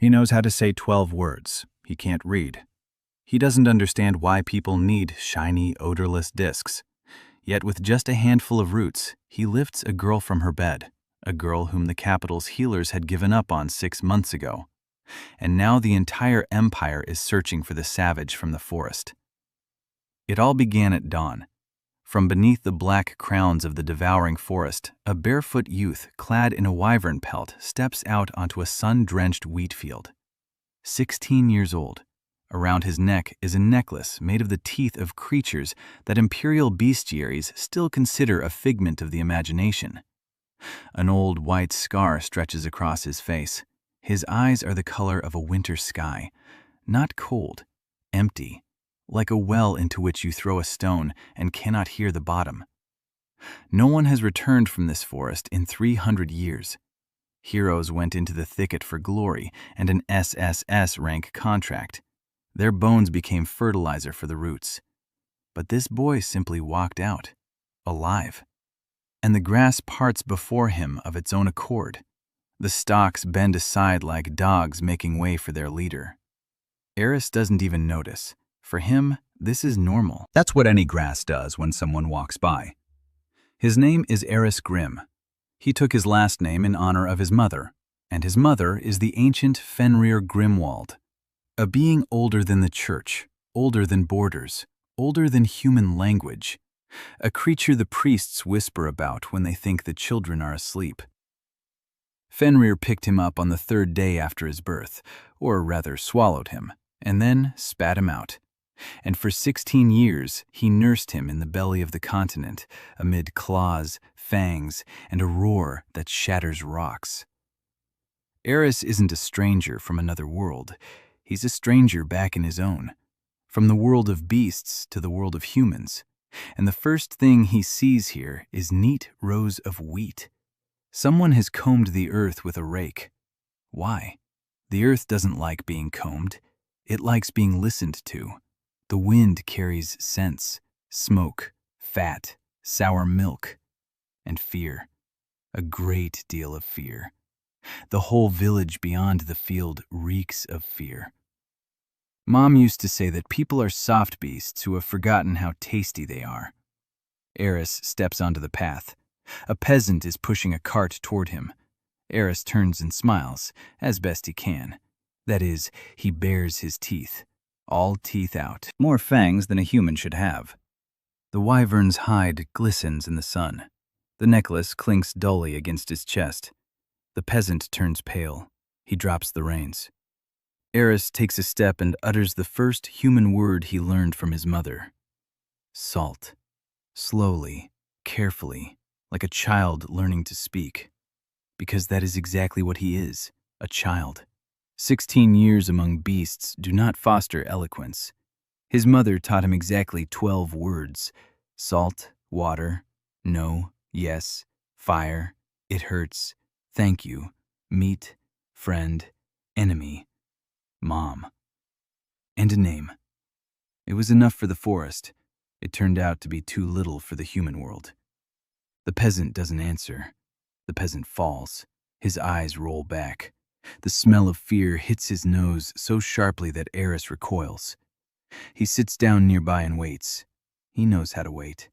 He knows how to say 12 words. He can't read. He doesn't understand why people need shiny, odorless discs. Yet with just a handful of roots, he lifts a girl from her bed, a girl whom the capital's healers had given up on 6 months ago. And now the entire empire is searching for the savage from the forest. It all began at dawn. From beneath the black crowns of the devouring forest, a barefoot youth clad in a wyvern pelt steps out onto a sun-drenched wheat field. 16 years old. Around his neck is a necklace made of the teeth of creatures that imperial bestiaries still consider a figment of the imagination. An old white scar stretches across his face. His eyes are the color of a winter sky, not cold, empty, like a well into which you throw a stone and cannot hear the bottom. No one has returned from this forest in 300 years. Heroes went into the thicket for glory and an SSS rank contract. Their bones became fertilizer for the roots. But this boy simply walked out, alive. And the grass parts before him of its own accord. The stalks bend aside like dogs making way for their leader. Eris doesn't even notice. For him, this is normal. That's what any grass does when someone walks by. His name is Eris Grimm. He took his last name in honor of his mother, and his mother is the ancient Fenrir Grimwald. A being older than the church, older than borders, older than human language. A creature the priests whisper about when they think the children are asleep. Fenrir picked him up on the 3rd day after his birth, or rather swallowed him, and then spat him out. And for 16 years he nursed him in the belly of the continent, amid claws, fangs, and a roar that shatters rocks. Eris isn't a stranger from another world. He's a stranger back in his own, from the world of beasts to the world of humans. And the first thing he sees here is neat rows of wheat. Someone has combed the earth with a rake. Why? The earth doesn't like being combed. It likes being listened to. The wind carries scents, smoke, fat, sour milk, and fear. A great deal of fear. The whole village beyond the field reeks of fear. Mom used to say that people are soft beasts who have forgotten how tasty they are. Eris steps onto the path. A peasant is pushing a cart toward him. Eris turns and smiles, as best he can. That is, he bares his teeth. All teeth out. More fangs than a human should have. The wyvern's hide glistens in the sun. The necklace clinks dully against his chest. The peasant turns pale. He drops the reins. Eris takes a step and utters the first human word he learned from his mother. Salt. Slowly, carefully, like a child learning to speak. Because that is exactly what he is, a child. 16 years among beasts do not foster eloquence. His mother taught him exactly 12 words. Salt, water, no, yes, fire, it hurts, thank you, meat, friend, enemy, mom. And a name. It was enough for the forest. It turned out to be too little for the human world. The peasant doesn't answer. The peasant falls. His eyes roll back. The smell of fear hits his nose so sharply that Eris recoils. He sits down nearby and waits. He knows how to wait.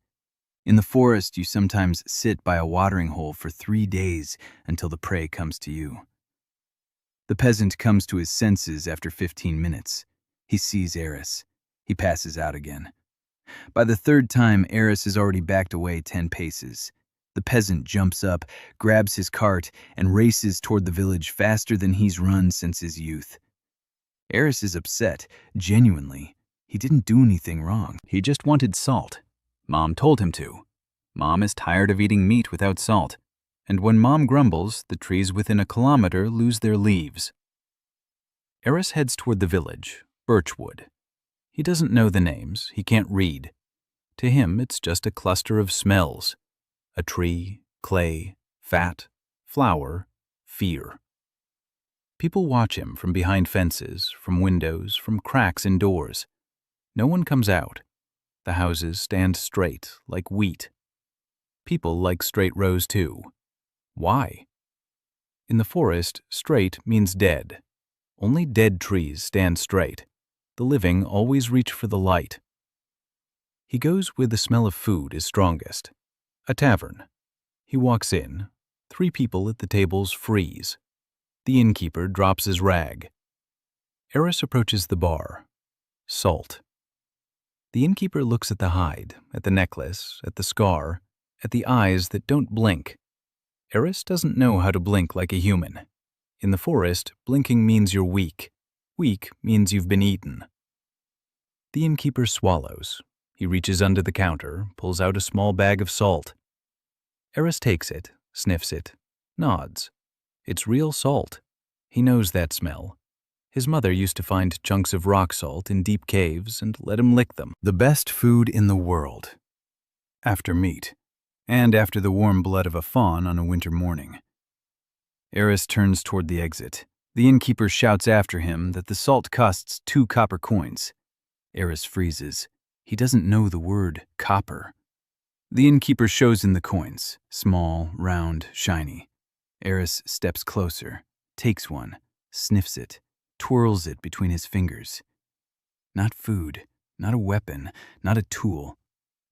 In the forest, you sometimes sit by a watering hole for 3 days until the prey comes to you. The peasant comes to his senses after 15 minutes. He sees Eris. He passes out again. By the 3rd time, Eris has already backed away 10 paces. The peasant jumps up, grabs his cart, and races toward the village faster than he's run since his youth. Eris is upset, genuinely. He didn't do anything wrong. He just wanted salt. Mom told him to. Mom is tired of eating meat without salt. And when Mom grumbles, the trees within a kilometer lose their leaves. Eris heads toward the village, Birchwood. He doesn't know the names. He can't read. To him, it's just a cluster of smells. A tree, clay, fat, flower, fear. People watch him from behind fences, from windows, from cracks in doors. No one comes out. The houses stand straight, like wheat. People like straight rows too. Why? In the forest, straight means dead. Only dead trees stand straight. The living always reach for the light. He goes where the smell of food is strongest. A tavern. He walks in. 3 people at the tables freeze. The innkeeper drops his rag. Eris approaches the bar. Salt. The innkeeper looks at the hide, at the necklace, at the scar, at the eyes that don't blink. Eris doesn't know how to blink like a human. In the forest, blinking means you're weak. Weak means you've been eaten. The innkeeper swallows. He reaches under the counter, pulls out a small bag of salt. Eris takes it, sniffs it, nods. It's real salt. He knows that smell. His mother used to find chunks of rock salt in deep caves and let him lick them. The best food in the world. After meat. And after the warm blood of a fawn on a winter morning. Eris turns toward the exit. The innkeeper shouts after him that the salt costs 2 copper coins. Eris freezes. He doesn't know the word copper. The innkeeper shows in the coins, small, round, shiny. Eris steps closer, takes one, sniffs it, twirls it between his fingers. Not food, not a weapon, not a tool.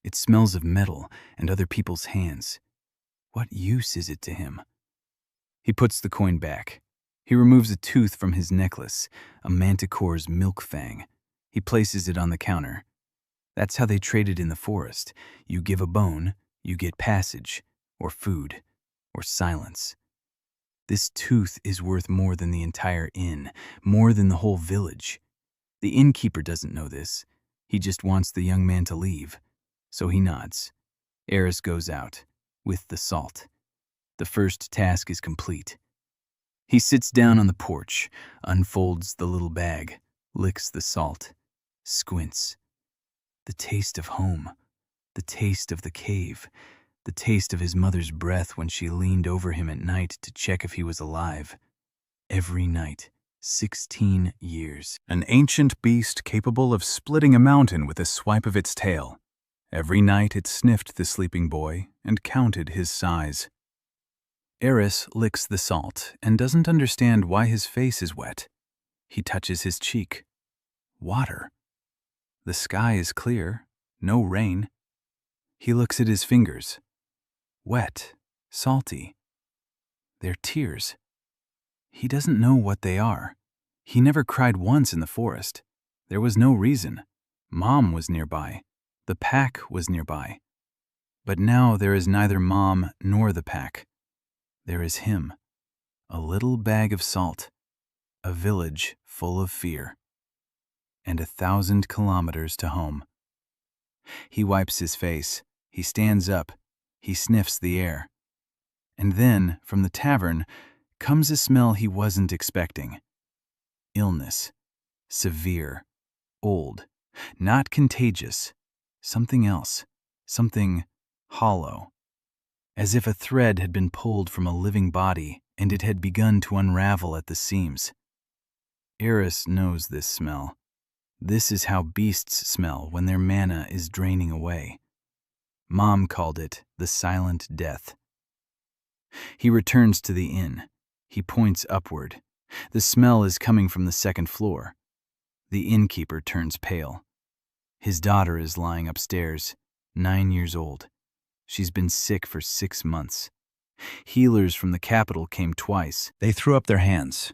It smells of metal and other people's hands. What use is it to him? He puts the coin back. He removes a tooth from his necklace, a manticore's milk fang. He places it on the counter. That's how they traded in the forest. You give a bone, you get passage, or food, or silence. This tooth is worth more than the entire inn, more than the whole village. The innkeeper doesn't know this. He just wants the young man to leave. So he nods. Eris goes out, with the salt. The first task is complete. He sits down on the porch, unfolds the little bag, licks the salt, squints. The taste of home, the taste of the cave, the taste of his mother's breath when she leaned over him at night to check if he was alive. Every night, 16 years. An ancient beast capable of splitting a mountain with a swipe of its tail. Every night it sniffed the sleeping boy and counted his size. Eris licks the salt and doesn't understand why his face is wet. He touches his cheek. Water. The sky is clear, no rain. He looks at his fingers. Wet, salty. They're tears. He doesn't know what they are. He never cried once in the forest. There was no reason. Mom was nearby. The pack was nearby. But now there is neither Mom nor the pack. There is him. A little bag of salt. A village full of fear. And 1,000 kilometers to home. He wipes his face. He stands up. He sniffs the air. And then, from the tavern, comes a smell he wasn't expecting. Illness. Severe. Old. Not contagious. Something else. Something hollow. As if a thread had been pulled from a living body and it had begun to unravel at the seams. Eris knows this smell. This is how beasts smell when their mana is draining away. Mom called it the silent death. He returns to the inn. He points upward. The smell is coming from the 2nd floor. The innkeeper turns pale. His daughter is lying upstairs, 9 years old. She's been sick for 6 months. Healers from the capital came twice. They threw up their hands.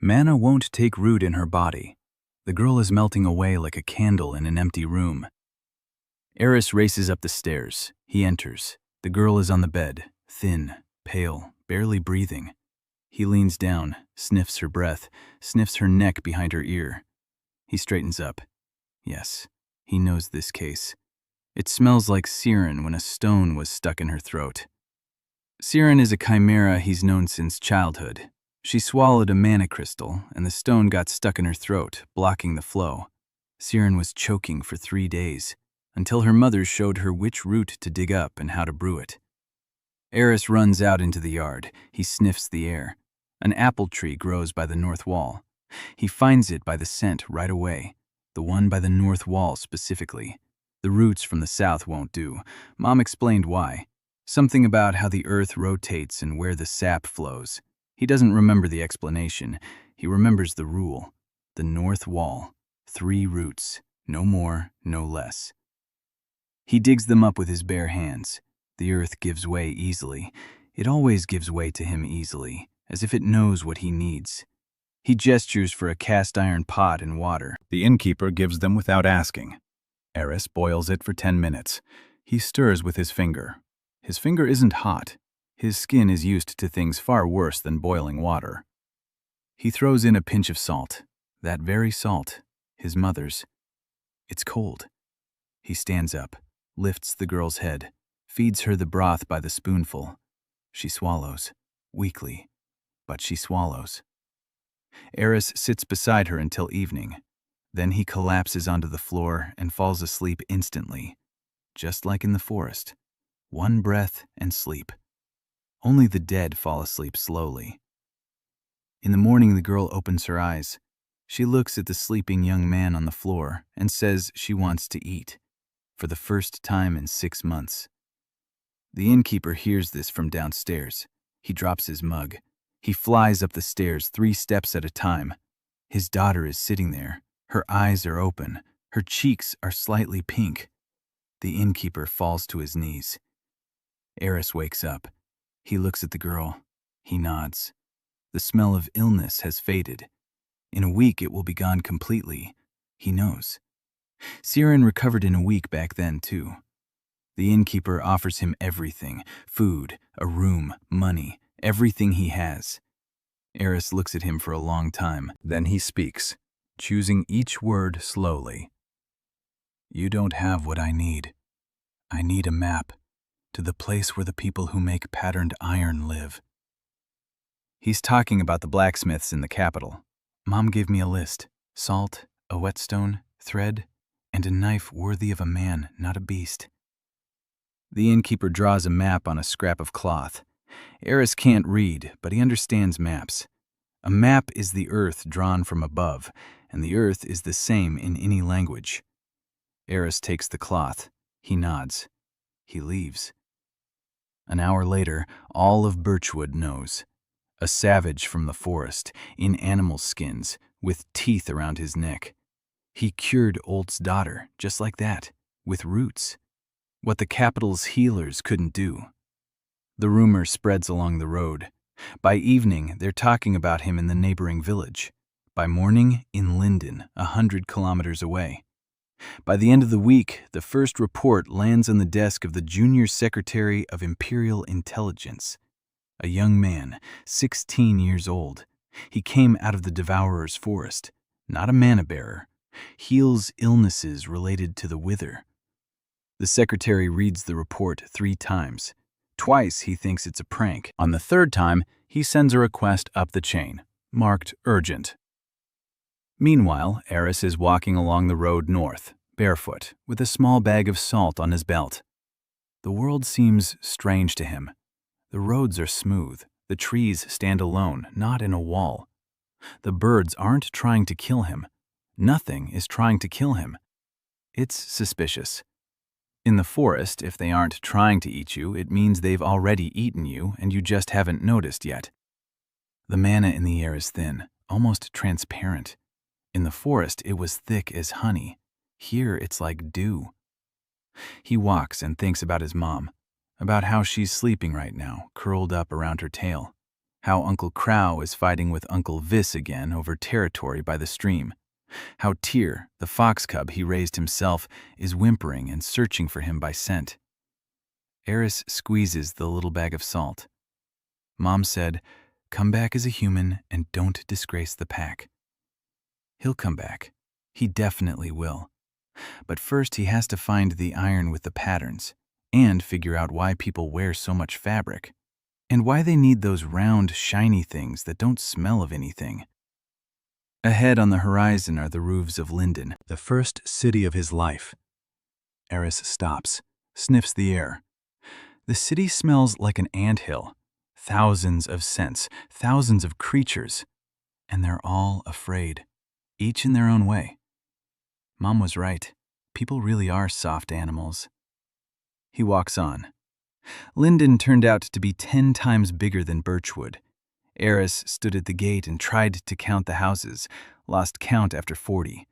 Mana won't take root in her body. The girl is melting away like a candle in an empty room. Eris races up the stairs. He enters. The girl is on the bed, thin, pale, barely breathing. He leans down, sniffs her breath, sniffs her neck behind her ear. He straightens up. Yes, he knows this case. It smells like Siren when a stone was stuck in her throat. Siren is a chimera he's known since childhood. She swallowed a mana crystal, and the stone got stuck in her throat, blocking the flow. Siren was choking for 3 days, until her mother showed her which root to dig up and how to brew it. Eris runs out into the yard. He sniffs the air. An apple tree grows by the north wall. He finds it by the scent right away, the one by the north wall specifically. The roots from the south won't do. Mom explained why. Something about how the earth rotates and where the sap flows. He doesn't remember the explanation. He remembers the rule, the north wall, 3 roots, no more, no less. He digs them up with his bare hands. The earth gives way easily. It always gives way to him easily, as if it knows what he needs. He gestures for a cast iron pot and water. The innkeeper gives them without asking. Eris boils it for 10 minutes. He stirs with his finger. His finger isn't hot. His skin is used to things far worse than boiling water. He throws in a pinch of salt. That very salt, his mother's. It's cold. He stands up, lifts the girl's head, feeds her the broth by the spoonful. She swallows, weakly, but she swallows. Eris sits beside her until evening. Then he collapses onto the floor and falls asleep instantly, just like in the forest. 1 breath and sleep. Only the dead fall asleep slowly. In the morning, the girl opens her eyes. She looks at the sleeping young man on the floor and says she wants to eat, for the first time in 6 months. The innkeeper hears this from downstairs. He drops his mug. He flies up the stairs 3 steps at a time. His daughter is sitting there. Her eyes are open. Her cheeks are slightly pink. The innkeeper falls to his knees. Eris wakes up. He looks at the girl. He nods. The smell of illness has faded. In a week it will be gone completely. He knows. Siren recovered in a week back then, too. The innkeeper offers him everything: food, a room, money, everything he has. Eris looks at him for a long time. Then he speaks, choosing each word slowly. You don't have what I need. I need a map to the place where the people who make patterned iron live. He's talking about the blacksmiths in the capital. Mom gave me a list: salt, a whetstone, thread, and a knife worthy of a man, not a beast. The innkeeper draws a map on a scrap of cloth. Eris can't read, but he understands maps. A map is the earth drawn from above, and the earth is the same in any language. Eris takes the cloth. He nods. He leaves. An hour later, all of Birchwood knows. A savage from the forest, in animal skins, with teeth around his neck. He cured Olt's daughter, just like that, with roots. What the capital's healers couldn't do. The rumor spreads along the road. By evening, they're talking about him in the neighboring village. By morning, in Linden, 100 kilometers away. By the end of the week, the first report lands on the desk of the junior secretary of Imperial Intelligence. A young man, 16 years old. He came out of the Devourer's forest, not a mana-bearer. Heals illnesses related to the wither. The secretary reads the report 3 times. Twice he thinks it's a prank. On the 3rd time, he sends a request up the chain, marked urgent. Meanwhile, Eris is walking along the road north, barefoot, with a small bag of salt on his belt. The world seems strange to him. The roads are smooth. The trees stand alone, not in a wall. The birds aren't trying to kill him. Nothing is trying to kill him. It's suspicious. In the forest, if they aren't trying to eat you, it means they've already eaten you and you just haven't noticed yet. The mana in the air is thin, almost transparent. In the forest, it was thick as honey. Here, it's like dew. He walks and thinks about his mom, about how she's sleeping right now, curled up around her tail, how Uncle Crow is fighting with Uncle Vis again over territory by the stream, how Tyr, the fox cub he raised himself, is whimpering and searching for him by scent. Eris squeezes the little bag of salt. Mom said, "Come back as a human and don't disgrace the pack." He'll come back. He definitely will. But first he has to find the iron with the patterns, and figure out why people wear so much fabric, and why they need those round, shiny things that don't smell of anything. Ahead on the horizon are the roofs of Linden, the first city of his life. Eris stops, sniffs the air. The city smells like an anthill. Thousands of scents, thousands of creatures. And they're all afraid, each in their own way. Mom was right. People really are soft animals. He walks on. Linden turned out to be 10 times bigger than Birchwood. Eris stood at the gate and tried to count the houses, lost count after 40.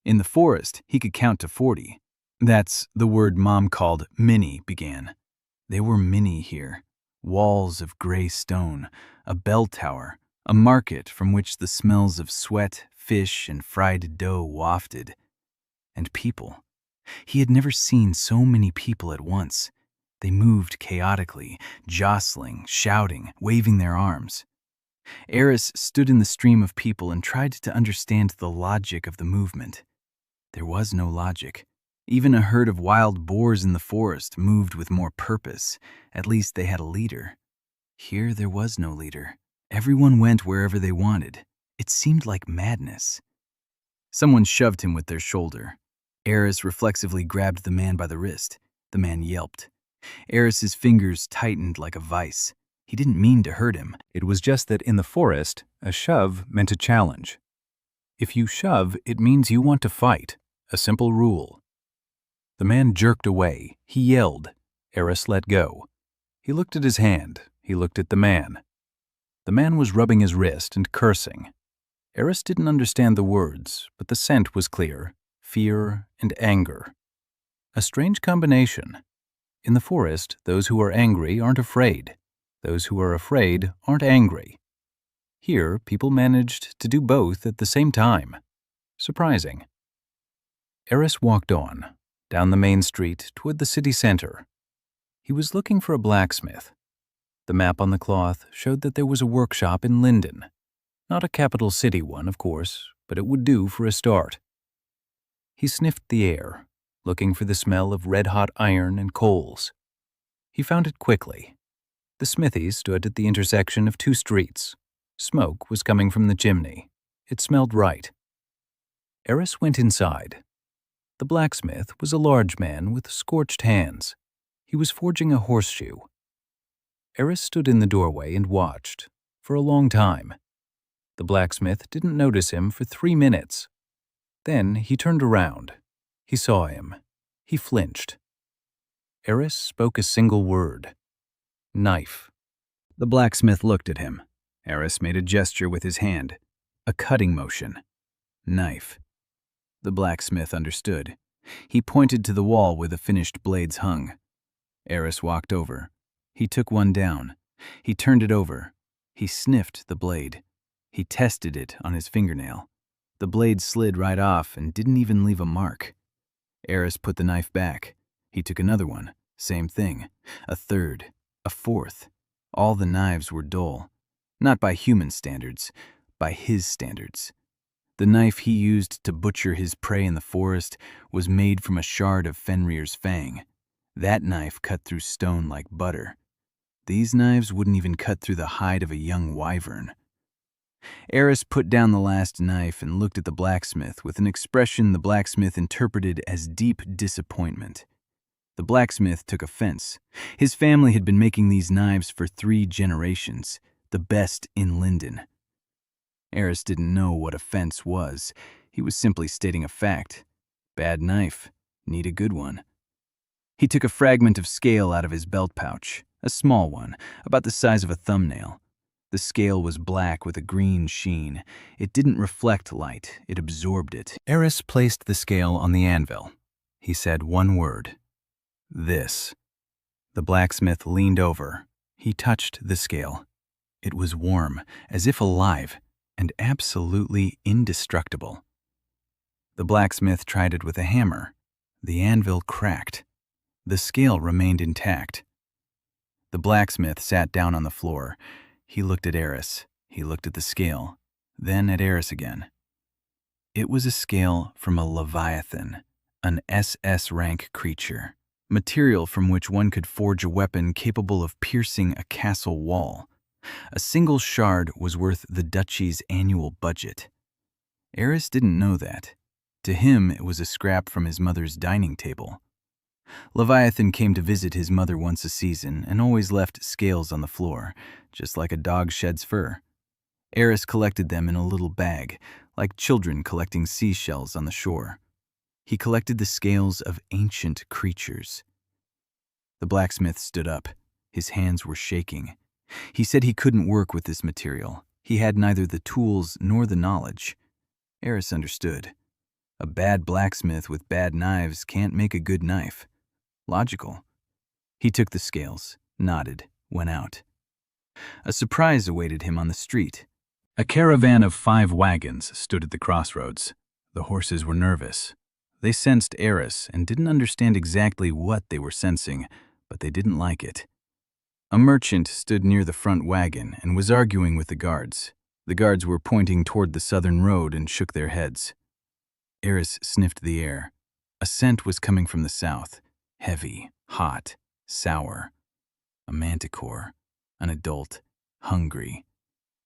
In the forest, he could count to 40. That's the word Mom called mini began. They were mini here. Walls of gray stone, a bell tower, a market from which the smells of sweat, fish, and fried dough wafted. And people. He had never seen so many people at once. They moved chaotically, jostling, shouting, waving their arms. Eris stood in the stream of people and tried to understand the logic of the movement. There was no logic. Even a herd of wild boars in the forest moved with more purpose. At least they had a leader. Here there was no leader. Everyone went wherever they wanted. It seemed like madness. Someone shoved him with their shoulder. Eris reflexively grabbed the man by the wrist. The man yelped. Eris's fingers tightened like a vice. He didn't mean to hurt him. It was just that in the forest, a shove meant a challenge. If you shove, it means you want to fight. A simple rule. The man jerked away. He yelled. Eris let go. He looked at his hand. He looked at the man. The man was rubbing his wrist and cursing. Eris didn't understand the words, but the scent was clear. Fear and anger. A strange combination. In the forest, those who are angry aren't afraid. Those who are afraid aren't angry. Here, people managed to do both at the same time. Surprising. Eris walked on, down the main street toward the city center. He was looking for a blacksmith. The map on the cloth showed that there was a workshop in Linden. Not a capital city one, of course, but it would do for a start. He sniffed the air, looking for the smell of red-hot iron and coals. He found it quickly. The smithy stood at the intersection of two streets. Smoke was coming from the chimney. It smelled right. Eris went inside. The blacksmith was a large man with scorched hands. He was forging a horseshoe. Eris stood in the doorway and watched, for a long time. The blacksmith didn't notice him for 3 minutes. Then he turned around. He saw him. He flinched. Eris spoke a single word. Knife. The blacksmith looked at him. Eris made a gesture with his hand, a cutting motion. Knife. The blacksmith understood. He pointed to the wall where the finished blades hung. Eris walked over. He took one down. He turned it over. He sniffed the blade. He tested it on his fingernail. The blade slid right off and didn't even leave a mark. Eris put the knife back. He took another one. Same thing. A third. A fourth. All the knives were dull. Not by human standards, by his standards. The knife he used to butcher his prey in the forest was made from a shard of Fenrir's fang. That knife cut through stone like butter. These knives wouldn't even cut through the hide of a young wyvern. Eris put down the last knife and looked at the blacksmith with an expression the blacksmith interpreted as deep disappointment. The blacksmith took offense. His family had been making these knives for 3 generations, the best in Linden. Eris didn't know what offense was. He was simply stating a fact. Bad knife. Need a good one. He took a fragment of scale out of his belt pouch, a small one, about the size of a thumbnail. The scale was black with a green sheen. It didn't reflect light. It absorbed it. Eris placed the scale on the anvil. He said one word. This. The blacksmith leaned over. He touched the scale. It was warm, as if alive, and absolutely indestructible. The blacksmith tried it with a hammer. The anvil cracked. The scale remained intact. The blacksmith sat down on the floor. He looked at Eris. He looked at the scale, then at Eris again. It was a scale from a leviathan, an SS rank creature, material from which one could forge a weapon capable of piercing a castle wall. A single shard was worth the duchy's annual budget. Eris didn't know that. To him, it was a scrap from his mother's dining table. Leviathan came to visit his mother once a season and always left scales on the floor, just like a dog sheds fur. Eris collected them in a little bag, like children collecting seashells on the shore. He collected the scales of ancient creatures. The blacksmith stood up. His hands were shaking. He said he couldn't work with this material. He had neither the tools nor the knowledge. Eris understood. A bad blacksmith with bad knives can't make a good knife. Logical. He took the scales, nodded, went out. A surprise awaited him on the street. A caravan of 5 wagons stood at the crossroads. The horses were nervous. They sensed Eris and didn't understand exactly what they were sensing, but they didn't like it. A merchant stood near the front wagon and was arguing with the guards. The guards were pointing toward the southern road and shook their heads. Eris sniffed the air. A scent was coming from the south, heavy, hot, sour. A manticor, an adult, hungry.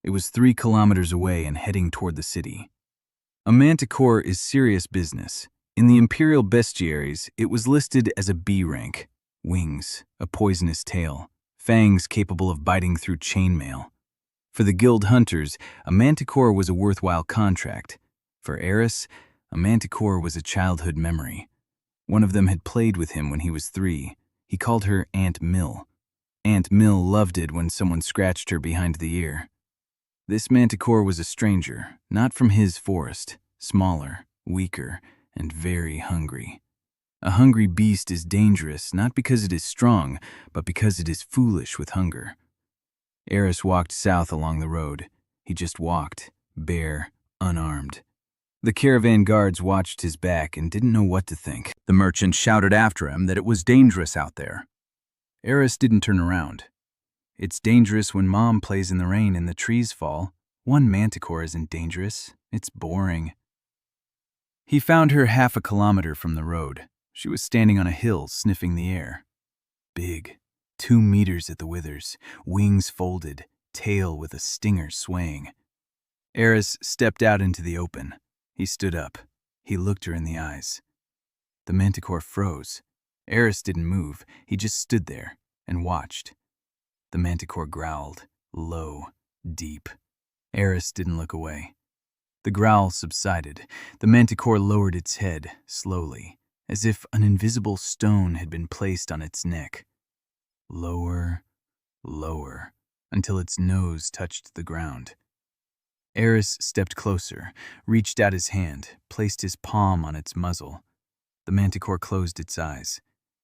It was 3 kilometers away and heading toward the city. A manticore is serious business. In the imperial bestiaries, it was listed as a B rank. Wings, a poisonous tail, fangs capable of biting through chainmail. For the guild hunters, a manticore was a worthwhile contract. For Eris, a manticore was a childhood memory. One of them had played with him when he was 3. He called her Aunt Mill. Aunt Mill loved it when someone scratched her behind the ear. This manticore was a stranger, not from his forest, smaller, weaker, and very hungry. A hungry beast is dangerous not because it is strong, but because it is foolish with hunger. Eris walked south along the road. He just walked, bare, unarmed. The caravan guards watched his back and didn't know what to think. The merchant shouted after him that it was dangerous out there. Eris didn't turn around. It's dangerous when Mom plays in the rain and the trees fall. One manticore isn't dangerous. It's boring. He found her half a kilometer from the road. She was standing on a hill, sniffing the air. Big, 2 meters at the withers, wings folded, tail with a stinger swaying. Eris stepped out into the open. He stood up. He looked her in the eyes. The manticore froze. Eris didn't move. He just stood there and watched. The manticore growled, low, deep. Eris didn't look away. The growl subsided. The manticore lowered its head, slowly, as if an invisible stone had been placed on its neck. Lower, lower, until its nose touched the ground. Eris stepped closer, reached out his hand, placed his palm on its muzzle. The manticore closed its eyes.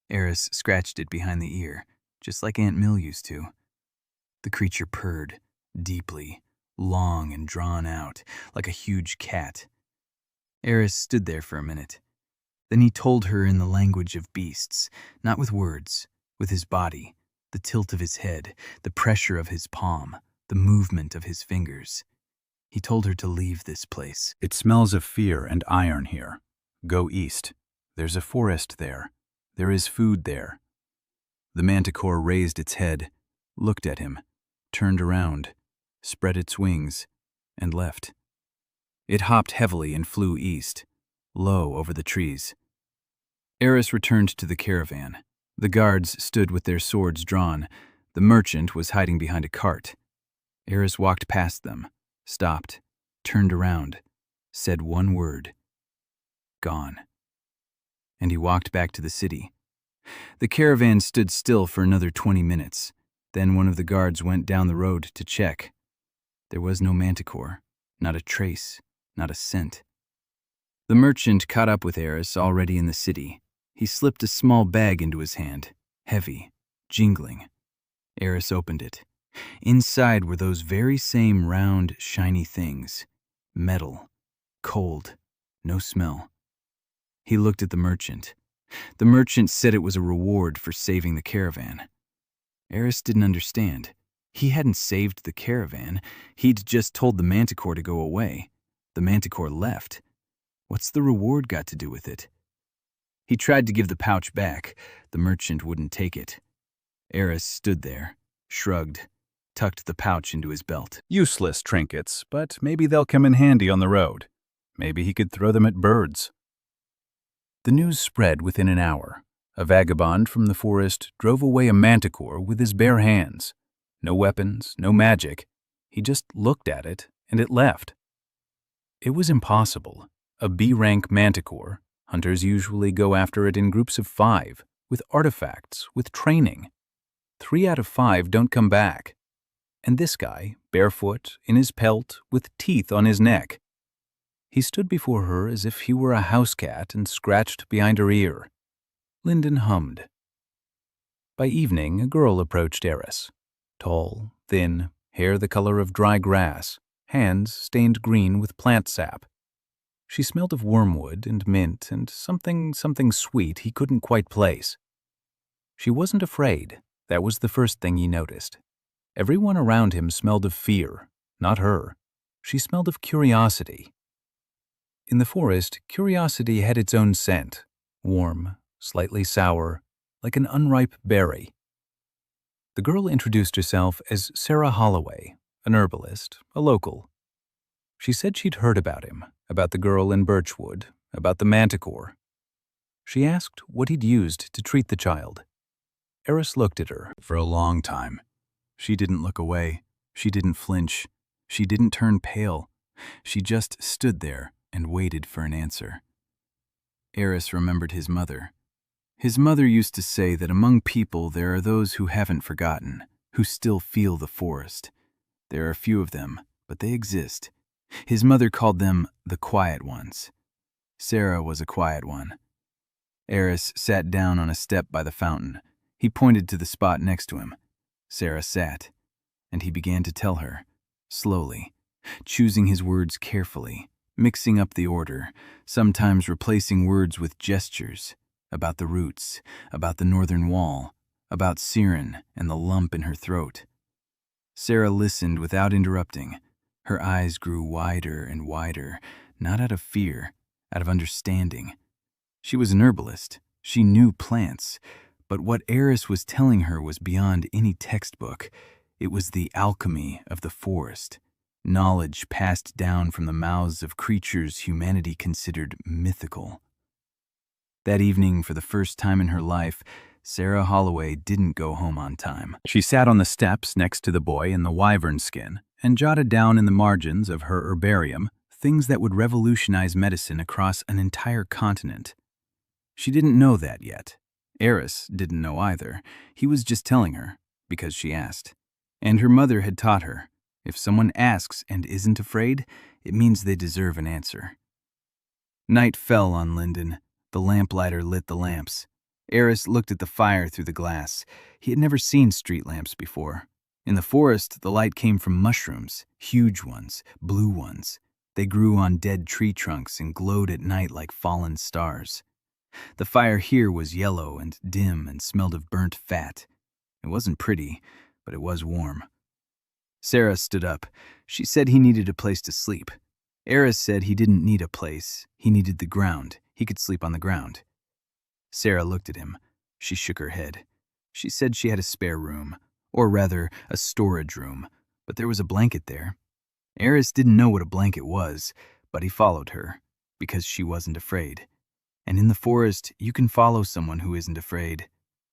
Eris scratched it behind the ear, just like Aunt Mill used to. The creature purred, deeply, long and drawn out, like a huge cat. Eris stood there for a minute. Then he told her in the language of beasts, not with words, with his body, the tilt of his head, the pressure of his palm, the movement of his fingers. He told her to leave this place. It smells of fear and iron here. Go east. There's a forest there. There is food there. The manticore raised its head, looked at him, turned around, spread its wings, and left. It hopped heavily and flew east, low over the trees. Eris returned to the caravan. The guards stood with their swords drawn. The merchant was hiding behind a cart. Eris walked past them, stopped, turned around, said one word. Gone. And he walked back to the city. The caravan stood still for another 20 minutes. Then one of the guards went down the road to check. There was no manticore, not a trace, not a scent. The merchant caught up with Eris already in the city. He slipped a small bag into his hand, heavy, jingling. Eris opened it. Inside were those very same round, shiny things. Metal, cold, no smell. He looked at the merchant. The merchant said it was a reward for saving the caravan. Eris didn't understand. He hadn't saved the caravan. He'd just told the manticore to go away. The manticore left. What's the reward got to do with it? He tried to give the pouch back. The merchant wouldn't take it. Eris stood there, shrugged, tucked the pouch into his belt. Useless trinkets, but maybe they'll come in handy on the road. Maybe he could throw them at birds. The news spread within an hour. A vagabond from the forest drove away a manticore with his bare hands. No weapons, no magic. He just looked at it, and it left. It was impossible. A B-rank manticore. Hunters usually go after it in groups of 5, with artifacts, with training. 3 out of 5 don't come back. And this guy, barefoot, in his pelt, with teeth on his neck. He stood before her as if he were a house cat and scratched behind her ear. Lyndon hummed. By evening, a girl approached Eris. Tall, thin, hair the color of dry grass, hands stained green with plant sap. She smelled of wormwood and mint and something sweet he couldn't quite place. She wasn't afraid. That was the first thing he noticed. Everyone around him smelled of fear, not her. She smelled of curiosity. In the forest, curiosity had its own scent, warm, slightly sour, like an unripe berry. The girl introduced herself as Sarah Holloway, an herbalist, a local. She said she'd heard about him, about the girl in Birchwood, about the manticor. She asked what he'd used to treat the child. Eris looked at her. For a long time. She didn't look away. She didn't flinch. She didn't turn pale. She just stood there and waited for an answer. Eris remembered his mother. His mother used to say that among people there are those who haven't forgotten, who still feel the forest. There are few of them, but they exist. His mother called them the quiet ones. Sarah was a quiet one. Eris sat down on a step by the fountain. He pointed to the spot next to him. Sarah sat, and he began to tell her, slowly, choosing his words carefully, mixing up the order, sometimes replacing words with gestures, about the roots, about the northern wall, about Siren and the lump in her throat. Sarah listened without interrupting. Her eyes grew wider and wider, not out of fear, out of understanding. She was an herbalist. She knew plants. But what Eris was telling her was beyond any textbook. It was the alchemy of the forest, knowledge passed down from the mouths of creatures humanity considered mythical. That evening, for the first time in her life, Sarah Holloway didn't go home on time. She sat on the steps next to the boy in the wyvern skin and jotted down in the margins of her herbarium things that would revolutionize medicine across an entire continent. She didn't know that yet. Eris didn't know either. He was just telling her, because she asked. And her mother had taught her, if someone asks and isn't afraid, it means they deserve an answer. Night fell on Lyndon. The lamplighter lit the lamps. Eris looked at the fire through the glass. He had never seen street lamps before. In the forest, the light came from mushrooms, huge ones, blue ones. They grew on dead tree trunks and glowed at night like fallen stars. The fire here was yellow and dim and smelled of burnt fat. It wasn't pretty, but it was warm. Sarah stood up. She said he needed a place to sleep. Eris said he didn't need a place. He needed the ground. He could sleep on the ground. Sarah looked at him. She shook her head. She said she had a spare room, or rather, a storage room, but there was a blanket there. Eris didn't know what a blanket was, but he followed her, because she wasn't afraid. And in the forest, you can follow someone who isn't afraid.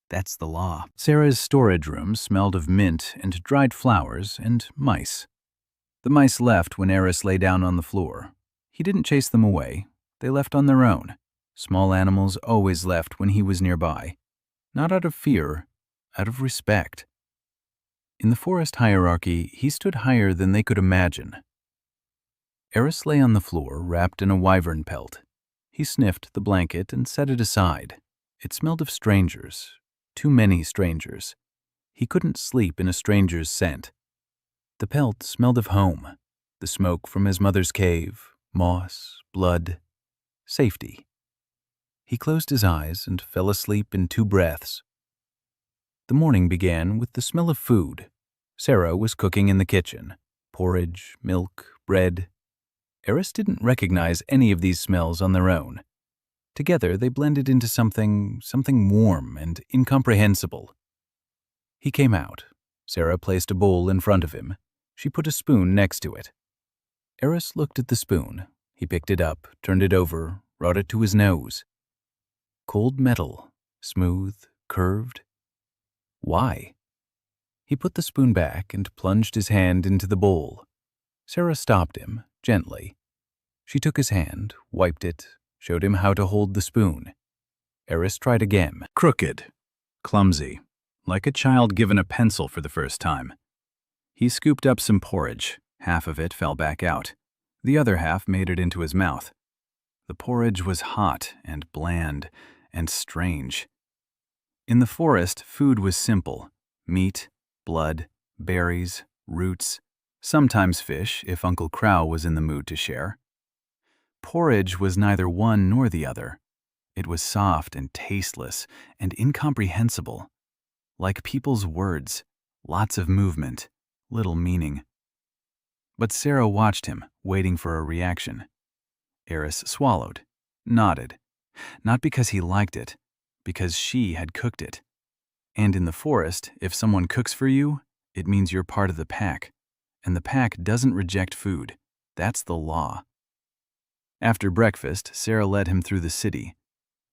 That's the law. Sarah's storage room smelled of mint and dried flowers and mice. The mice left when Eris lay down on the floor. He didn't chase them away. They left on their own. Small animals always left when he was nearby. Not out of fear, out of respect. In the forest hierarchy, he stood higher than they could imagine. Eris lay on the floor, wrapped in a wyvern pelt. He sniffed the blanket and set it aside. It smelled of strangers, too many strangers. He couldn't sleep in a stranger's scent. The pelt smelled of home, the smoke from his mother's cave, moss, blood, safety. He closed his eyes and fell asleep in 2 breaths. The morning began with the smell of food. Sarah was cooking in the kitchen. Porridge, milk, bread. Eris didn't recognize any of these smells on their own. Together, they blended into something warm and incomprehensible. He came out. Sarah placed a bowl in front of him. She put a spoon next to it. Eris looked at the spoon. He picked it up, turned it over, brought it to his nose. Cold metal, smooth, curved. Why? He put the spoon back and plunged his hand into the bowl. Sarah stopped him, gently. She took his hand, wiped it, showed him how to hold the spoon. Eris tried again. Crooked, clumsy, like a child given a pencil for the first time. He scooped up some porridge. Half of it fell back out. The other half made it into his mouth. The porridge was hot and bland and strange. In the forest, food was simple: meat, blood, berries, roots, sometimes fish if Uncle Crow was in the mood to share. Porridge was neither one nor the other. It was soft and tasteless and incomprehensible. Like people's words, lots of movement, little meaning. But Sarah watched him, waiting for a reaction. Eris swallowed, nodded, not because he liked it, because she had cooked it. And in the forest, if someone cooks for you, it means you're part of the pack, and the pack doesn't reject food. That's the law. After breakfast, Sarah led him through the city.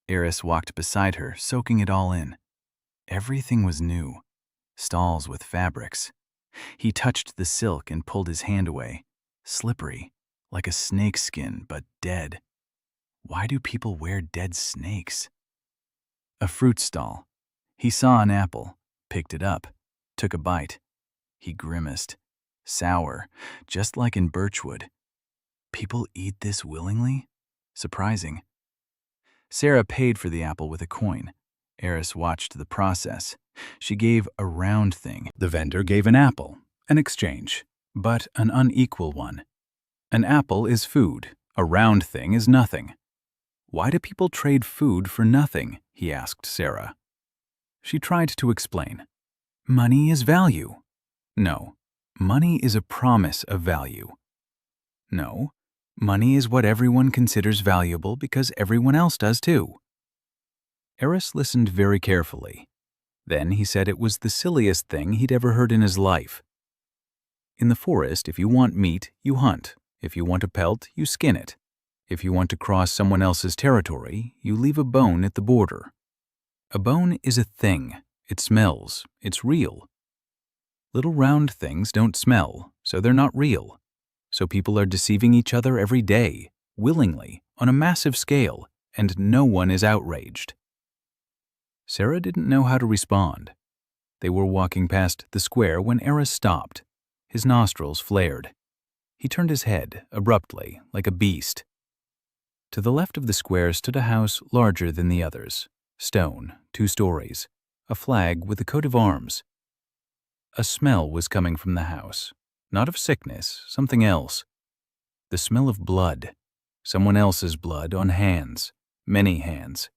Eris walked beside her, soaking it all in. Everything was new. Stalls with fabrics. He touched the silk and pulled his hand away, slippery, like a snake skin, but dead. Why do people wear dead snakes? A fruit stall. He saw an apple, picked it up, took a bite. He grimaced. Sour, just like in birchwood. People eat this willingly? Surprising. Sarah paid for the apple with a coin. Eris watched the process. She gave a round thing. The vendor gave an apple, an exchange, but an unequal one. An apple is food. A round thing is nothing. Why do people trade food for nothing? He asked Sarah. She tried to explain. Money is value. No, money is a promise of value. No, money is what everyone considers valuable because everyone else does too. Eris listened very carefully. Then he said it was the silliest thing he'd ever heard in his life. In the forest, if you want meat, you hunt. If you want a pelt, you skin it. If you want to cross someone else's territory, you leave a bone at the border. A bone is a thing. It smells. It's real. Little round things don't smell, so they're not real. So people are deceiving each other every day, willingly, on a massive scale, and no one is outraged. Sarah didn't know how to respond. They were walking past the square when Eris stopped. His nostrils flared. He turned his head, abruptly, like a beast. To the left of the square stood a house larger than the others. Stone, 2 stories, a flag with a coat of arms. A smell was coming from the house. Not of sickness, something else. The smell of blood. Someone else's blood on hands. Many hands.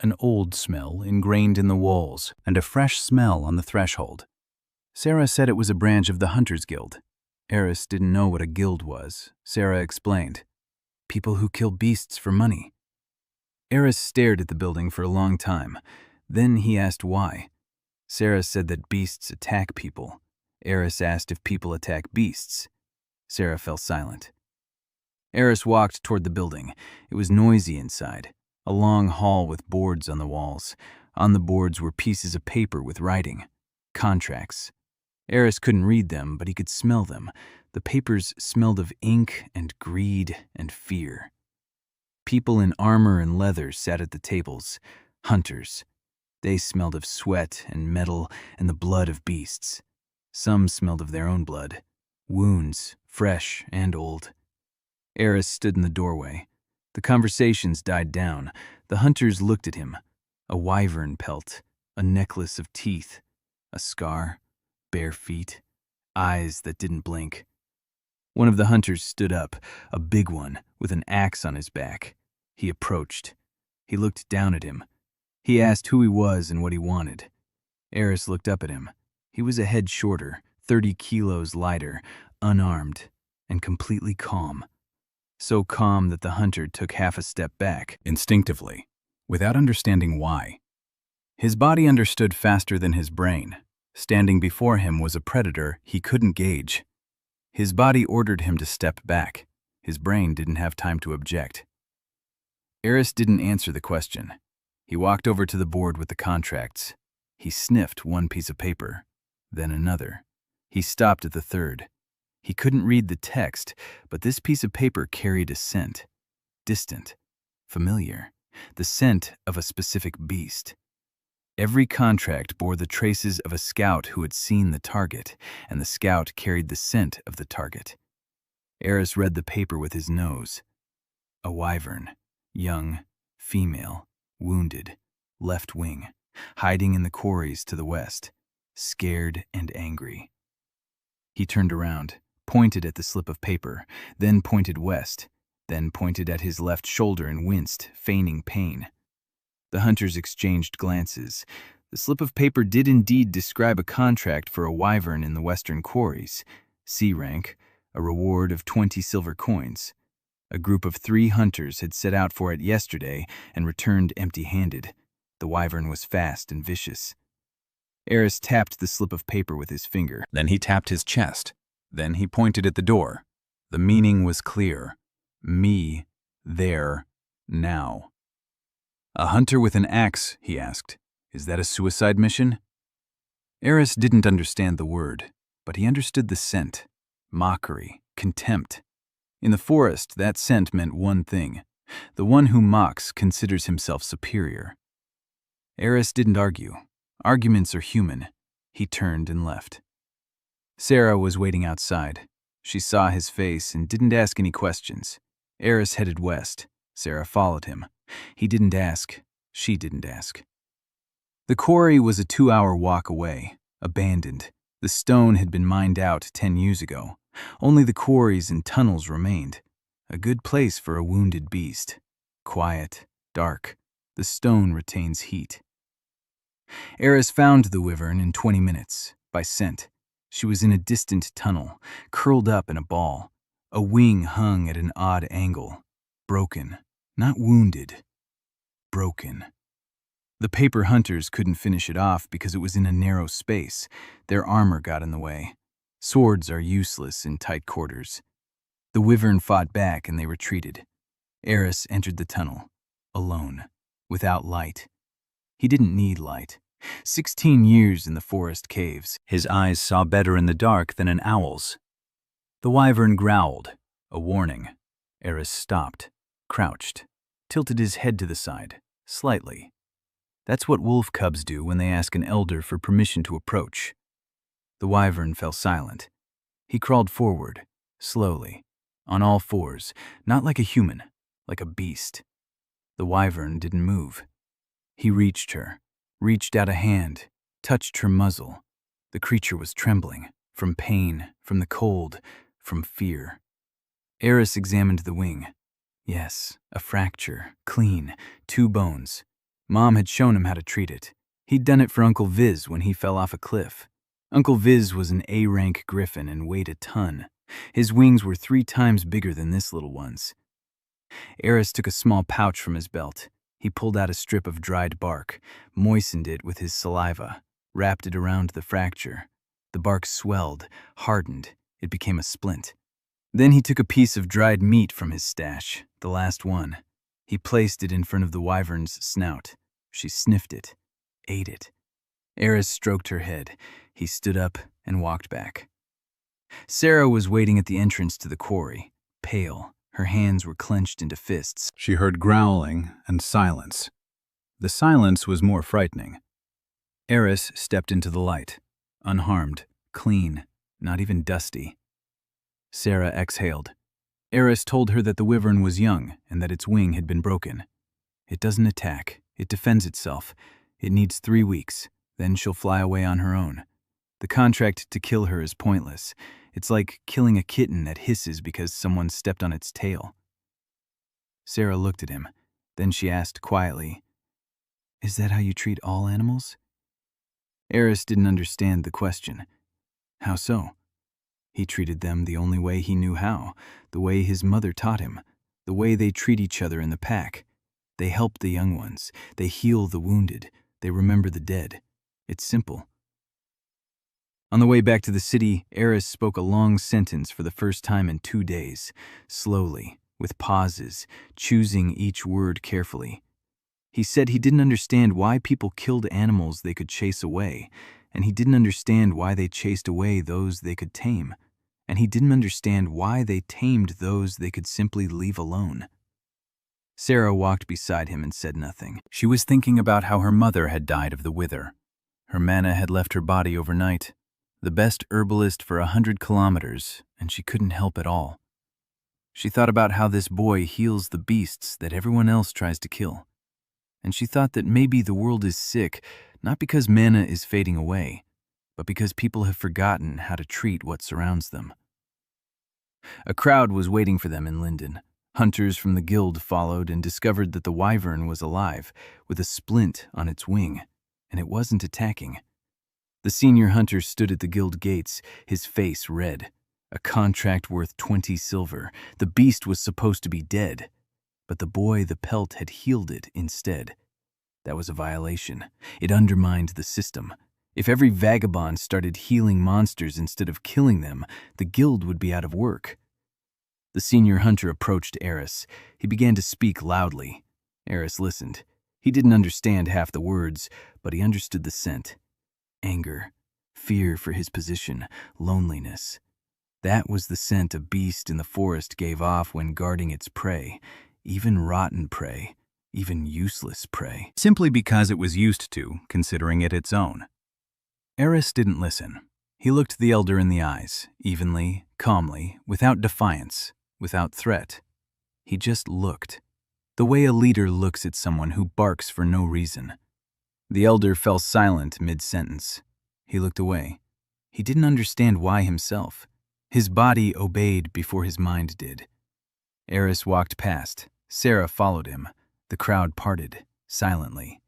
An old smell ingrained in the walls, and a fresh smell on the threshold. Sarah said it was a branch of the Hunters Guild. Eris didn't know what a guild was. Sarah explained. People who kill beasts for money. Eris stared at the building for a long time. Then he asked why. Sarah said that beasts attack people. Eris asked if people attack beasts. Sarah fell silent. Eris walked toward the building. It was noisy inside. A long hall with boards on the walls. On the boards were pieces of paper with writing. Contracts. Eris couldn't read them, but he could smell them. The papers smelled of ink and greed and fear. People in armor and leather sat at the tables. Hunters. They smelled of sweat and metal and the blood of beasts. Some smelled of their own blood. Wounds, fresh and old. Eris stood in the doorway. The conversations died down. The hunters looked at him. A wyvern pelt, a necklace of teeth, a scar, bare feet, eyes that didn't blink. One of the hunters stood up, a big one, with an axe on his back. He approached. He looked down at him. He asked who he was and what he wanted. Eris looked up at him. He was a head shorter, 30 kilos lighter, unarmed, and completely calm. So calm that the hunter took half a step back, instinctively, without understanding why. His body understood faster than his brain. Standing before him was a predator he couldn't gauge. His body ordered him to step back. His brain didn't have time to object. Eris didn't answer the question. He walked over to the board with the contracts. He sniffed one piece of paper, then another. He stopped at the third. He couldn't read the text, but this piece of paper carried a scent. Distant, familiar, the scent of a specific beast. Every contract bore the traces of a scout who had seen the target, and the scout carried the scent of the target. Eris read the paper with his nose. A wyvern, young, female, wounded, left wing, hiding in the quarries to the west, scared and angry. He turned around, pointed at the slip of paper, then pointed west, then pointed at his left shoulder and winced, feigning pain. The hunters exchanged glances. The slip of paper did indeed describe a contract for a wyvern in the western quarries. C rank, a reward of 20 silver coins. A group of 3 hunters had set out for it yesterday and returned empty-handed. The wyvern was fast and vicious. Eris tapped the slip of paper with his finger. Then he tapped his chest. Then he pointed at the door. The meaning was clear. Me, there, now. "A hunter with an axe," he asked. "Is that a suicide mission?" Eris didn't understand the word, but he understood the scent. Mockery, contempt. In the forest, that scent meant one thing. The one who mocks considers himself superior. Eris didn't argue. Arguments are human. He turned and left. Sarah was waiting outside. She saw his face and didn't ask any questions. Eris headed west. Sarah followed him. He didn't ask. She didn't ask. The quarry was a 2-hour walk away, abandoned. The stone had been mined out 10 years ago. Only the quarries and tunnels remained. A good place for a wounded beast. Quiet, dark. The stone retains heat. Eris found the wyvern in 20 minutes, by scent. She was in a distant tunnel, curled up in a ball. A wing hung at an odd angle. Broken. Not wounded. Broken. The paper hunters couldn't finish it off because it was in a narrow space. Their armor got in the way. Swords are useless in tight quarters. The wyvern fought back and they retreated. Eris entered the tunnel, alone, without light. He didn't need light. 16 years in the forest caves. His eyes saw better in the dark than an owl's. The wyvern growled, a warning. Eris stopped, crouched, tilted his head to the side, slightly. That's what wolf cubs do when they ask an elder for permission to approach. The wyvern fell silent. He crawled forward, slowly, on all fours, not like a human, like a beast. The wyvern didn't move. He reached her, reached out a hand, touched her muzzle. The creature was trembling, from pain, from the cold, from fear. Eris examined the wing. Yes, a fracture, clean, 2 bones. Mom had shown him how to treat it. He'd done it for Uncle Viz when he fell off a cliff. Uncle Viz was an A-rank griffin and weighed a ton. His wings were 3 times bigger than this little one's. Eris took a small pouch from his belt. He pulled out a strip of dried bark, moistened it with his saliva, wrapped it around the fracture. The bark swelled, hardened. It became a splint. Then he took a piece of dried meat from his stash, the last one. He placed it in front of the wyvern's snout. She sniffed it, ate it. Eris stroked her head. He stood up and walked back. Sarah was waiting at the entrance to the quarry, pale. Her hands were clenched into fists. She heard growling and silence. The silence was more frightening. Eris stepped into the light, unharmed, clean, not even dusty. Sarah exhaled. Eris told her that the wyvern was young and that its wing had been broken. It doesn't attack. It defends itself. It needs 3 weeks. Then she'll fly away on her own. The contract to kill her is pointless. It's like killing a kitten that hisses because someone stepped on its tail. Sarah looked at him. Then she asked quietly, "Is that how you treat all animals?" Eris didn't understand the question. How so? He treated them the only way he knew how, the way his mother taught him, the way they treat each other in the pack. They help the young ones. They heal the wounded. They remember the dead. It's simple. On the way back to the city, Eris spoke a long sentence for the first time in 2 days, slowly, with pauses, choosing each word carefully. He said he didn't understand why people killed animals they could chase away, and he didn't understand why they chased away those they could tame, and he didn't understand why they tamed those they could simply leave alone. Sarah walked beside him and said nothing. She was thinking about how her mother had died of the wither. Her mana had left her body overnight, the best herbalist for 100 kilometers, and she couldn't help at all. She thought about how this boy heals the beasts that everyone else tries to kill. And she thought that maybe the world is sick, not because mana is fading away, but because people have forgotten how to treat what surrounds them. A crowd was waiting for them in Linden. Hunters from the guild followed and discovered that the wyvern was alive, with a splint on its wing, and it wasn't attacking. The senior hunter stood at the guild gates, his face red. A contract worth 20 silver. The beast was supposed to be dead, but the boy the pelt had healed it instead. That was a violation. It undermined the system. If every vagabond started healing monsters instead of killing them, the guild would be out of work. The senior hunter approached Eris. He began to speak loudly. Eris listened. He didn't understand half the words, but he understood the scent. Anger, fear for his position, loneliness. That was the scent a beast in the forest gave off when guarding its prey, even rotten prey, even useless prey, simply because it was used to, considering it its own. Eris didn't listen. He looked the elder in the eyes, evenly, calmly, without defiance, without threat. He just looked, the way a leader looks at someone who barks for no reason. The elder fell silent mid-sentence. He looked away. He didn't understand why himself. His body obeyed before his mind did. Eris walked past. Sarah followed him. The crowd parted, silently.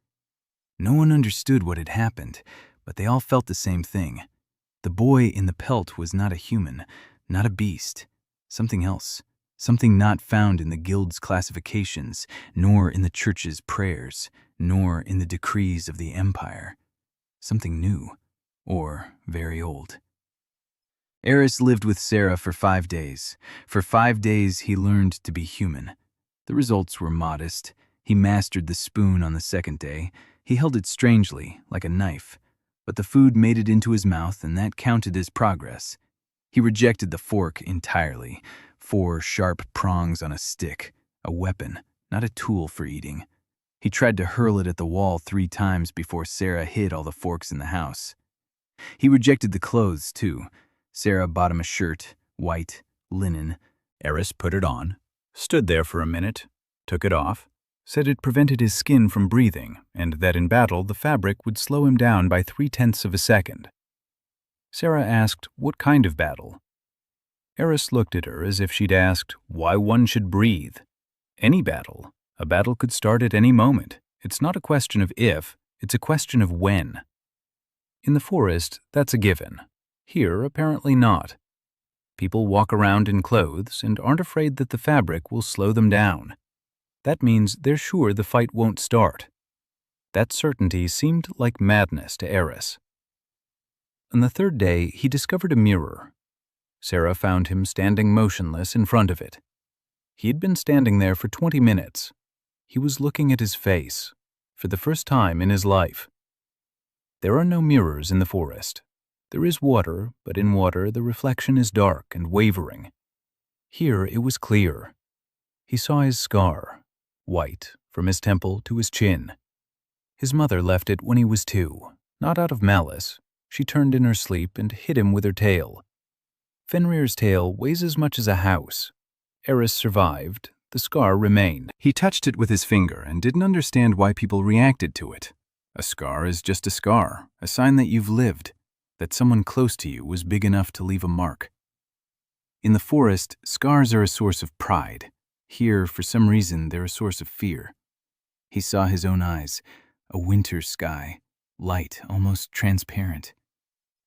No one understood what had happened, but they all felt the same thing. The boy in the pelt was not a human, not a beast. Something else. Something not found in the guild's classifications, nor in the church's prayers, nor in the decrees of the empire. Something new, or very old. Eris lived with Sarah for 5 days. For 5 days he learned to be human. The results were modest. He mastered the spoon on the second day. He held it strangely, like a knife. But the food made it into his mouth, and that counted as progress. He rejected the fork entirely. 4 sharp prongs on a stick. A weapon, not a tool for eating. He tried to hurl it at the wall 3 times before Sarah hid all the forks in the house. He rejected the clothes, too. Sarah bought him a shirt, white, linen. Eris put it on, stood there for a minute, took it off, said it prevented his skin from breathing, and that in battle the fabric would slow him down by 0.3 of a second. Sarah asked what kind of battle. Eris looked at her as if she'd asked why one should breathe. Any battle. A battle could start at any moment. It's not a question of if, it's a question of when. In the forest, that's a given. Here, apparently not. People walk around in clothes and aren't afraid that the fabric will slow them down. That means they're sure the fight won't start. That certainty seemed like madness to Eris. On the 3rd day, he discovered a mirror. Sarah found him standing motionless in front of it. He had been standing there for 20 minutes. He was looking at his face, for the first time in his life. There are no mirrors in the forest. There is water, but in water the reflection is dark and wavering. Here it was clear. He saw his scar, white, from his temple to his chin. His mother left it when he was 2, not out of malice. She turned in her sleep and hit him with her tail. Fenrir's tail weighs as much as a house. Eris survived. The scar remained. He touched it with his finger and didn't understand why people reacted to it. A scar is just a scar, a sign that you've lived, that someone close to you was big enough to leave a mark. In the forest, scars are a source of pride. Here, for some reason, they're a source of fear. He saw his own eyes, a winter sky, light, almost transparent.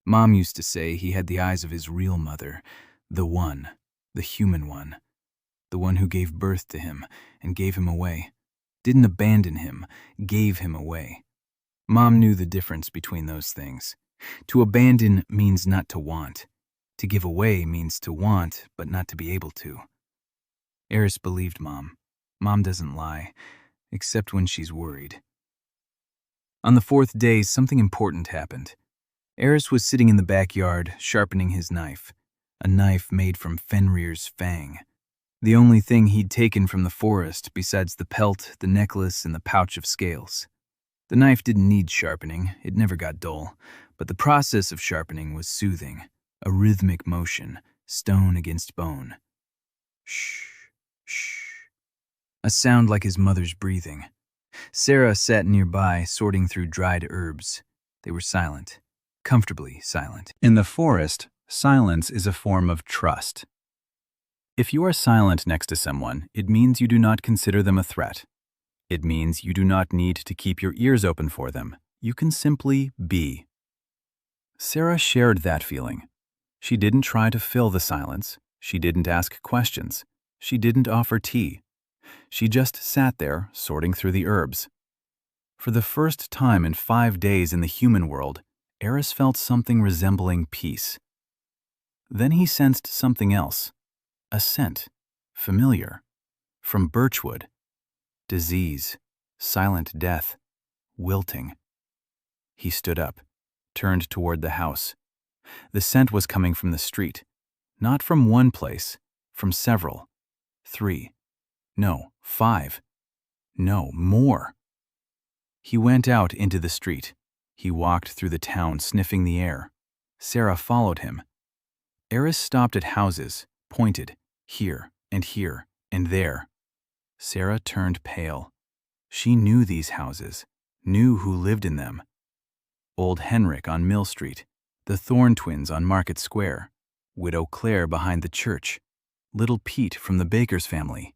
Mom used to say he had the eyes of his real mother, the one, the human one, the one who gave birth to him and gave him away, didn't abandon him, gave him away. Mom knew the difference between those things. To abandon means not to want. To give away means to want, but not to be able to. Eris believed Mom. Mom doesn't lie, except when she's worried. On the 4th day, something important happened. Eris was sitting in the backyard, sharpening his knife, a knife made from Fenrir's fang. The only thing he'd taken from the forest besides the pelt, the necklace, and the pouch of scales. The knife didn't need sharpening, it never got dull, but the process of sharpening was soothing, a rhythmic motion, stone against bone. Shh, shh. A sound like his mother's breathing. Sarah sat nearby, sorting through dried herbs. They were silent, comfortably silent. In the forest, silence is a form of trust. If you are silent next to someone, it means you do not consider them a threat. It means you do not need to keep your ears open for them. You can simply be. Sarah shared that feeling. She didn't try to fill the silence. She didn't ask questions. She didn't offer tea. She just sat there, sorting through the herbs. For the first time in 5 days in the human world, Eris felt something resembling peace. Then he sensed something else. A scent, familiar, from birchwood. Disease, silent death, wilting. He stood up, turned toward the house. The scent was coming from the street, not from one place, from several. 3. No, 5. No, more. He went out into the street. He walked through the town, sniffing the air. Sarah followed him. Eris stopped at houses, pointed, here and there. Sarah turned pale. She knew these houses, knew who lived in them. Old Henrik on Mill Street, the Thorn twins on Market Square, Widow Claire behind the church, little Pete from the baker's family.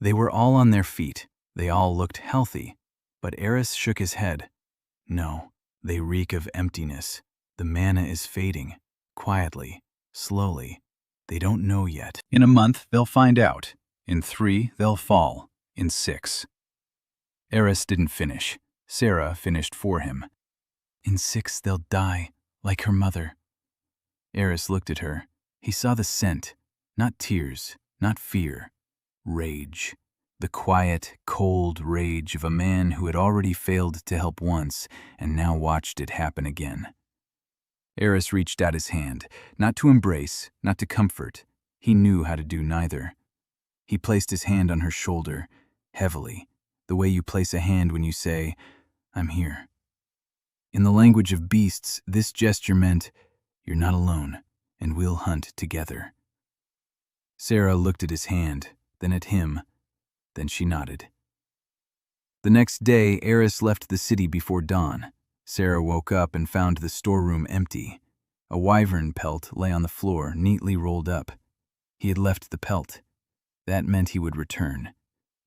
They were all on their feet. They all looked healthy, but Eris shook his head. No, they reek of emptiness. The mana is fading, quietly, slowly. They don't know yet. In a month, they'll find out. In 3, they'll fall. In 6. Eris didn't finish. Sarah finished for him. In 6, they'll die, like her mother. Eris looked at her. He saw the scent, not tears, not fear. Rage. The quiet, cold rage of a man who had already failed to help once and now watched it happen again. Eris reached out his hand, not to embrace, not to comfort. He knew how to do neither. He placed his hand on her shoulder, heavily, the way you place a hand when you say, "I'm here." In the language of beasts, this gesture meant, "You're not alone, and we'll hunt together." Sarah looked at his hand, then at him. Then she nodded. The next day, Eris left the city before dawn. Sarah woke up and found the storeroom empty. A wyvern pelt lay on the floor, neatly rolled up. He had left the pelt. That meant he would return.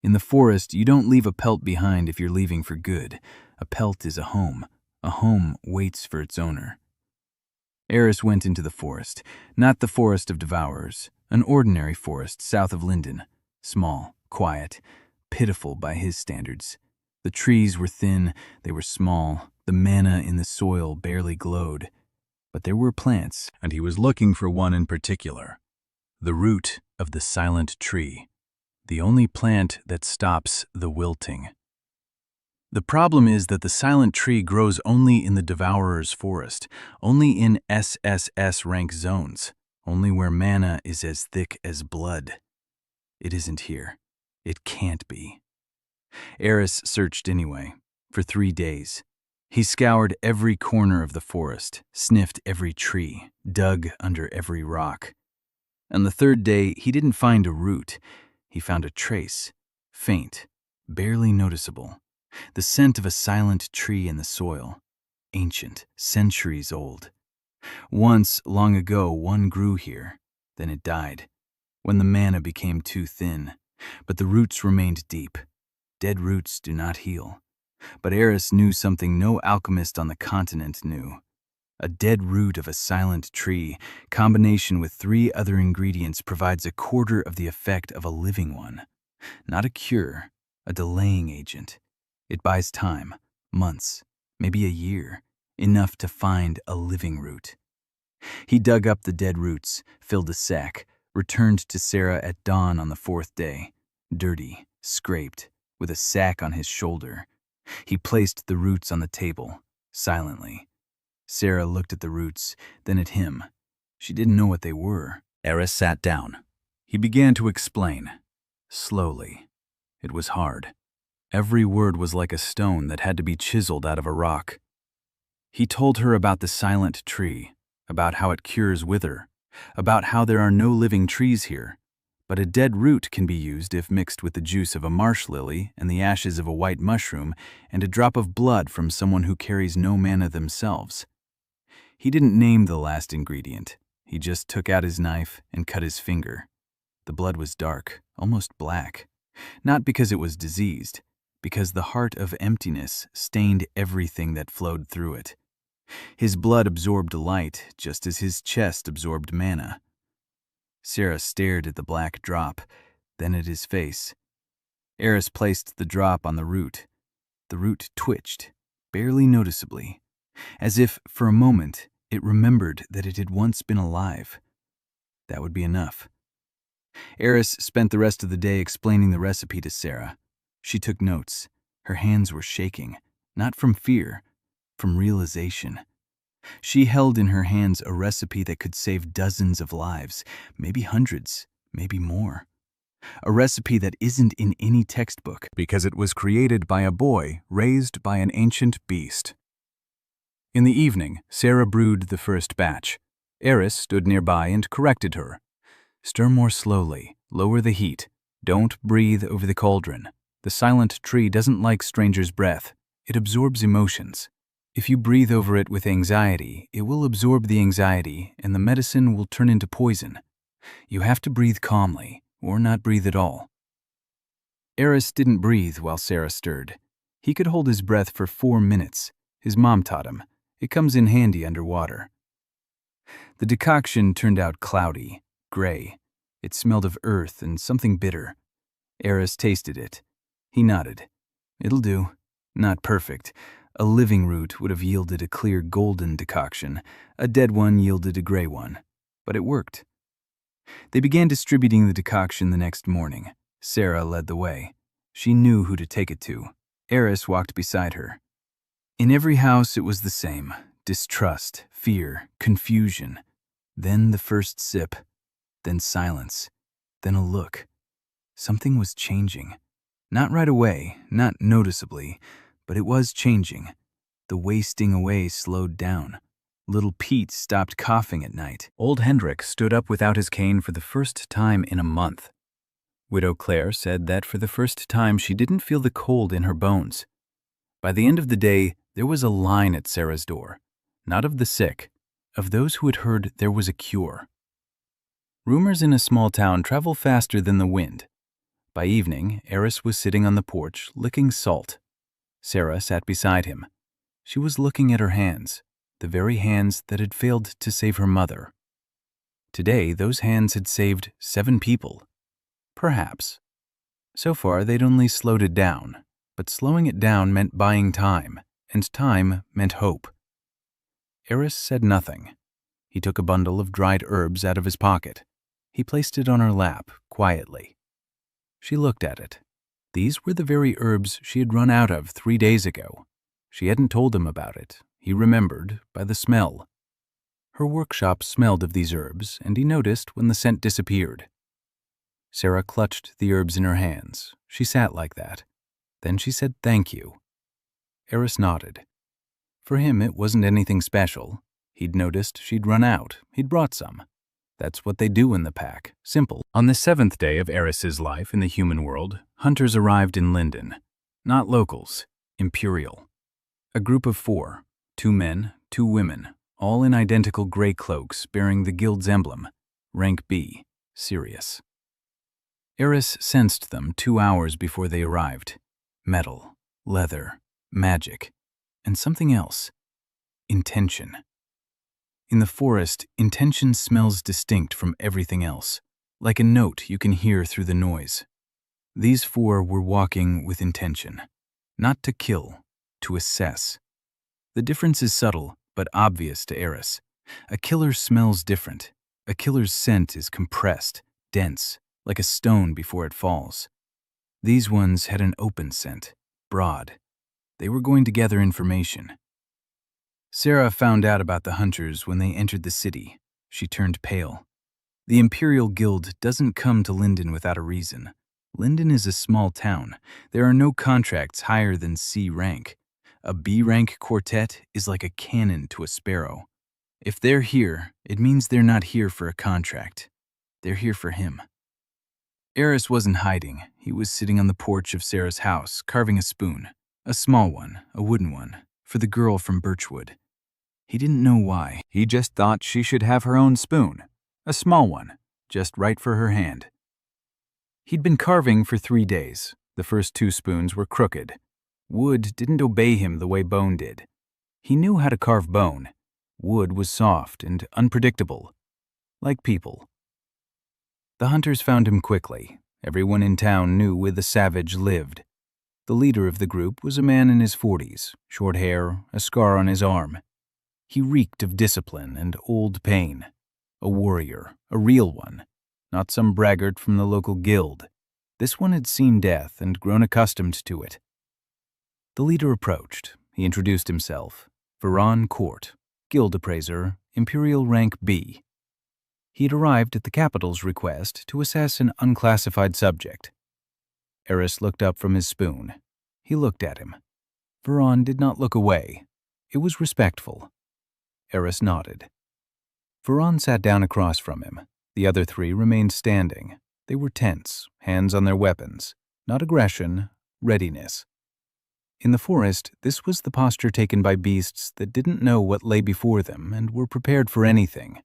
In the forest, you don't leave a pelt behind if you're leaving for good. A pelt is a home. A home waits for its owner. Eris went into the forest, not the forest of devourers, an ordinary forest south of Linden. Small, quiet, pitiful by his standards. The trees were thin, they were small, the mana in the soil barely glowed. But there were plants, and he was looking for one in particular. The root of the silent tree. The only plant that stops the wilting. The problem is that the silent tree grows only in the devourer's forest, only in SSS rank zones, only where mana is as thick as blood. It isn't here. It can't be. Eris searched anyway, for 3 days. He scoured every corner of the forest, sniffed every tree, dug under every rock. On the 3rd day, he didn't find a root. He found a trace, faint, barely noticeable. The scent of a silent tree in the soil, ancient, centuries old. Once, long ago, one grew here. Then it died, when the mana became too thin. But the roots remained deep. Dead roots do not heal. But Eris knew something no alchemist on the continent knew. A dead root of a silent tree, combination with 3 other ingredients, provides a quarter of the effect of a living one. Not a cure, a delaying agent. It buys time, months, maybe a year, enough to find a living root. He dug up the dead roots, filled a sack, returned to Sarah at dawn on the 4th day, dirty, scraped, with a sack on his shoulder. He placed the roots on the table, silently. Sarah looked at the roots, then at him. She didn't know what they were. Eris sat down. He began to explain. Slowly. It was hard. Every word was like a stone that had to be chiseled out of a rock. He told her about the silent tree, about how it cures wither, about how there are no living trees here, but a dead root can be used if mixed with the juice of a marsh lily and the ashes of a white mushroom and a drop of blood from someone who carries no mana themselves. He didn't name the last ingredient. He just took out his knife and cut his finger. The blood was dark, almost black. Not because it was diseased, because the heart of emptiness stained everything that flowed through it. His blood absorbed light just as his chest absorbed mana. Sarah stared at the black drop, then at his face. Eris placed the drop on the root. The root twitched, barely noticeably, as if, for a moment, it remembered that it had once been alive. That would be enough. Eris spent the rest of the day explaining the recipe to Sarah. She took notes. Her hands were shaking, not from fear, from realization. She held in her hands a recipe that could save dozens of lives, maybe hundreds, maybe more. A recipe that isn't in any textbook because it was created by a boy raised by an ancient beast. In the evening, Sarah brewed the first batch. Eris stood nearby and corrected her. Stir more slowly, lower the heat. Don't breathe over the cauldron. The silent tree doesn't like strangers' breath. It absorbs emotions. If you breathe over it with anxiety, it will absorb the anxiety and the medicine will turn into poison. You have to breathe calmly, or not breathe at all. Eris didn't breathe while Sarah stirred. He could hold his breath for 4 minutes. His mom taught him. It comes in handy underwater. The decoction turned out cloudy, gray. It smelled of earth and something bitter. Eris tasted it. He nodded. It'll do. Not perfect. A living root would have yielded a clear golden decoction. A dead one yielded a gray one. But it worked. They began distributing the decoction the next morning. Sarah led the way. She knew who to take it to. Eris walked beside her. In every house it was the same. Distrust, fear, confusion. Then the first sip. Then silence. Then a look. Something was changing. Not right away, not noticeably, but it was changing. The wasting away slowed down. Little Pete stopped coughing at night. Old Hendrik stood up without his cane for the first time in a month. Widow Claire said that for the first time she didn't feel the cold in her bones. By the end of the day, there was a line at Sarah's door. Not of the sick, of those who had heard there was a cure. Rumors in a small town travel faster than the wind. By evening, Eris was sitting on the porch, licking salt. Sarah sat beside him. She was looking at her hands, the very hands that had failed to save her mother. Today, those hands had saved 7 people. Perhaps. So far, they'd only slowed it down, but slowing it down meant buying time, and time meant hope. Eris said nothing. He took a bundle of dried herbs out of his pocket. He placed it on her lap, quietly. She looked at it. These were the very herbs she had run out of 3 days ago. She hadn't told him about it. He remembered by the smell. Her workshop smelled of these herbs, and he noticed when the scent disappeared. Sarah clutched the herbs in her hands. She sat like that. Then she said thank you. Eris nodded. For him, it wasn't anything special. He'd noticed she'd run out. He'd brought some. That's what they do in the pack. Simple. On the 7th day of Eris's life in the human world, hunters arrived in Linden. Not locals. Imperial. A group of 4. 2 men, 2 women, all in identical gray cloaks bearing the guild's emblem. Rank B. Serious. Eris sensed them 2 hours before they arrived. Metal, leather, magic, and something else. Intention. In the forest, intention smells distinct from everything else, like a note you can hear through the noise. These 4 were walking with intention. Not to kill, to assess. The difference is subtle, but obvious to Eris. A killer smells different. A killer's scent is compressed, dense, like a stone before it falls. These ones had an open scent, broad. They were going to gather information. Sarah found out about the hunters when they entered the city. She turned pale. The Imperial Guild doesn't come to Linden without a reason. Linden is a small town. There are no contracts higher than C rank. A B rank quartet is like a cannon to a sparrow. If they're here, it means they're not here for a contract. They're here for him. Eris wasn't hiding. He was sitting on the porch of Sarah's house, carving a spoon. A small one, a wooden one, for the girl from Birchwood. He didn't know why. He just thought she should have her own spoon. A small one, just right for her hand. He'd been carving for 3 days. The first 2 spoons were crooked. Wood didn't obey him the way bone did. He knew how to carve bone. Wood was soft and unpredictable, like people. The hunters found him quickly. Everyone in town knew where the savage lived. The leader of the group was a man in his 40s, short hair, a scar on his arm. He reeked of discipline and old pain. A warrior, a real one, not some braggart from the local guild. This one had seen death and grown accustomed to it. The leader approached. He introduced himself. Veron Court, guild appraiser, Imperial rank B. He had arrived at the capital's request to assess an unclassified subject. Eris looked up from his spoon. He looked at him. Veron did not look away. It was respectful. Eris nodded. Veron sat down across from him. The other 3 remained standing. They were tense, hands on their weapons. Not aggression, readiness. In the forest, this was the posture taken by beasts that didn't know what lay before them and were prepared for anything.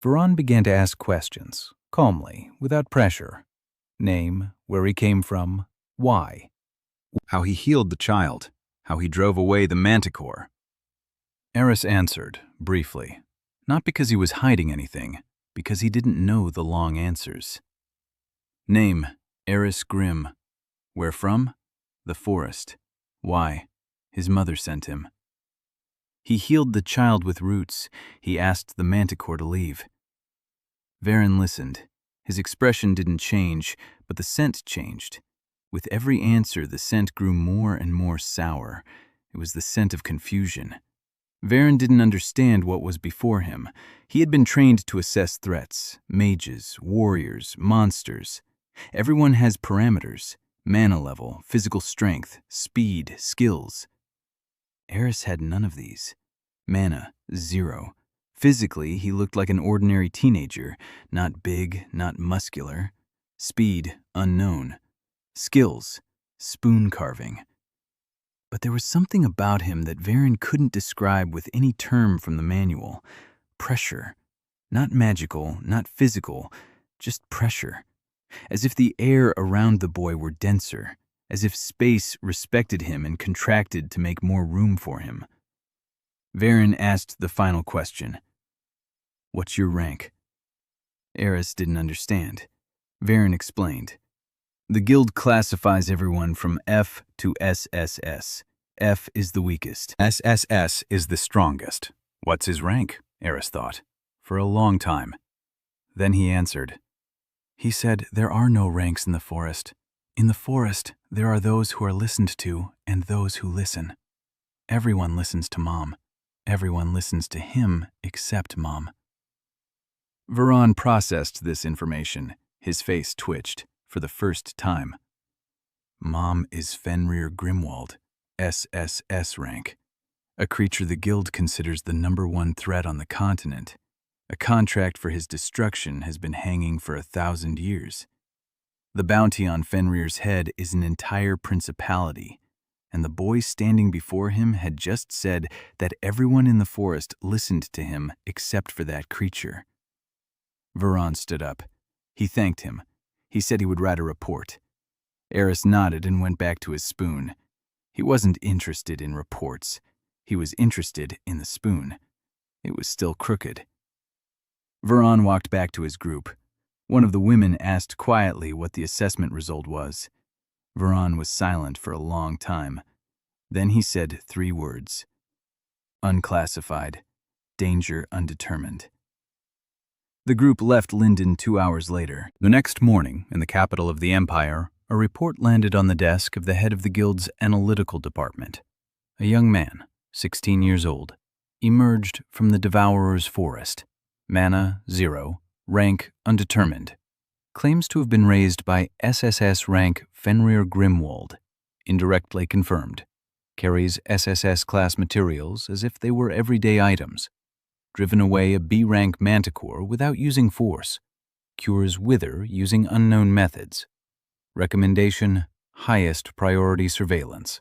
Veron began to ask questions, calmly, without pressure. Name, where he came from, why. How he healed the child. How he drove away the manticor. Eris answered, briefly. Not because he was hiding anything, because he didn't know the long answers. Name, Eris Grimm. Where from? The forest. Why? His mother sent him. He healed the child with roots. He asked the manticore to leave. Varen listened. His expression didn't change, but the scent changed. With every answer, the scent grew more and more sour. It was the scent of confusion. Varen didn't understand what was before him. He had been trained to assess threats, mages, warriors, monsters. Everyone has parameters, mana level, physical strength, speed, skills. Eris had none of these. Mana, 0. Physically, he looked like an ordinary teenager, not big, not muscular. Speed, unknown. Skills, spoon carving. But there was something about him that Varen couldn't describe with any term from the manual. Pressure. Not magical, not physical, just pressure. As if the air around the boy were denser, as if space respected him and contracted to make more room for him. Varen asked the final question. What's your rank? Eris didn't understand. Varen explained. The guild classifies everyone from F to SSS. F is the weakest. SSS is the strongest. What's his rank? Eris thought. For a long time. Then he answered. He said, there are no ranks in the forest. In the forest, there are those who are listened to and those who listen. Everyone listens to Mom. Everyone listens to him except Mom. Veron processed this information. His face twitched. For the first time. Mom is Fenrir Grimwald, SSS rank, a creature the guild considers the #1 threat on the continent. A contract for his destruction has been hanging for 1,000 years. The bounty on Fenrir's head is an entire principality, and the boy standing before him had just said that everyone in the forest listened to him except for that creature. Veron stood up. He thanked him. He said he would write a report. Eris nodded and went back to his spoon. He wasn't interested in reports. He was interested in the spoon. It was still crooked. Veron walked back to his group. One of the women asked quietly what the assessment result was. Veron was silent for a long time. Then he said 3 words. Unclassified. Danger undetermined. The group left Linden 2 hours later. The next morning, in the capital of the Empire, a report landed on the desk of the head of the guild's analytical department. A young man, 16 years old, emerged from the Devourer's forest. Mana, 0. Rank undetermined. Claims to have been raised by SSS rank Fenrir Grimwald. Indirectly confirmed. Carries SSS class materials as if they were everyday items. Driven away a B rank manticor without using force. Cures wither using unknown methods. Recommendation: highest priority surveillance.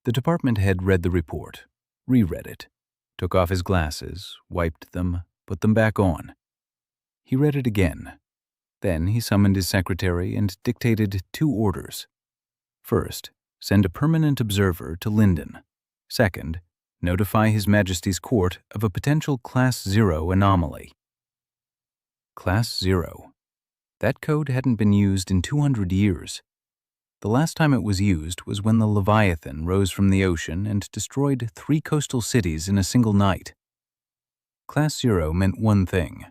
The department head read the report, reread it, took off his glasses, wiped them, put them back on. He read it again. Then he summoned his secretary and dictated 2 orders. First, send a permanent observer to Linden. Second, notify His Majesty's Court of a potential Class 0 anomaly. Class 0. That code hadn't been used in 200 years. The last time it was used was when the Leviathan rose from the ocean and destroyed 3 coastal cities in a single night. Class 0 meant one thing.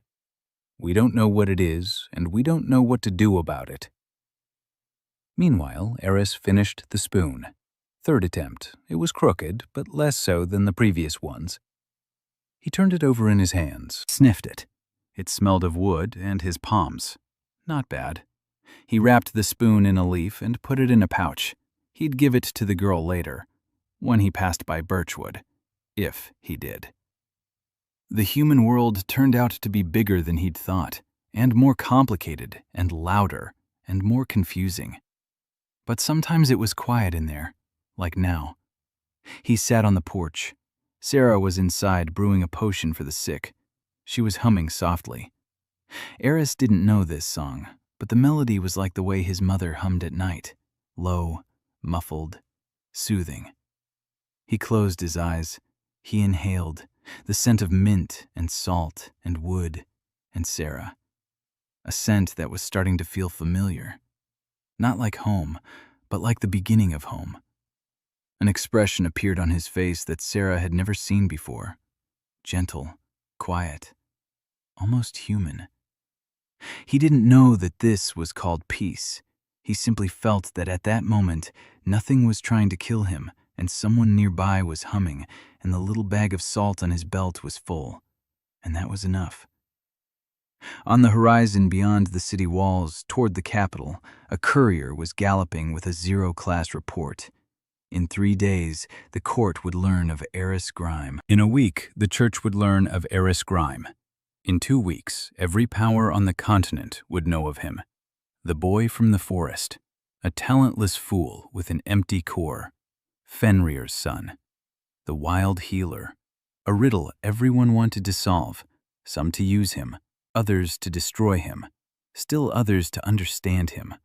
We don't know what it is, and we don't know what to do about it. Meanwhile, Eris finished the spoon. 3rd attempt. It was crooked, but less so than the previous ones. He turned it over in his hands, sniffed it. It smelled of wood and his palms. Not bad. He wrapped the spoon in a leaf and put it in a pouch. He'd give it to the girl later, when he passed by Birchwood. If he did. The human world turned out to be bigger than he'd thought, and more complicated, and louder, and more confusing. But sometimes it was quiet in there, like now. He sat on the porch. Sarah was inside brewing a potion for the sick. She was humming softly. Eris didn't know this song, but the melody was like the way his mother hummed at night, low, muffled, soothing. He closed his eyes. He inhaled the scent of mint and salt and wood and Sarah. A scent that was starting to feel familiar. Not like home, but like the beginning of home. An expression appeared on his face that Sarah had never seen before. Gentle, quiet, almost human. He didn't know that this was called peace. He simply felt that at that moment, nothing was trying to kill him, and someone nearby was humming, and the little bag of salt on his belt was full. And that was enough. On the horizon beyond the city walls, toward the capital, a courier was galloping with a 0-class report. In 3 days, the court would learn of Eris Grime. In a week, the church would learn of Eris Grime. In 2 weeks, every power on the continent would know of him. The boy from the forest, a talentless fool with an empty core. Fenrir's son. The wild healer. A riddle everyone wanted to solve, some to use him, others to destroy him, still others to understand him.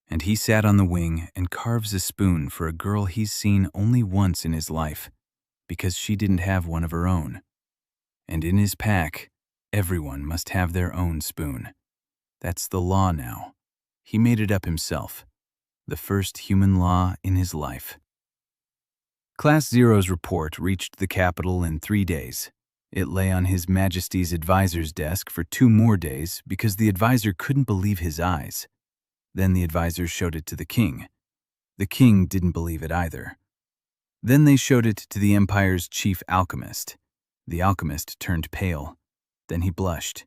And he sat on the wing and carves a spoon for a girl he's seen only once in his life, because she didn't have one of her own. And in his pack, everyone must have their own spoon. That's the law now. He made it up himself. The first human law in his life. Class Zero's report reached the capital in 3 days. It lay on His Majesty's advisor's desk for 2 more days because the advisor couldn't believe his eyes. Then the advisor showed it to the king. The king didn't believe it either. Then they showed it to the empire's chief alchemist. The alchemist turned pale. Then he blushed.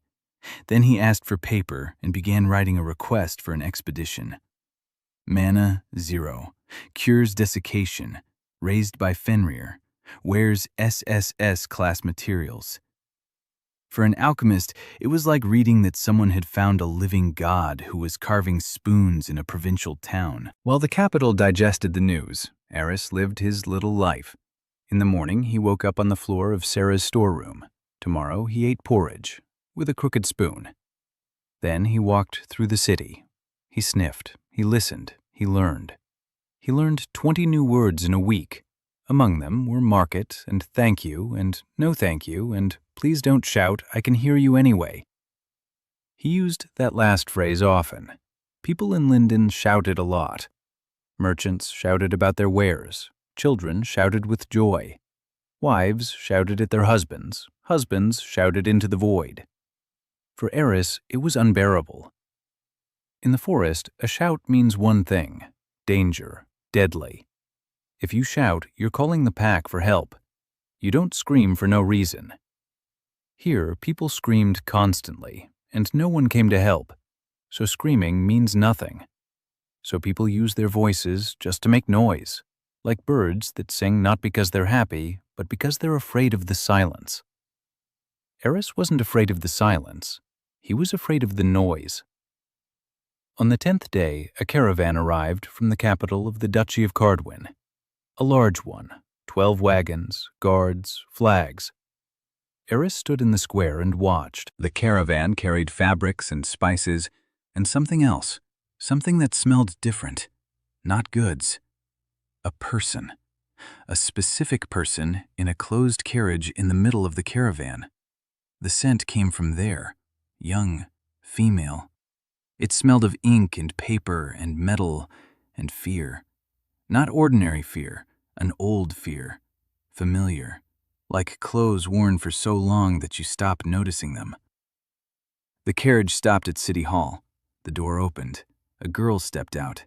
Then he asked for paper and began writing a request for an expedition. Mana 0. Cures desiccation. Raised by Fenrir. Wears SSS class materials. For an alchemist, it was like reading that someone had found a living god who was carving spoons in a provincial town. While the capital digested the news, Eris lived his little life. In the morning, he woke up on the floor of Sarah's storeroom. Tomorrow, he ate porridge, with a crooked spoon. Then he walked through the city. He sniffed, he listened, he learned. He learned 20 new words in a week. Among them were market and thank you and no thank you and please don't shout, I can hear you anyway. He used that last phrase often. People in Linden shouted a lot. Merchants shouted about their wares. Children shouted with joy. Wives shouted at their husbands. Husbands shouted into the void. For Eris, it was unbearable. In the forest, a shout means one thing: danger, deadly. If you shout, you're calling the pack for help. You don't scream for no reason. Here, people screamed constantly, and no one came to help, so screaming means nothing. So people use their voices just to make noise, like birds that sing not because they're happy, but because they're afraid of the silence. Eris wasn't afraid of the silence. He was afraid of the noise. On the 10th day, a caravan arrived from the capital of the Duchy of Cardwin. A large one, 12 wagons, guards, flags. Eris stood in the square and watched. The caravan carried fabrics and spices and something else, something that smelled different, not goods. A person. A specific person in a closed carriage in the middle of the caravan. The scent came from there, young, female. It smelled of ink and paper and metal and fear. Not ordinary fear, an old fear, familiar, like clothes worn for so long that you stop noticing them. The carriage stopped at City Hall. The door opened. A girl stepped out.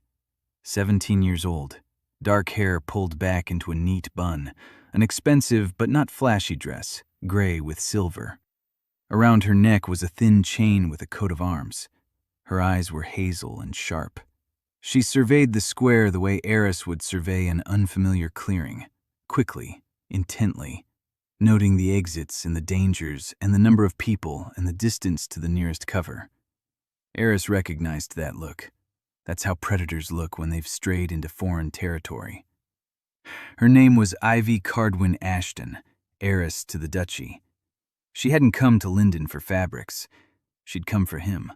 17 years old, dark hair pulled back into a neat bun, an expensive but not flashy dress, gray with silver. Around her neck was a thin chain with a coat of arms. Her eyes were hazel and sharp. She surveyed the square the way Eris would survey an unfamiliar clearing, quickly, intently, noting the exits and the dangers and the number of people and the distance to the nearest cover. Eris recognized that look. That's how predators look when they've strayed into foreign territory. Her name was Ivy Cardwin Ashton, heiress to the duchy. She hadn't come to Linden for fabrics. She'd come for him.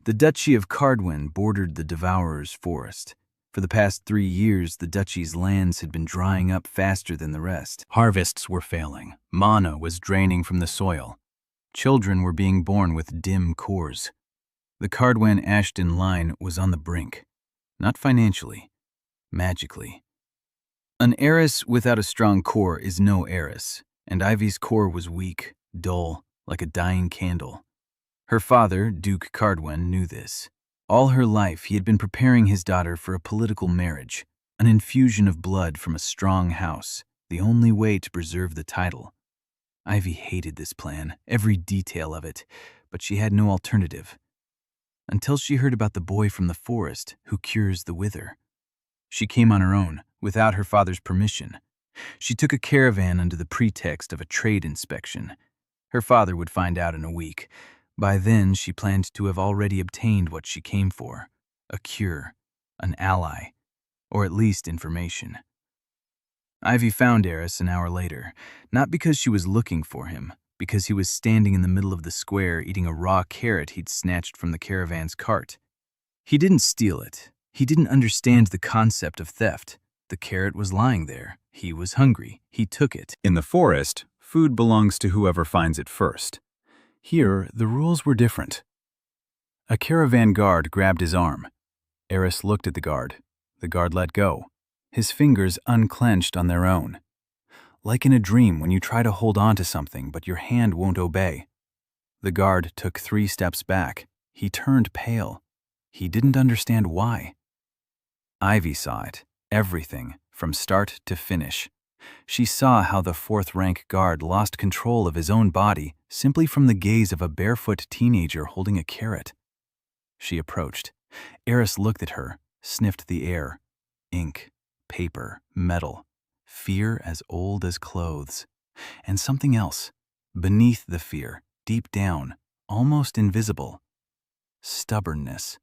The Duchy of Cardwin bordered the Devourer's forest. For the past 3 years, the duchy's lands had been drying up faster than the rest. Harvests were failing. Mana was draining from the soil. Children were being born with dim cores. The Cardwin-Ashton line was on the brink. Not financially, magically. An heiress without a strong core is no heiress, and Ivy's core was weak, dull, like a dying candle. Her father, Duke Cardwin, knew this. All her life, he had been preparing his daughter for a political marriage, an infusion of blood from a strong house, the only way to preserve the title. Ivy hated this plan, every detail of it, but she had no alternative. Until she heard about the boy from the forest who cures the wither. She came on her own, without her father's permission. She took a caravan under the pretext of a trade inspection. Her father would find out in a week. By then, she planned to have already obtained what she came for, a cure, an ally, or at least information. Ivy found Eris an hour later, not because she was looking for him, because he was standing in the middle of the square eating a raw carrot he'd snatched from the caravan's cart. He didn't steal it. He didn't understand the concept of theft. The carrot was lying there. He was hungry. He took it. In the forest, food belongs to whoever finds it first. Here, the rules were different. A caravan guard grabbed his arm. Eris looked at the guard. The guard let go. His fingers unclenched on their own. Like in a dream when you try to hold on to something but your hand won't obey. The guard took 3 steps back. He turned pale. He didn't understand why. Ivy saw it, everything, from start to finish. She saw how the 4th-rank guard lost control of his own body simply from the gaze of a barefoot teenager holding a carrot. She approached. Eris looked at her, sniffed the air. Ink, paper, metal, fear as old as clothes. And something else, beneath the fear, deep down, almost invisible. Stubbornness.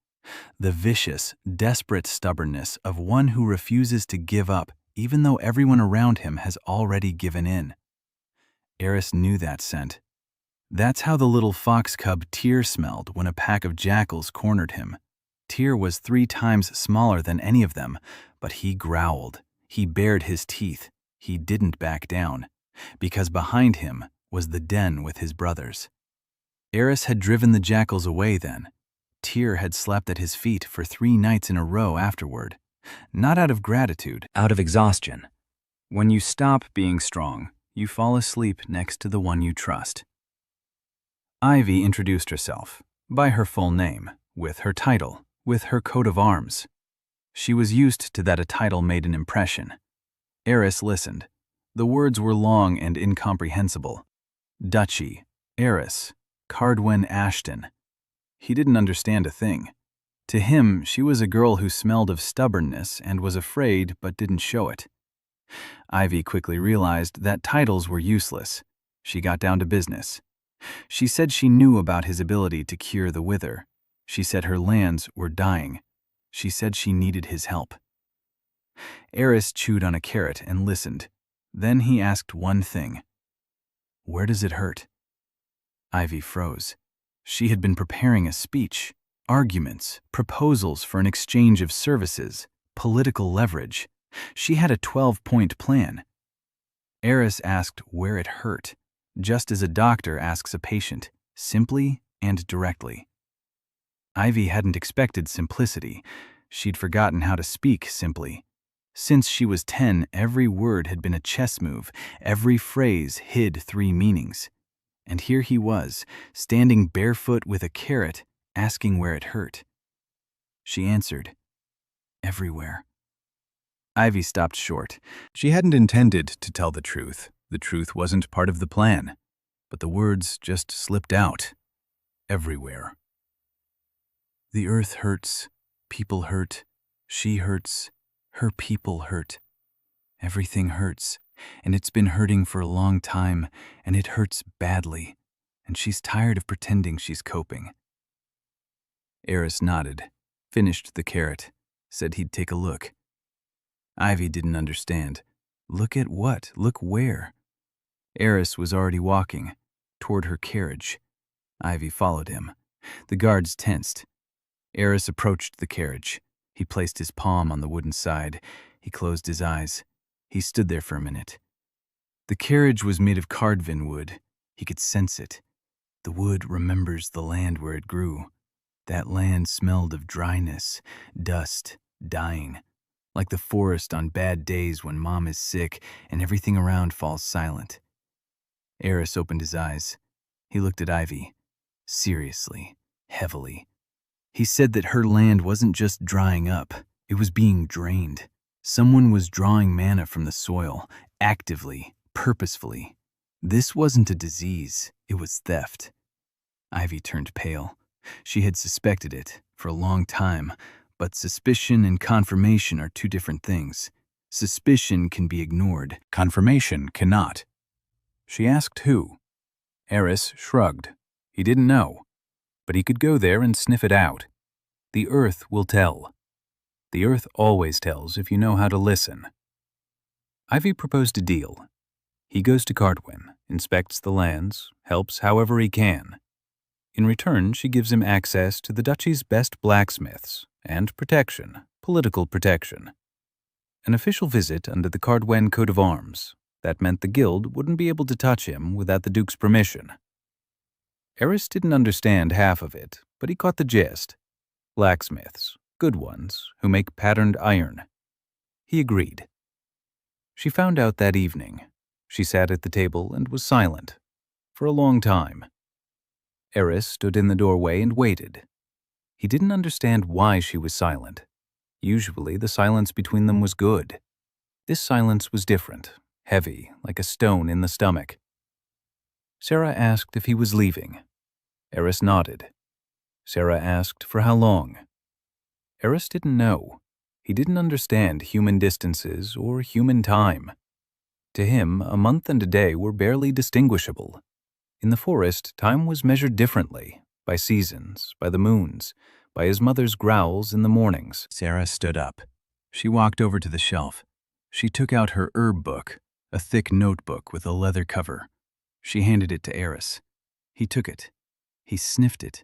The vicious, desperate stubbornness of one who refuses to give up even though everyone around him has already given in. Eris knew that scent. That's how the little fox cub Tyr smelled when a pack of jackals cornered him. Tyr was 3 times smaller than any of them, but he growled. He bared his teeth. He didn't back down, because behind him was the den with his brothers. Eris had driven the jackals away then. Tyr had slept at his feet for 3 nights in a row afterward. Not out of gratitude, out of exhaustion. When you stop being strong, you fall asleep next to the one you trust. Ivy introduced herself, by her full name, with her title, with her coat of arms. She was used to that a title made an impression. Eris listened. The words were long and incomprehensible. Duchy, Heiress, Cardwin Ashton. He didn't understand a thing. To him, she was a girl who smelled of stubbornness and was afraid but didn't show it. Ivy quickly realized that titles were useless. She got down to business. She said she knew about his ability to cure the wither. She said her lands were dying. She said she needed his help. Eris chewed on a carrot and listened. Then he asked one thing. "Where does it hurt?" Ivy froze. She had been preparing a speech, arguments, proposals for an exchange of services, political leverage. She had a 12-point plan. Eris asked where it hurt, just as a doctor asks a patient, simply and directly. Ivy hadn't expected simplicity. She'd forgotten how to speak simply. Since she was 10, every word had been a chess move. Every phrase hid 3 meanings. And here he was, standing barefoot with a carrot, asking where it hurt. She answered, "Everywhere." Ivy stopped short. She hadn't intended to tell the truth. The truth wasn't part of the plan. But the words just slipped out. Everywhere. The earth hurts. People hurt. She hurts. Her people hurt. Everything hurts. And it's been hurting for a long time, and it hurts badly. And she's tired of pretending she's coping. Eris nodded, finished the carrot, said he'd take a look. Ivy didn't understand. Look at what? Look where? Eris was already walking, toward her carriage. Ivy followed him. The guards tensed. Eris approached the carriage. He placed his palm on the wooden side. He closed his eyes. He stood there for a minute. The carriage was made of Cardwin wood. He could sense it. The wood remembers the land where it grew. That land smelled of dryness, dust, dying. Like the forest on bad days when mom is sick and everything around falls silent. Eris opened his eyes. He looked at Ivy. Seriously, heavily. He said that her land wasn't just drying up. It was being drained. Someone was drawing mana from the soil, actively, purposefully. This wasn't a disease. It was theft. Ivy turned pale. She had suspected it for a long time. But suspicion and confirmation are 2 different things. Suspicion can be ignored. Confirmation cannot. She asked who. Eris shrugged. He didn't know. But he could go there and sniff it out. The earth will tell. The earth always tells if you know how to listen. Ivy proposed a deal. He goes to Cardwin, inspects the lands, helps however he can. In return, she gives him access to the duchy's best blacksmiths, and protection, political protection. An official visit under the Cardwin coat of arms. That meant the guild wouldn't be able to touch him without the Duke's permission. Eris didn't understand half of it, but he caught the gist. Blacksmiths, good ones, who make patterned iron. He agreed. She found out that evening. She sat at the table and was silent. For a long time. Eris stood in the doorway and waited. He didn't understand why she was silent. Usually, the silence between them was good. This silence was different, heavy, like a stone in the stomach. Sarah asked if he was leaving. Eris nodded. Sarah asked for how long. Eris didn't know. He didn't understand human distances or human time. To him, a month and a day were barely distinguishable. In the forest, time was measured differently, by seasons, by the moons, by his mother's growls in the mornings. Sarah stood up. She walked over to the shelf. She took out her herb book, a thick notebook with a leather cover. She handed it to Eris. He took it. He sniffed it.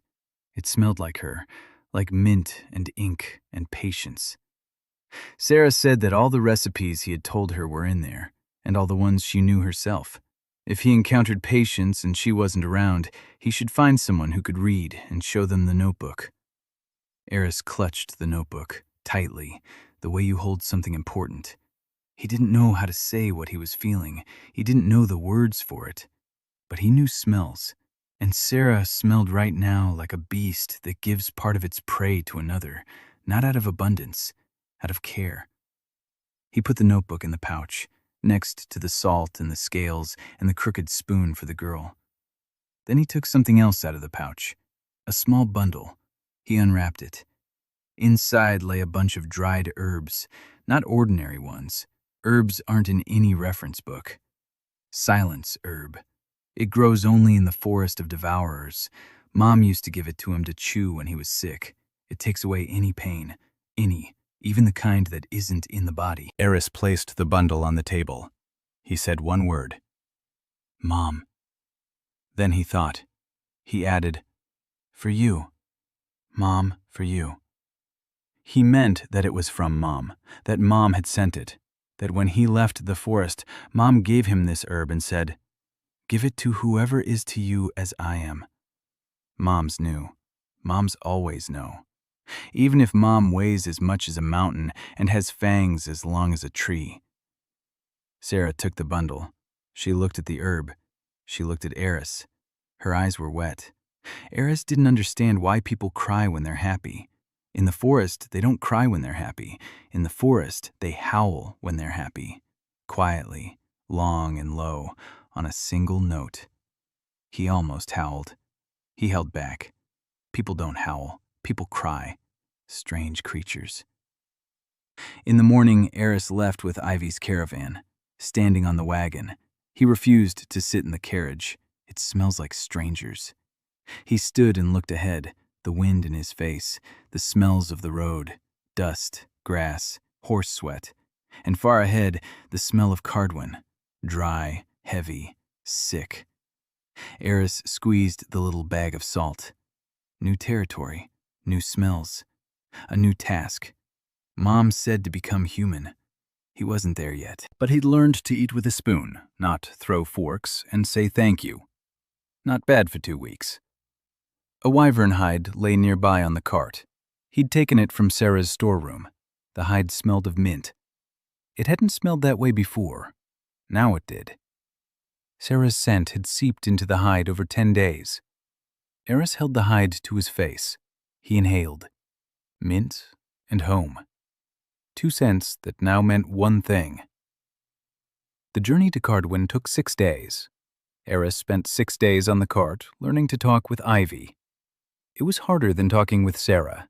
It smelled like her, like mint and ink and patience. Sarah said that all the recipes he had told her were in there, and all the ones she knew herself. If he encountered patients and she wasn't around, he should find someone who could read and show them the notebook. Eris clutched the notebook, tightly, the way you hold something important. He didn't know how to say what he was feeling. He didn't know the words for it. But he knew smells. And Sarah smelled right now like a beast that gives part of its prey to another, not out of abundance, out of care. He put the notebook in the pouch, next to the salt and the scales and the crooked spoon for the girl. Then he took something else out of the pouch. A small bundle. He unwrapped it. Inside lay a bunch of dried herbs, not ordinary ones. Herbs aren't in any reference book. Silence herb. It grows only in the forest of devourers. Mom used to give it to him to chew when he was sick. It takes away any pain. Any. Even the kind that isn't in the body. Eris placed the bundle on the table. He said one word. Mom. Then he thought. He added, for you. Mom, for you. He meant that it was from Mom, that Mom had sent it, that when he left the forest, Mom gave him this herb and said, give it to whoever is to you as I am. Moms knew. Moms always know. Even if Mom weighs as much as a mountain and has fangs as long as a tree. Sarah took the bundle. She looked at the herb. She looked at Eris. Her eyes were wet. Eris didn't understand why people cry when they're happy. In the forest, they don't cry when they're happy. In the forest, they howl when they're happy. Quietly, long and low, on a single note. He almost howled. He held back. People don't howl. People cry. Strange creatures. In the morning, Eris left with Ivy's caravan. Standing on the wagon, he refused to sit in the carriage. It smells like strangers. He stood and looked ahead, the wind in his face, the smells of the road, dust, grass, horse sweat, and far ahead, the smell of Cardwin, dry, heavy, sick. Eris squeezed the little bag of salt. New territory, new smells, a new task. Mom said to become human. He wasn't there yet, but he'd learned to eat with a spoon, not throw forks, and say thank you. Not bad for 2 weeks. A wyvern hide lay nearby on the cart. He'd taken it from Sarah's storeroom. The hide smelled of mint. It hadn't smelled that way before. Now it did. Sarah's scent had seeped into the hide over 10 days. Eris held the hide to his face. He inhaled. Mint and home. 2 scents that now meant one thing. The journey to Cardwin took 6 days. Eris spent 6 days on the cart, learning to talk with Ivy. It was harder than talking with Sarah.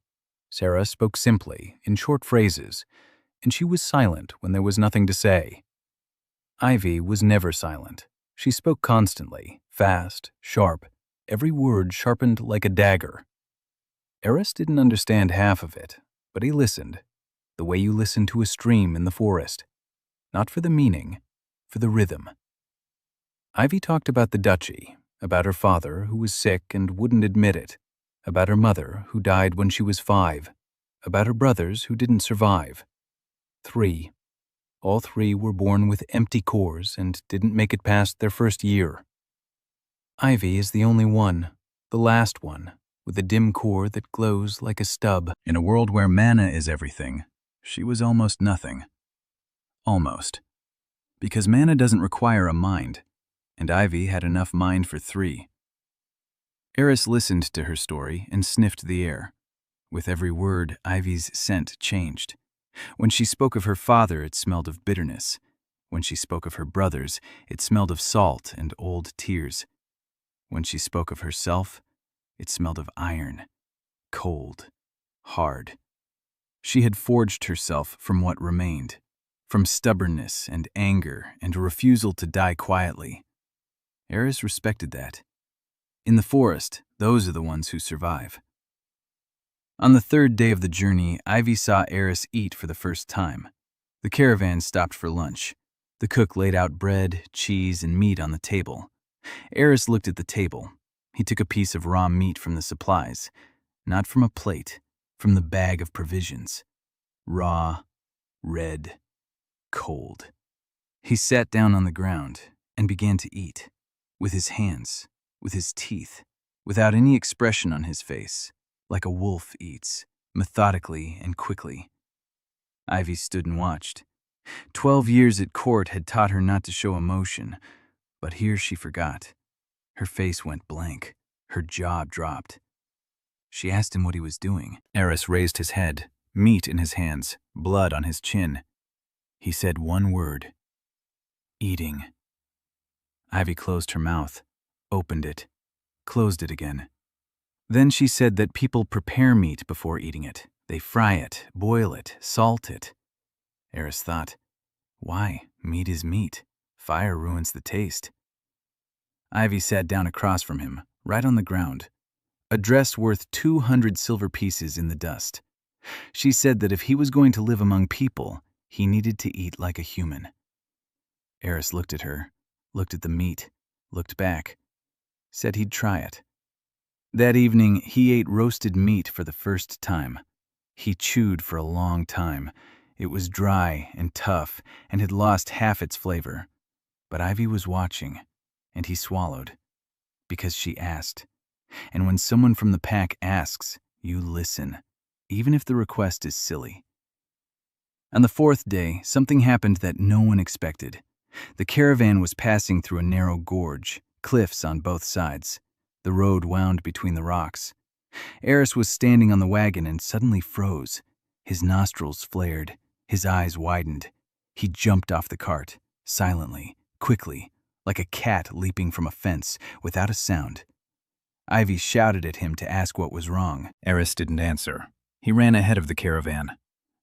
Sarah spoke simply, in short phrases, and she was silent when there was nothing to say. Ivy was never silent. She spoke constantly, fast, sharp, every word sharpened like a dagger. Eris didn't understand half of it, but he listened, the way you listen to a stream in the forest. Not for the meaning, for the rhythm. Ivy talked about the duchy, about her father who was sick and wouldn't admit it, about her mother who died when she was 5, about her brothers who didn't survive. 3. All 3 were born with empty cores and didn't make it past their first year. Ivy is the only one, the last one, with a dim core that glows like a stub. In a world where mana is everything, she was almost nothing. Almost. Because mana doesn't require a mind, and Ivy had enough mind for 3. Eris listened to her story and sniffed the air. With every word, Ivy's scent changed. When she spoke of her father, it smelled of bitterness. When she spoke of her brothers, it smelled of salt and old tears. When she spoke of herself, it smelled of iron, cold, hard. She had forged herself from what remained, from stubbornness and anger and a refusal to die quietly. Eris respected that. In the forest, those are the ones who survive. On the 3rd day of the journey, Ivy saw Eris eat for the first time. The caravan stopped for lunch. The cook laid out bread, cheese, and meat on the table. Eris looked at the table. He took a piece of raw meat from the supplies, not from a plate, from the bag of provisions. Raw, red, cold. He sat down on the ground and began to eat, with his hands, with his teeth, without any expression on his face, like a wolf eats, methodically and quickly. Ivy stood and watched. 12 years at court had taught her not to show emotion, but here she forgot. Her face went blank. Her jaw dropped. She asked him what he was doing. Eris raised his head, meat in his hands, blood on his chin. He said one word. Eating. Ivy closed her mouth, opened it. closed it again. Then she said that people prepare meat before eating it. They fry it, boil it, salt it. Eris thought, why? Meat is meat. Fire ruins the taste. Ivy sat down across from him, right on the ground, a dress worth 200 silver pieces in the dust. She said that if he was going to live among people, he needed to eat like a human. Eris looked at her, looked at the meat, looked back, said he'd try it. That evening, he ate roasted meat for the first time. He chewed for a long time. It was dry and tough and had lost half its flavor. But Ivy was watching, and he swallowed, because she asked. And when someone from the pack asks, you listen, even if the request is silly. On the fourth day, something happened that no one expected. The caravan was passing through a narrow gorge, cliffs on both sides. The road wound between the rocks. Eris was standing on the wagon and suddenly froze. His nostrils flared, his eyes widened. He jumped off the cart, silently, quickly, like a cat leaping from a fence, without a sound. Ivy shouted at him to ask what was wrong. Eris didn't answer. He ran ahead of the caravan.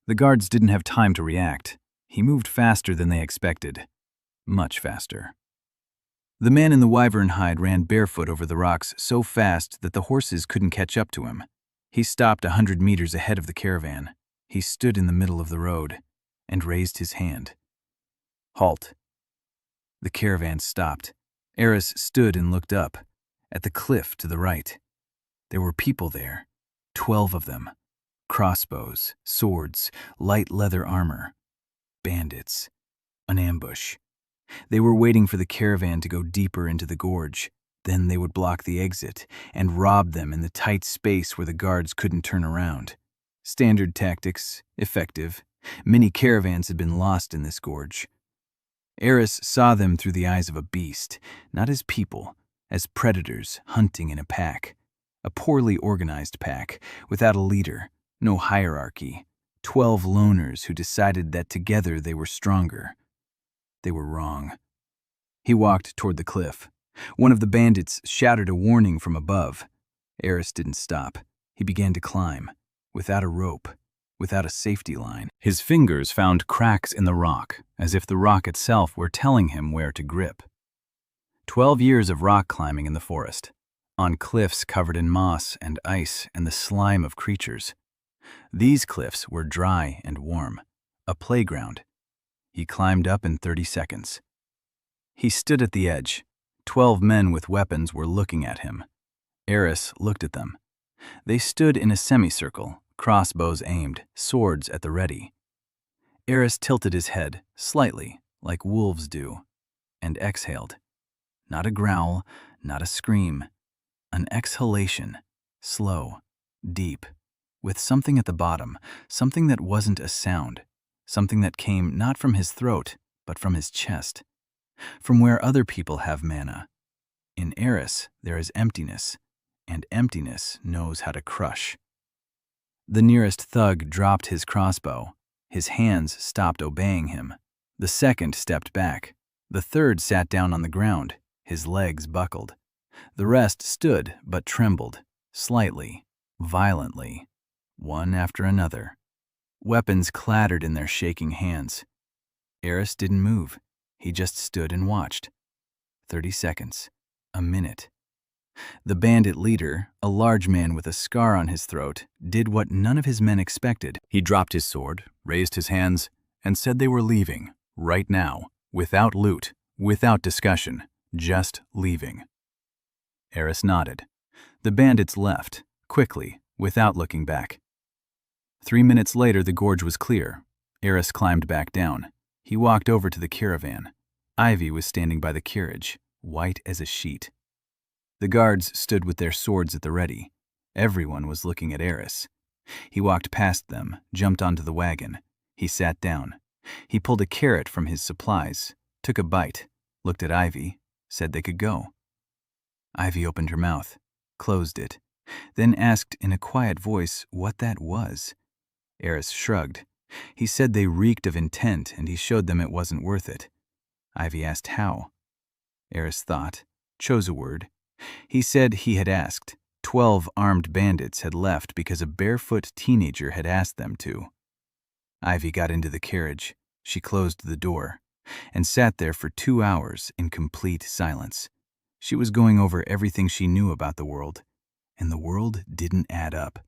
The guards didn't have time to react. He moved faster than they expected. Much faster. The man in the wyvern hide ran barefoot over the rocks so fast that the horses couldn't catch up to him. He stopped 100 meters ahead of the caravan. He stood in the middle of the road and raised his hand. Halt. The caravan stopped. Eris stood and looked up, at the cliff to the right. There were people there, 12 of them. Crossbows, swords, light leather armor. Bandits. An ambush. They were waiting for the caravan to go deeper into the gorge. Then they would block the exit and rob them in the tight space where the guards couldn't turn around. Standard tactics, effective. Many caravans had been lost in this gorge. Eris saw them through the eyes of a beast, not as people, as predators hunting in a pack. A poorly organized pack, without a leader, no hierarchy. 12 loners who decided that together they were stronger. They were wrong. He walked toward the cliff. One of the bandits shouted a warning from above. Eris didn't stop. He began to climb, without a rope, without a safety line. His fingers found cracks in the rock, as if the rock itself were telling him where to grip. 12 years of rock climbing in the forest, on cliffs covered in moss and ice and the slime of creatures. These cliffs were dry and warm, a playground. He climbed up in 30 seconds. He stood at the edge. 12 men with weapons were looking at him. Eris looked at them. They stood in a semicircle, crossbows aimed, swords at the ready. Eris tilted his head, slightly, like wolves do, and exhaled. Not a growl, not a scream. An exhalation, slow, deep, with something at the bottom, something that wasn't a sound, something that came not from his throat, but from his chest, from where other people have mana. In Eris, there is emptiness, and emptiness knows how to crush. The nearest thug dropped his crossbow. His hands stopped obeying him. The second stepped back. The third sat down on the ground. His legs buckled. The rest stood but trembled, slightly, violently, one after another. Weapons clattered in their shaking hands. Eris didn't move. He just stood and watched. 30 seconds. A minute. The bandit leader, a large man with a scar on his throat, did what none of his men expected. He dropped his sword, raised his hands, and said they were leaving, right now, without loot, without discussion, just leaving. Eris nodded. The bandits left, quickly, without looking back. 3 minutes later, the gorge was clear. Eris climbed back down. He walked over to the caravan. Ivy was standing by the carriage, white as a sheet. The guards stood with their swords at the ready. Everyone was looking at Eris. He walked past them, jumped onto the wagon. He sat down. He pulled a carrot from his supplies, took a bite, looked at Ivy, said they could go. Ivy opened her mouth, closed it, then asked in a quiet voice what that was. Eris shrugged. He said they reeked of intent, and he showed them it wasn't worth it. Ivy asked how. Eris thought, chose a word, He said he had asked. 12 armed bandits had left because a barefoot teenager had asked them to. Ivy got into the carriage. She closed the door and sat there for 2 hours in complete silence. She was going over everything she knew about the world, and the world didn't add up.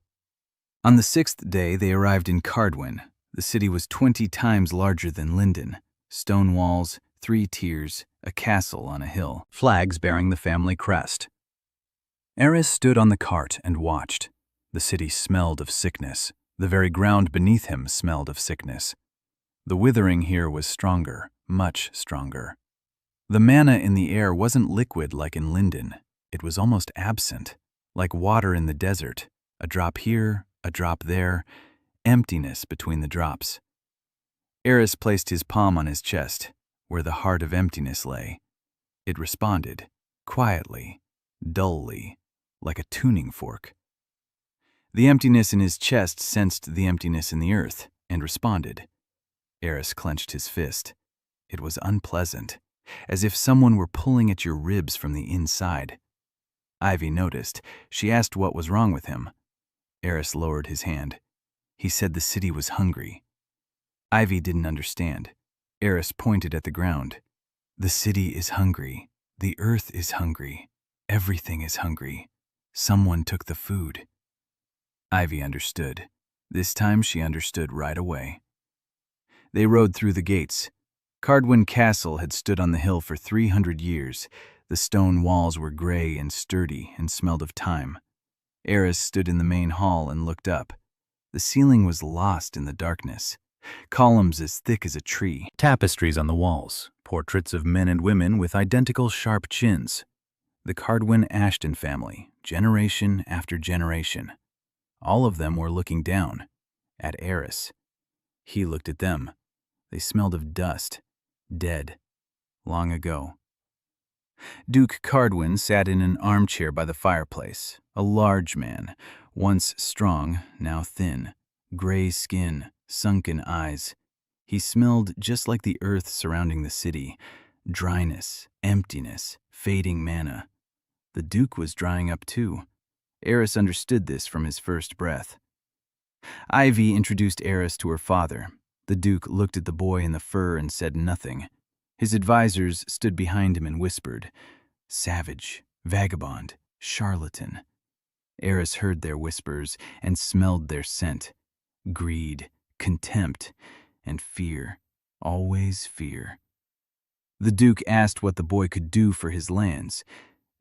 On the 6th day, they arrived in Cardwin. The city was 20 times larger than Linden. Stone walls, 3 tiers, a castle on a hill, flags bearing the family crest. Eris stood on the cart and watched. The city smelled of sickness. The very ground beneath him smelled of sickness. The withering here was stronger, much stronger. The manna in the air wasn't liquid like in Linden. It was almost absent, like water in the desert, a drop here, a drop there, emptiness between the drops. Eris placed his palm on his chest, where the heart of emptiness lay. It responded, quietly, dully, like a tuning fork. The emptiness in his chest sensed the emptiness in the earth and responded. Eris clenched his fist. It was unpleasant, as if someone were pulling at your ribs from the inside. Ivy noticed. She asked what was wrong with him. Eris lowered his hand. He said the city was hungry. Ivy didn't understand. Eris pointed at the ground. The city is hungry. The earth is hungry. Everything is hungry. Someone took the food. Ivy understood. This time she understood right away. They rode through the gates. Cardwin Castle had stood on the hill for 300 years. The stone walls were gray and sturdy and smelled of time. Eris stood in the main hall and looked up. The ceiling was lost in the darkness. Columns as thick as a tree. Tapestries on the walls. Portraits of men and women with identical sharp chins. The Cardwin Ashton family, generation after generation. All of them were looking down, at Eris. He looked at them. They smelled of dust, dead, long ago. Duke Cardwin sat in an armchair by the fireplace, a large man, once strong, now thin, gray skin, sunken eyes. He smelled just like the earth surrounding the city, dryness, emptiness, fading mana. The Duke was drying up too. Eris understood this from his first breath. Ivy introduced Eris to her father. The Duke looked at the boy in the fur and said nothing. His advisors stood behind him and whispered, "Savage, vagabond, charlatan." Eris heard their whispers and smelled their scent. Greed, contempt, and fear. Always fear. The Duke asked what the boy could do for his lands.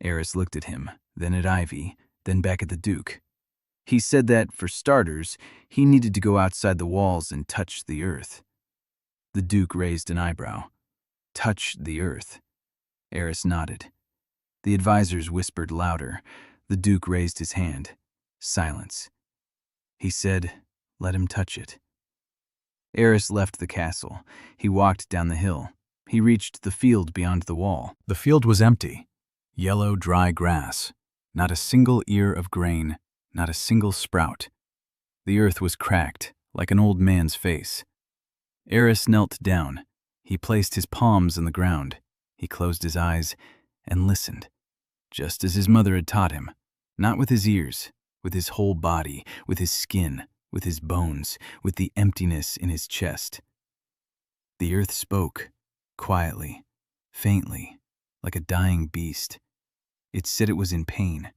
Eris looked at him, then at Ivy, then back at the Duke. He said that, for starters, he needed to go outside the walls and touch the earth. The Duke raised an eyebrow. Touch the earth. Eris nodded. The advisors whispered louder. The Duke raised his hand. Silence. He said, "Let him touch it." Eris left the castle. He walked down the hill. He reached the field beyond the wall. The field was empty. Yellow, dry grass. Not a single ear of grain. Not a single sprout. The earth was cracked, like an old man's face. Eris knelt down. He placed his palms on the ground. He closed his eyes and listened, just as his mother had taught him. Not with his ears, with his whole body, with his skin, with his bones, with the emptiness in his chest. The earth spoke, quietly, faintly, like a dying beast. It said it was in pain,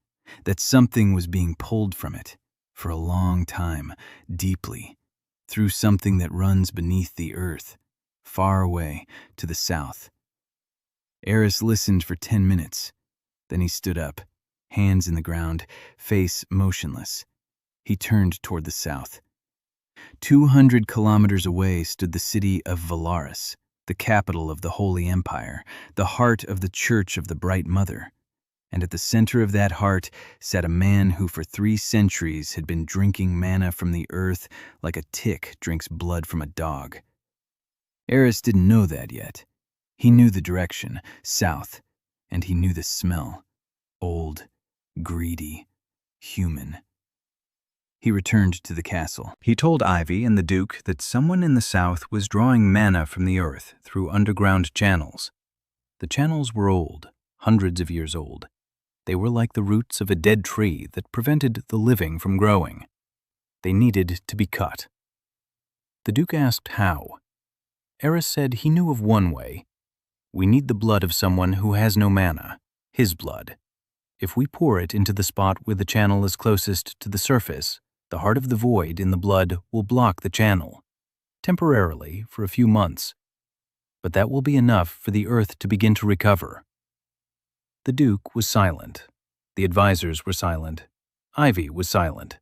that something was being pulled from it, for a long time, deeply, through something that runs beneath the earth, far away to the south. Eris listened for 10 minutes. Then he stood up, hands in the ground, face motionless. He turned toward the south. 200 kilometers away stood the city of Valaris, the capital of the Holy Empire, the heart of the Church of the Bright Mother. And at the center of that heart sat a man who for 3 centuries had been drinking manna from the earth like a tick drinks blood from a dog. Eris didn't know that yet. He knew the direction, south, and he knew the smell. Old, greedy, human. He returned to the castle. He told Ivy and the Duke that someone in the south was drawing manna from the earth through underground channels. The channels were old, hundreds of years old. They were like the roots of a dead tree that prevented the living from growing. They needed to be cut. The Duke asked how. Eris said he knew of one way. We need the blood of someone who has no mana, his blood. If we pour it into the spot where the channel is closest to the surface, the heart of the void in the blood will block the channel, temporarily for a few months. But that will be enough for the earth to begin to recover. The Duke was silent. The advisors were silent. Ivy was silent.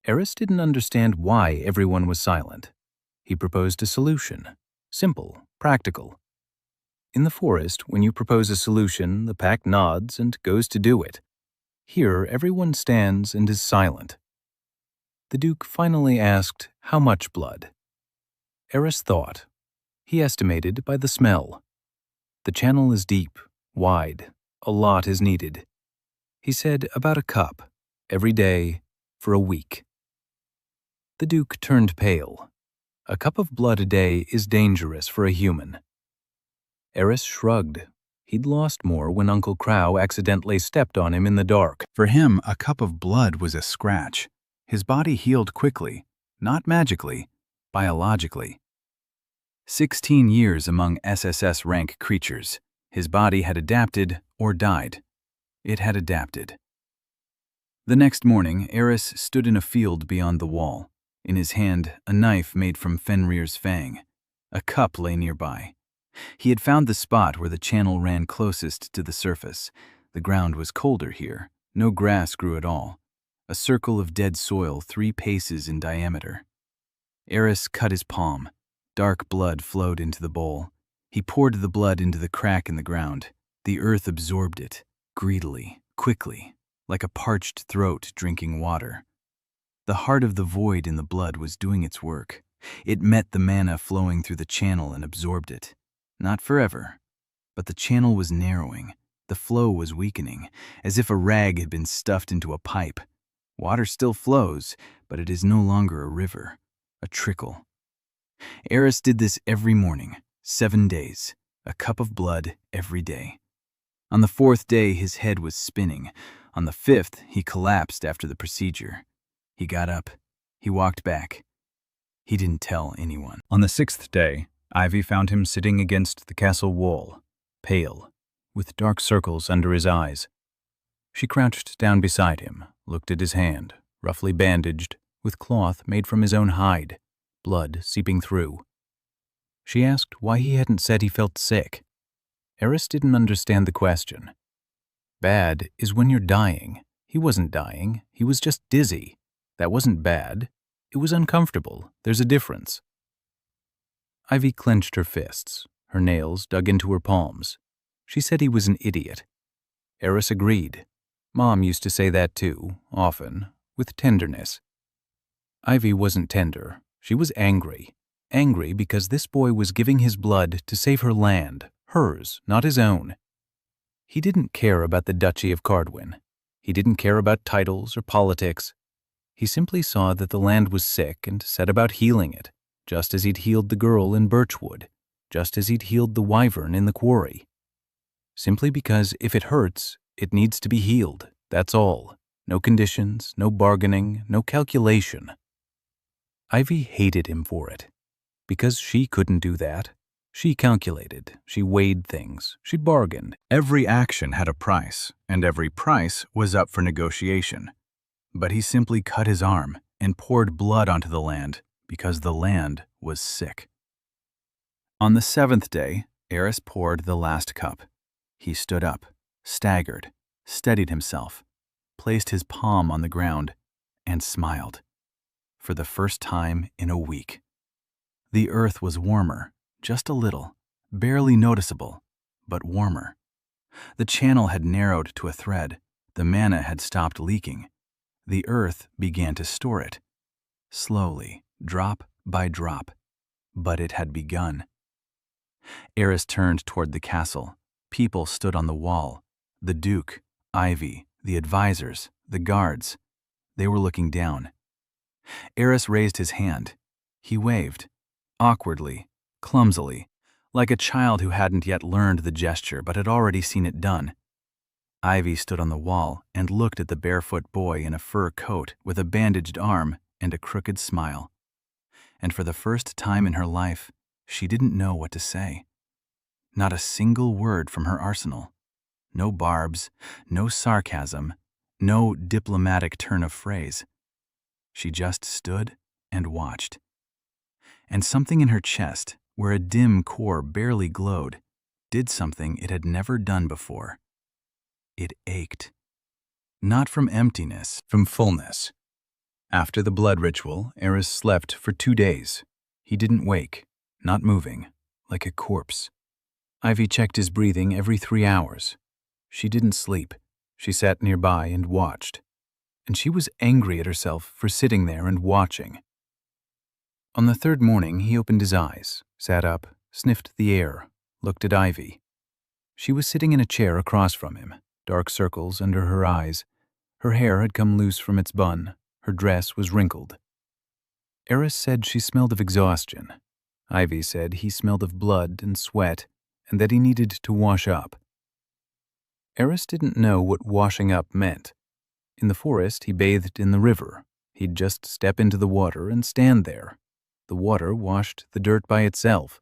Eris didn't understand why everyone was silent. He proposed a solution. Simple, practical. In the forest, when you propose a solution, the pack nods and goes to do it. Here, everyone stands and is silent. The Duke finally asked, how much blood? Eris thought. He estimated by the smell. The channel is deep, wide. A lot is needed. He said about a cup, every day, for a week. The Duke turned pale. A cup of blood a day is dangerous for a human. Eris shrugged. He'd lost more when Uncle Crow accidentally stepped on him in the dark. For him, a cup of blood was a scratch. His body healed quickly, not magically, biologically. 16 years among SSS rank creatures. His body had adapted or died. It had adapted. The next morning, Eris stood in a field beyond the wall. In his hand, a knife made from Fenrir's fang. A cup lay nearby. He had found the spot where the channel ran closest to the surface. The ground was colder here. No grass grew at all. A circle of dead soil 3 paces in diameter. Eris cut his palm. Dark blood flowed into the bowl. He poured the blood into the crack in the ground. The earth absorbed it, greedily, quickly, like a parched throat drinking water. The heart of the void in the blood was doing its work. It met the mana flowing through the channel and absorbed it. Not forever, but the channel was narrowing. The flow was weakening, as if a rag had been stuffed into a pipe. Water still flows, but it is no longer a river, a trickle. Eris did this every morning, 7 days, a cup of blood every day. On the 4th day, his head was spinning. On the 5th, he collapsed after the procedure. He got up. He walked back. He didn't tell anyone. On the 6th day, Ivy found him sitting against the castle wall, pale, with dark circles under his eyes. She crouched down beside him, looked at his hand, roughly bandaged, with cloth made from his own hide, blood seeping through. She asked why he hadn't said he felt sick. Eris didn't understand the question. Bad is when you're dying. He wasn't dying, he was just dizzy. That wasn't bad. It was uncomfortable. There's a difference. Ivy clenched her fists. Her nails dug into her palms. She said he was an idiot. Eris agreed. Mom used to say that too, often, with tenderness. Ivy wasn't tender. She was angry. Angry because this boy was giving his blood to save her land, hers, not his own. He didn't care about the Duchy of Cardwin. He didn't care about titles or politics. He simply saw that the land was sick and set about healing it, just as he'd healed the girl in Birchwood, just as he'd healed the wyvern in the quarry. Simply because if it hurts, it needs to be healed, that's all. No conditions, no bargaining, no calculation. Ivy hated him for it, because she couldn't do that. She calculated, she weighed things, she bargained. Every action had a price, and every price was up for negotiation. But he simply cut his arm and poured blood onto the land because the land was sick. On the 7th day, Eris poured the last cup. He stood up, staggered, steadied himself, placed his palm on the ground, and smiled. For the first time in a week. The earth was warmer, just a little, barely noticeable, but warmer. The channel had narrowed to a thread. The mana had stopped leaking. The earth began to store it. Slowly, drop by drop. But it had begun. Eris turned toward the castle. People stood on the wall. The Duke, Ivy, the advisors, the guards. They were looking down. Eris raised his hand. He waved, awkwardly, clumsily, like a child who hadn't yet learned the gesture but had already seen it done. Ivy stood on the wall and looked at the barefoot boy in a fur coat with a bandaged arm and a crooked smile. And for the first time in her life, she didn't know what to say. Not a single word from her arsenal. No barbs, no sarcasm, no diplomatic turn of phrase. She just stood and watched. And something in her chest, where a dim core barely glowed, did something it had never done before. It ached. Not from emptiness, from fullness. After the blood ritual, Eris slept for 2 days. He didn't wake, not moving, like a corpse. Ivy checked his breathing every 3 hours. She didn't sleep. She sat nearby and watched. And she was angry at herself for sitting there and watching. On the 3rd morning, he opened his eyes, sat up, sniffed the air, looked at Ivy. She was sitting in a chair across from him, dark circles under her eyes. Her hair had come loose from its bun. Her dress was wrinkled. Eris said she smelled of exhaustion. Ivy said he smelled of blood and sweat, and that he needed to wash up. Eris didn't know what washing up meant. In the forest, he bathed in the river. He'd just step into the water and stand there. The water washed the dirt by itself.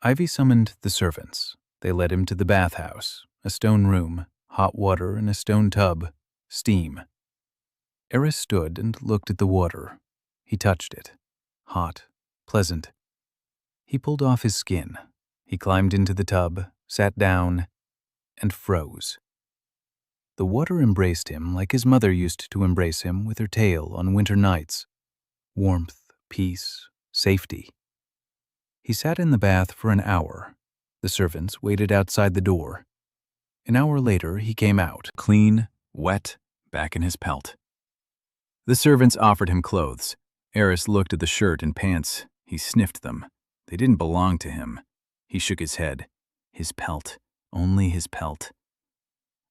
Ivy summoned the servants. They led him to the bathhouse, a stone room, hot water in a stone tub, steam. Eris stood and looked at the water. He touched it. Hot, pleasant. He pulled off his skin. He climbed into the tub, sat down, and froze. The water embraced him like his mother used to embrace him with her tail on winter nights. Warmth, peace, safety. He sat in the bath for an hour. The servants waited outside the door. An hour later, he came out, clean, wet, back in his pelt. The servants offered him clothes. Eris looked at the shirt and pants. He sniffed them. They didn't belong to him. He shook his head. His pelt. Only his pelt.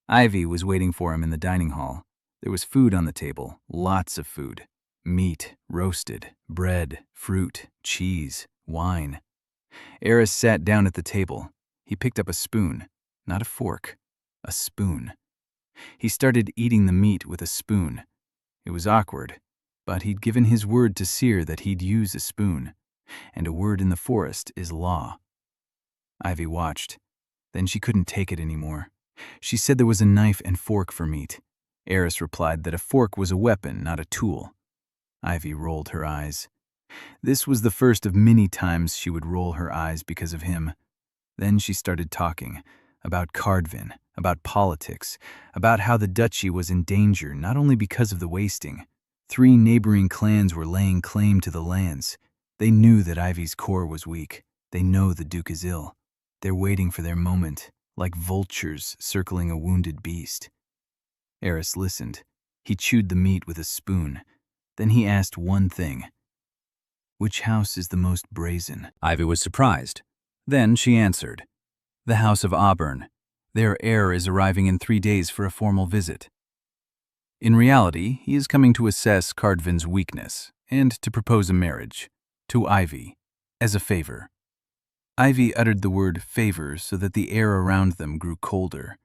Ivy was waiting for him in the dining hall. There was food on the table, lots of food. Meat, roasted, bread, fruit, cheese, wine. Eris sat down at the table. He picked up a spoon, not a fork, a spoon. He started eating the meat with a spoon. It was awkward, but he'd given his word to Seer that he'd use a spoon, and a word in the forest is law. Ivy watched. Then she couldn't take it anymore. She said there was a knife and fork for meat. Eris replied that a fork was a weapon, not a tool. Ivy rolled her eyes. This was the first of many times she would roll her eyes because of him. Then she started talking about Cardwin, about politics, about how the duchy was in danger not only because of the wasting. 3 neighboring clans were laying claim to the lands. They knew that Ivy's core was weak. They know the Duke is ill. They're waiting for their moment, like vultures circling a wounded beast. Eris listened. He chewed the meat with a spoon. Then he asked one thing. Which house is the most brazen? Ivy was surprised. Then she answered. The House of Auburn. Their heir is arriving in 3 days for a formal visit. In reality, he is coming to assess Cardwin's weakness and to propose a marriage. To Ivy. As a favor. Ivy uttered the word favor so that the air around them grew colder.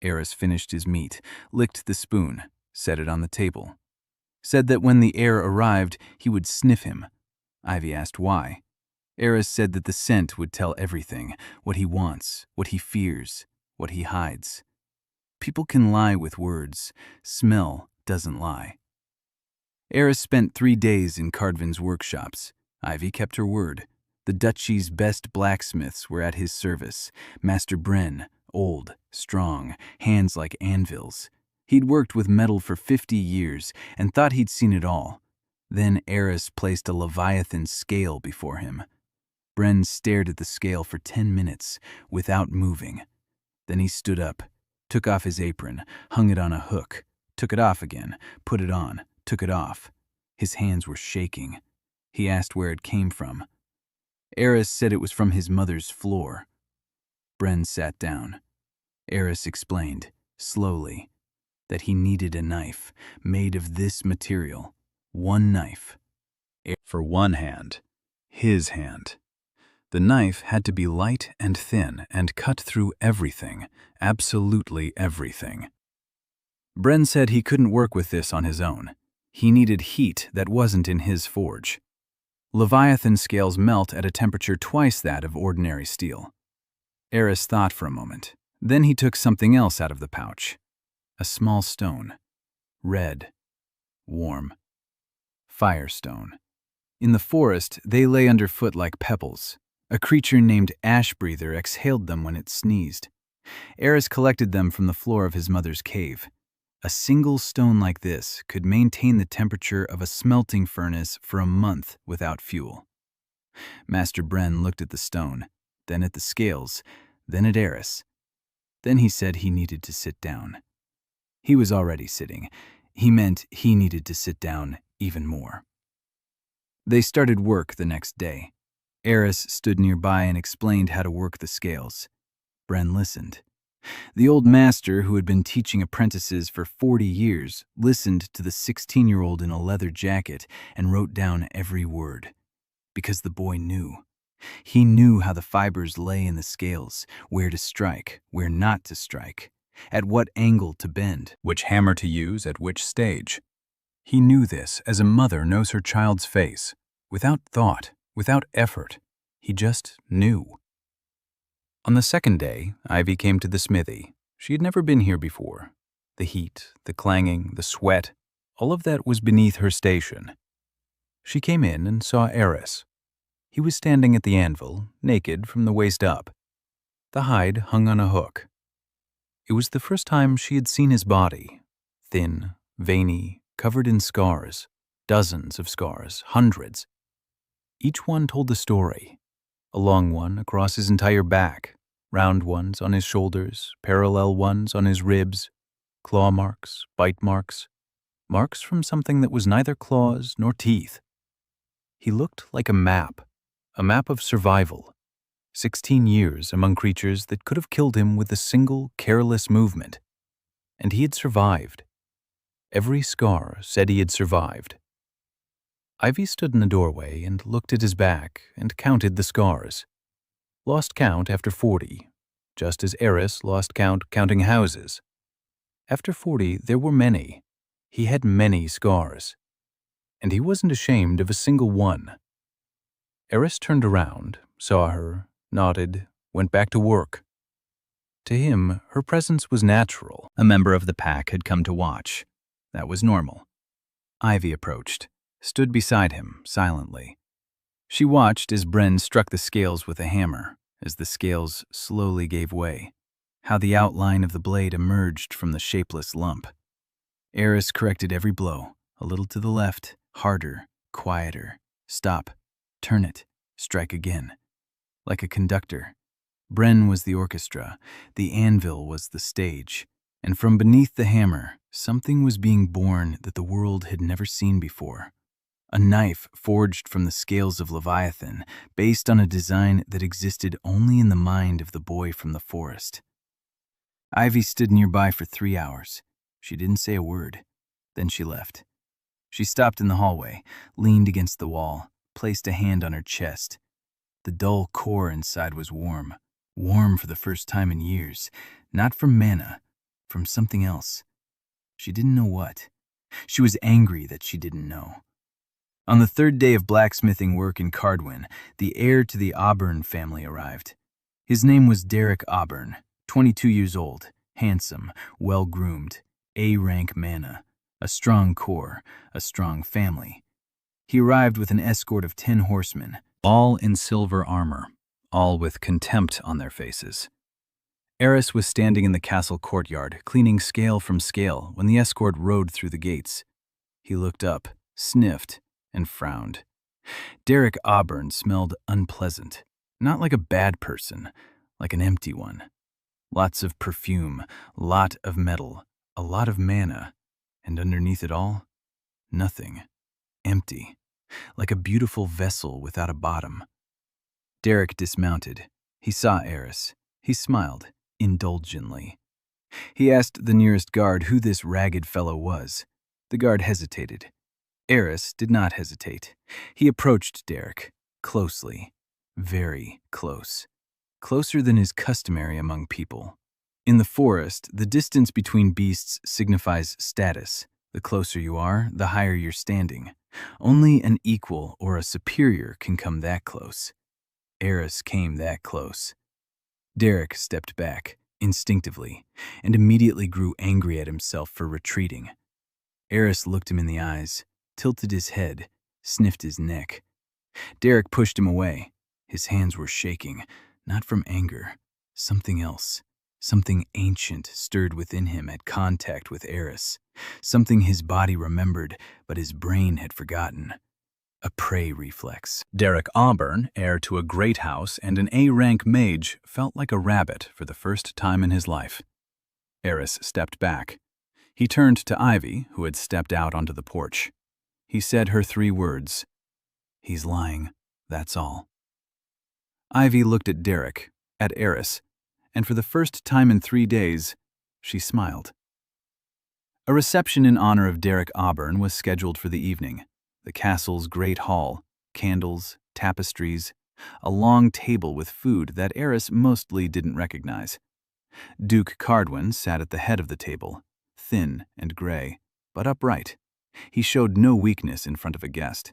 Eris finished his meat, licked the spoon, set it on the table. Said that when the heir arrived, he would sniff him. Ivy asked why. Eris said that the scent would tell everything, what he wants, what he fears, what he hides. People can lie with words. Smell doesn't lie. Eris spent 3 days in Cardwin's workshops. Ivy kept her word. The duchy's best blacksmiths were at his service. Master Bren, old, strong, hands like anvils. He'd worked with metal for 50 years and thought he'd seen it all. Then Eris placed a leviathan scale before him. Bren stared at the scale for 10 minutes without moving. Then he stood up, took off his apron, hung it on a hook, took it off again, put it on, took it off. His hands were shaking. He asked where it came from. Eris said it was from his mother's floor. Bren sat down. Eris explained, slowly, that he needed a knife made of this material. One knife. For one hand. His hand. The knife had to be light and thin and cut through everything, absolutely everything. Bren said he couldn't work with this on his own. He needed heat that wasn't in his forge. Leviathan scales melt at a temperature twice that of ordinary steel. Eris thought for a moment. Then he took something else out of the pouch. A small stone. Red. Warm. Firestone. In the forest, they lay underfoot like pebbles. A creature named Ashbreather exhaled them when it sneezed. Eris collected them from the floor of his mother's cave. A single stone like this could maintain the temperature of a smelting furnace for a month without fuel. Master Bren looked at the stone, then at the scales, then at Eris. Then he said he needed to sit down. He was already sitting. He meant he needed to sit down even more. They started work the next day. Eris stood nearby and explained how to work the scales. Bren listened. The old master, who had been teaching apprentices for 40 years, listened to the 16-year-old in a leather jacket and wrote down every word. Because the boy knew. He knew how the fibers lay in the scales, where to strike, where not to strike, at what angle to bend, which hammer to use at which stage. He knew this as a mother knows her child's face, without thought, without effort. He just knew. On the second day, Ivy came to the smithy. She had never been here before. The heat, the clanging, the sweat, all of that was beneath her station. She came in and saw Eris. He was standing at the anvil, naked from the waist up. The hide hung on a hook. It was the first time she had seen his body, thin, veiny, covered in scars, dozens of scars, hundreds. Each one told a story, a long one across his entire back, round ones on his shoulders, parallel ones on his ribs, claw marks, bite marks, marks from something that was neither claws nor teeth. He looked like a map of survival. 16 years among creatures that could have killed him with a single, careless movement. And he had survived. Every scar said he had survived. Ivy stood in the doorway and looked at his back and counted the scars. Lost count after 40, just as Eris lost count counting houses. After 40, there were many. He had many scars. And he wasn't ashamed of a single one. Eris turned around, saw her, nodded, went back to work. To him, her presence was natural. A member of the pack had come to watch. That was normal. Ivy approached, stood beside him, silently. She watched as Bren struck the scales with a hammer, as the scales slowly gave way, how the outline of the blade emerged from the shapeless lump. Eris corrected every blow, a little to the left, harder, quieter. Stop, turn it, strike again. Like a conductor. Bren was the orchestra, the anvil was the stage, and from beneath the hammer, something was being born that the world had never seen before. A knife forged from the scales of Leviathan, based on a design that existed only in the mind of the boy from the forest. Ivy stood nearby for 3 hours. She didn't say a word. Then she left. She stopped in the hallway, leaned against the wall, placed a hand on her chest. The dull core inside was warm. Warm for the first time in years. Not from mana, from something else. She didn't know what. She was angry that she didn't know. On the third day of blacksmithing work in Cardwin, the heir to the Auburn family arrived. His name was Derek Auburn, 22 years old, handsome, well-groomed, A-rank mana, a strong core, a strong family. He arrived with an escort of 10 horsemen, all in silver armor, all with contempt on their faces. Eris was standing in the castle courtyard, cleaning scale from scale, when the escort rode through the gates. He looked up, sniffed, and frowned. Derek Auburn smelled unpleasant, not like a bad person, like an empty one. Lots of perfume, lot of metal, a lot of mana, and underneath it all, nothing. Empty, like a beautiful vessel without a bottom. Derek dismounted. He saw Eris. He smiled, indulgently. He asked the nearest guard who this ragged fellow was. The guard hesitated. Eris did not hesitate. He approached Derek, closely, very close. Closer than is customary among people. In the forest, the distance between beasts signifies status. The closer you are, the higher you're standing. Only an equal or a superior can come that close. Eris came that close. Derek stepped back, instinctively, and immediately grew angry at himself for retreating. Eris looked him in the eyes, tilted his head, sniffed his neck. Derek pushed him away. His hands were shaking, not from anger. Something else, something ancient stirred within him at contact with Eris. Something his body remembered, but his brain had forgotten. A prey reflex. Derek Auburn, heir to a great house and an A-rank mage, felt like a rabbit for the first time in his life. Eris stepped back. He turned to Ivy, who had stepped out onto the porch. He said her 3 words. "He's lying, that's all." Ivy looked at Derek, at Eris, and for the first time in 3 days, she smiled. A reception in honor of Derek Auburn was scheduled for the evening. The castle's great hall, candles, tapestries, a long table with food that Eris mostly didn't recognize. Duke Cardwin sat at the head of the table, thin and gray, but upright. He showed no weakness in front of a guest.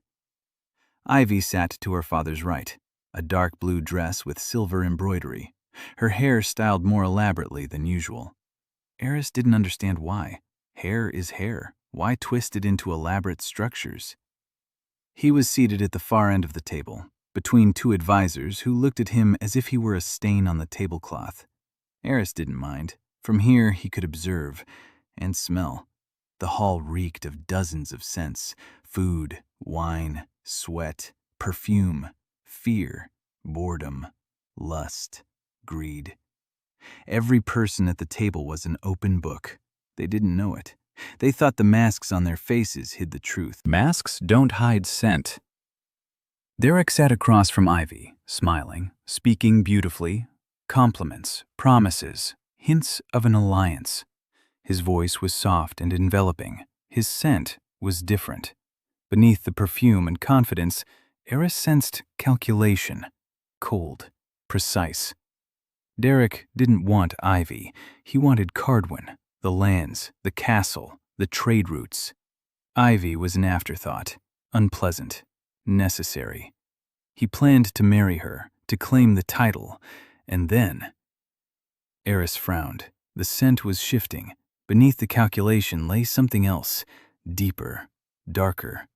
Ivy sat to her father's right, a dark blue dress with silver embroidery, her hair styled more elaborately than usual. Eris didn't understand why. Hair is hair. Why twist it into elaborate structures? He was seated at the far end of the table, between 2 advisors who looked at him as if he were a stain on the tablecloth. Eris didn't mind. From here he could observe and smell. The hall reeked of dozens of scents: food, wine, sweat, perfume, fear, boredom, lust, greed. Every person at the table was an open book. They didn't know it. They thought the masks on their faces hid the truth. Masks don't hide scent. Derek sat across from Ivy, smiling, speaking beautifully. Compliments, promises, hints of an alliance. His voice was soft and enveloping. His scent was different. Beneath the perfume and confidence, Eris sensed calculation. Cold, precise. Derek didn't want Ivy. He wanted Cardwin, the lands, the castle, the trade routes. Ivy was an afterthought, unpleasant, necessary. He planned to marry her, to claim the title, and then... Eris frowned. The scent was shifting. Beneath the calculation lay something else, deeper, darker.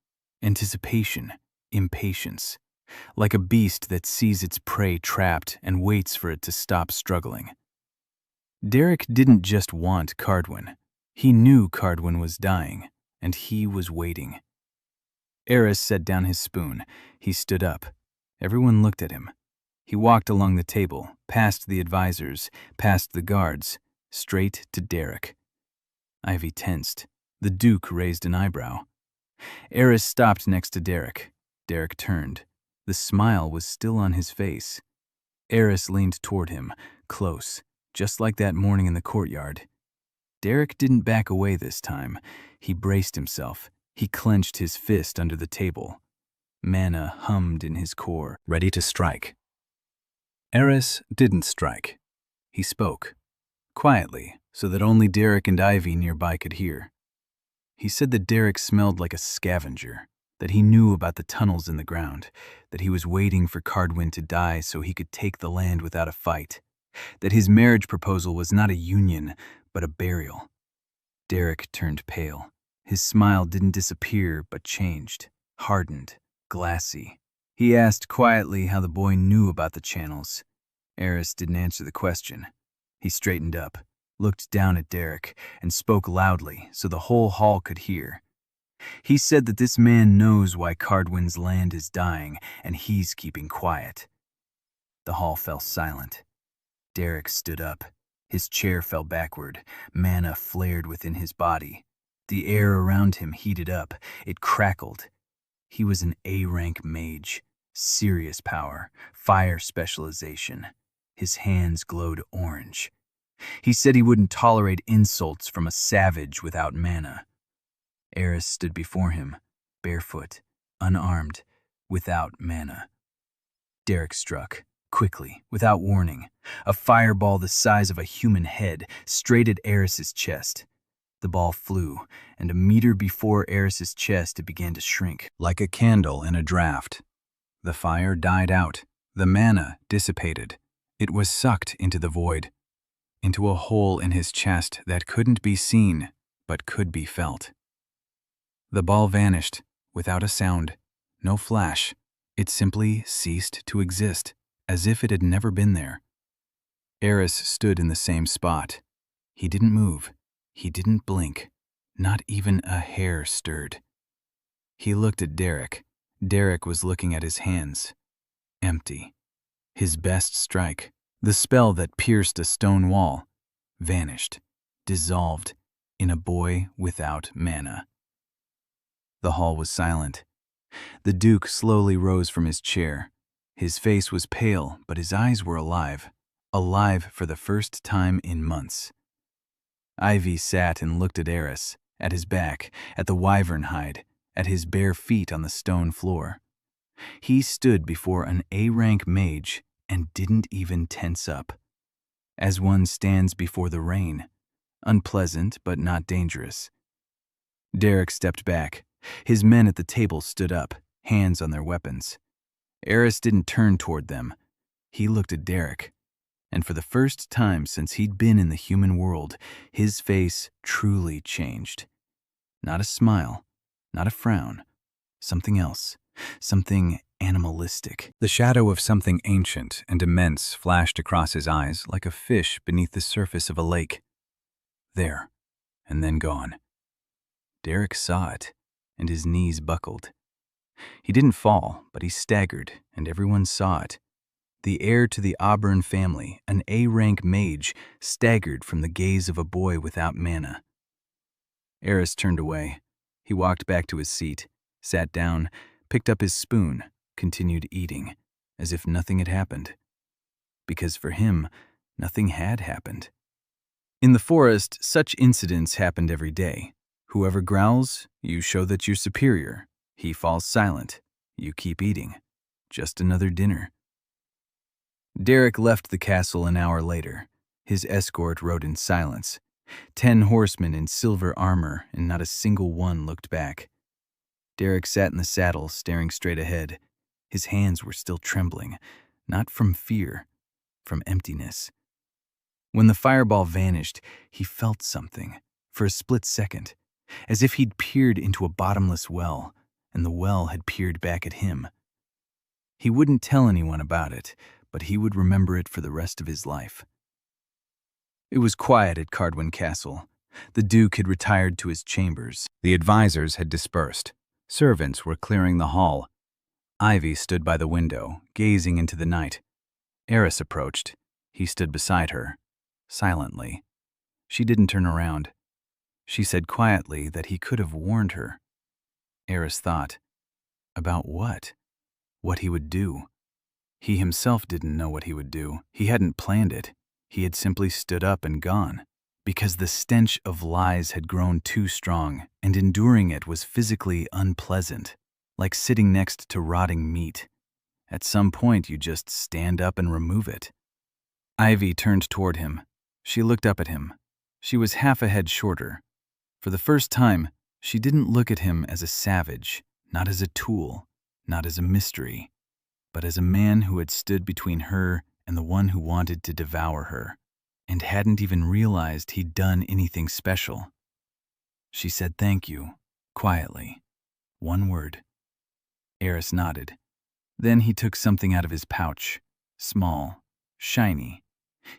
Anticipation, impatience. Like a beast that sees its prey trapped and waits for it to stop struggling. Derek didn't just want Cardwin. He knew Cardwin was dying, and he was waiting. Eris set down his spoon. He stood up. Everyone looked at him. He walked along the table, past the advisors, past the guards, straight to Derek. Ivy tensed. The Duke raised an eyebrow. Eris stopped next to Derek. Derek turned. The smile was still on his face. Eris leaned toward him, close, just like that morning in the courtyard. Derek didn't back away this time. He braced himself. He clenched his fist under the table. Mana hummed in his core, ready to strike. Eris didn't strike. He spoke, quietly, so that only Derek and Ivy nearby could hear. He said that Derek smelled like a scavenger, that he knew about the tunnels in the ground, that he was waiting for Cardwin to die so he could take the land without a fight, that his marriage proposal was not a union, but a burial. Derek turned pale. His smile didn't disappear, but changed, hardened, glassy. He asked quietly how the boy knew about the channels. Eris didn't answer the question. He straightened up, looked down at Derek, and spoke loudly so the whole hall could hear. He said that this man knows why Cardwin's land is dying, and he's keeping quiet. The hall fell silent. Derek stood up. His chair fell backward. Mana flared within his body. The air around him heated up. It crackled. He was an A-rank mage. Serious power. Fire specialization. His hands glowed orange. He said he wouldn't tolerate insults from a savage without mana. Eris stood before him, barefoot, unarmed, without mana. Derek struck, quickly, without warning, a fireball the size of a human head, straight at Eris's chest. The ball flew, and a meter before Eris's chest it began to shrink. Like a candle in a draught. The fire died out. The mana dissipated. It was sucked into the void, into a hole in his chest that couldn't be seen, but could be felt. The ball vanished, without a sound, no flash. It simply ceased to exist, as if it had never been there. Eris stood in the same spot. He didn't move. He didn't blink. Not even a hair stirred. He looked at Derek. Derek was looking at his hands. Empty. His best strike, the spell that pierced a stone wall, vanished, dissolved in a boy without mana. The hall was silent. The Duke slowly rose from his chair. His face was pale, but his eyes were alive. Alive for the first time in months. Ivy sat and looked at Eris, at his back, at the wyvern hide, at his bare feet on the stone floor. He stood before an A-rank mage and didn't even tense up. As one stands before the rain, unpleasant but not dangerous. Derek stepped back. His men at the table stood up, hands on their weapons. Eris didn't turn toward them. He looked at Derek. And for the first time since he'd been in the human world, his face truly changed. Not a smile, not a frown, something else, something animalistic. The shadow of something ancient and immense flashed across his eyes like a fish beneath the surface of a lake. There, and then gone. Derek saw it, and his knees buckled. He didn't fall, but he staggered, and everyone saw it. The heir to the Auburn family, an A-rank mage, staggered from the gaze of a boy without mana. Eris turned away. He walked back to his seat, sat down, picked up his spoon, continued eating, as if nothing had happened. Because for him, nothing had happened. In the forest, such incidents happened every day. Whoever growls, you show that you're superior. He falls silent. You keep eating. Just another dinner. Derek left the castle an hour later. His escort rode in silence. 10 horsemen in silver armor, and not a single one looked back. Derek sat in the saddle, staring straight ahead. His hands were still trembling, not from fear, from emptiness. When the fireball vanished, he felt something, for a split second, as if he'd peered into a bottomless well, and the well had peered back at him. He wouldn't tell anyone about it, but he would remember it for the rest of his life. It was quiet at Cardwin Castle. The Duke had retired to his chambers. The advisors had dispersed. Servants were clearing the hall. Ivy stood by the window, gazing into the night. Eris approached. He stood beside her, silently. She didn't turn around. She said quietly that he could have warned her. Eris thought. About what? What he would do. He himself didn't know what he would do. He hadn't planned it. He had simply stood up and gone, because the stench of lies had grown too strong, and enduring it was physically unpleasant, like sitting next to rotting meat. At some point, you just stand up and remove it. Ivy turned toward him. She looked up at him. She was half a head shorter. For the first time, she didn't look at him as a savage, not as a tool, not as a mystery, but as a man who had stood between her and the one who wanted to devour her, and hadn't even realized he'd done anything special. She said thank you, quietly. One word. Eris nodded. Then he took something out of his pouch, small, shiny.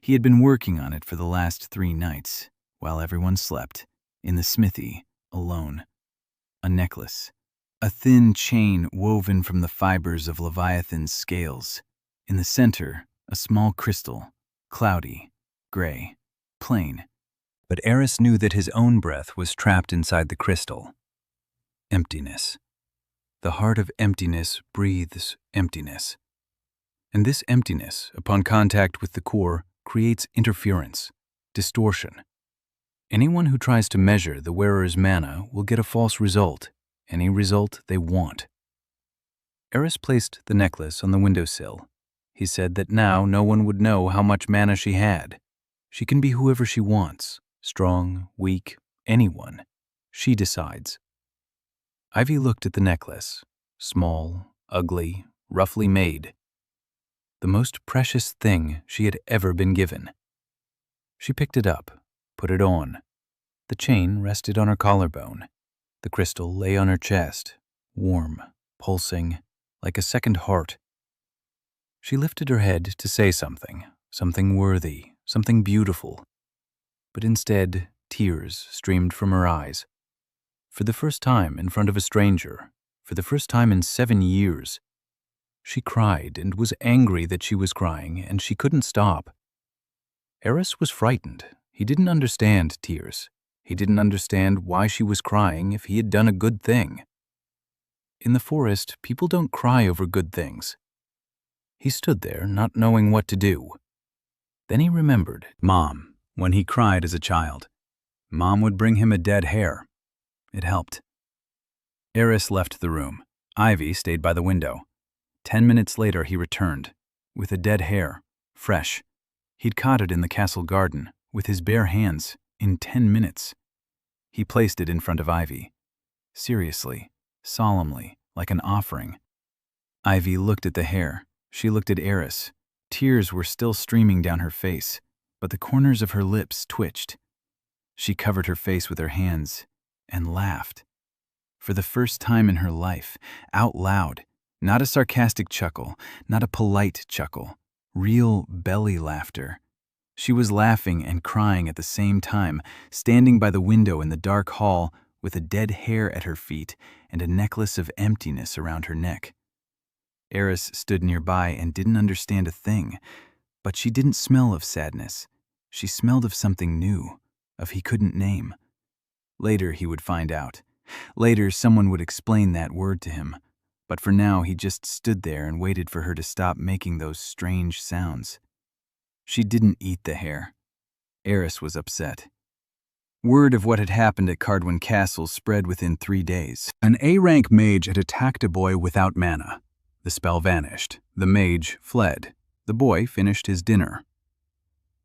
He had been working on it for the last 3 nights, while everyone slept, in the smithy, alone. A necklace. A thin chain woven from the fibers of Leviathan's scales. In the center, a small crystal, cloudy, gray, plain. But Eris knew that his own breath was trapped inside the crystal. Emptiness. The heart of emptiness breathes emptiness. And this emptiness, upon contact with the core, creates interference, distortion. Anyone who tries to measure the wearer's mana will get a false result, any result they want. Eris placed the necklace on the windowsill, He said that now no one would know how much mana she had. She can be whoever she wants, strong, weak, anyone. She decides. Ivy looked at the necklace, small, ugly, roughly made. The most precious thing she had ever been given. She picked it up, put it on. The chain rested on her collarbone. The crystal lay on her chest, warm, pulsing, like a second heart. She lifted her head to say something, something worthy, something beautiful. But instead, tears streamed from her eyes. For the first time in front of a stranger, for the first time in 7 years, she cried and was angry that she was crying, and she couldn't stop. Eris was frightened. He didn't understand tears. He didn't understand why she was crying if he had done a good thing. In the forest, people don't cry over good things. He stood there, not knowing what to do. Then he remembered Mom, when he cried as a child. Mom would bring him a dead hare. It helped. Eris left the room. Ivy stayed by the window. 10 minutes later he returned, with a dead hare, fresh. He'd caught it in the castle garden, with his bare hands, in 10 minutes. He placed it in front of Ivy. Seriously, solemnly, like an offering. Ivy looked at the hare. She looked at Eris. Tears were still streaming down her face, but the corners of her lips twitched. She covered her face with her hands and laughed. For the first time in her life, out loud, not a sarcastic chuckle, not a polite chuckle, real belly laughter. She was laughing and crying at the same time, standing by the window in the dark hall with a dead hare at her feet and a necklace of emptiness around her neck. Eris stood nearby and didn't understand a thing, but she didn't smell of sadness. She smelled of something new, of he couldn't name. Later he would find out. Later someone would explain that word to him, but for now he just stood there and waited for her to stop making those strange sounds. She didn't eat the hare. Eris was upset. Word of what had happened at Cardwin Castle spread within 3 days. An A-rank mage had attacked a boy without mana. The spell vanished. The mage fled. The boy finished his dinner.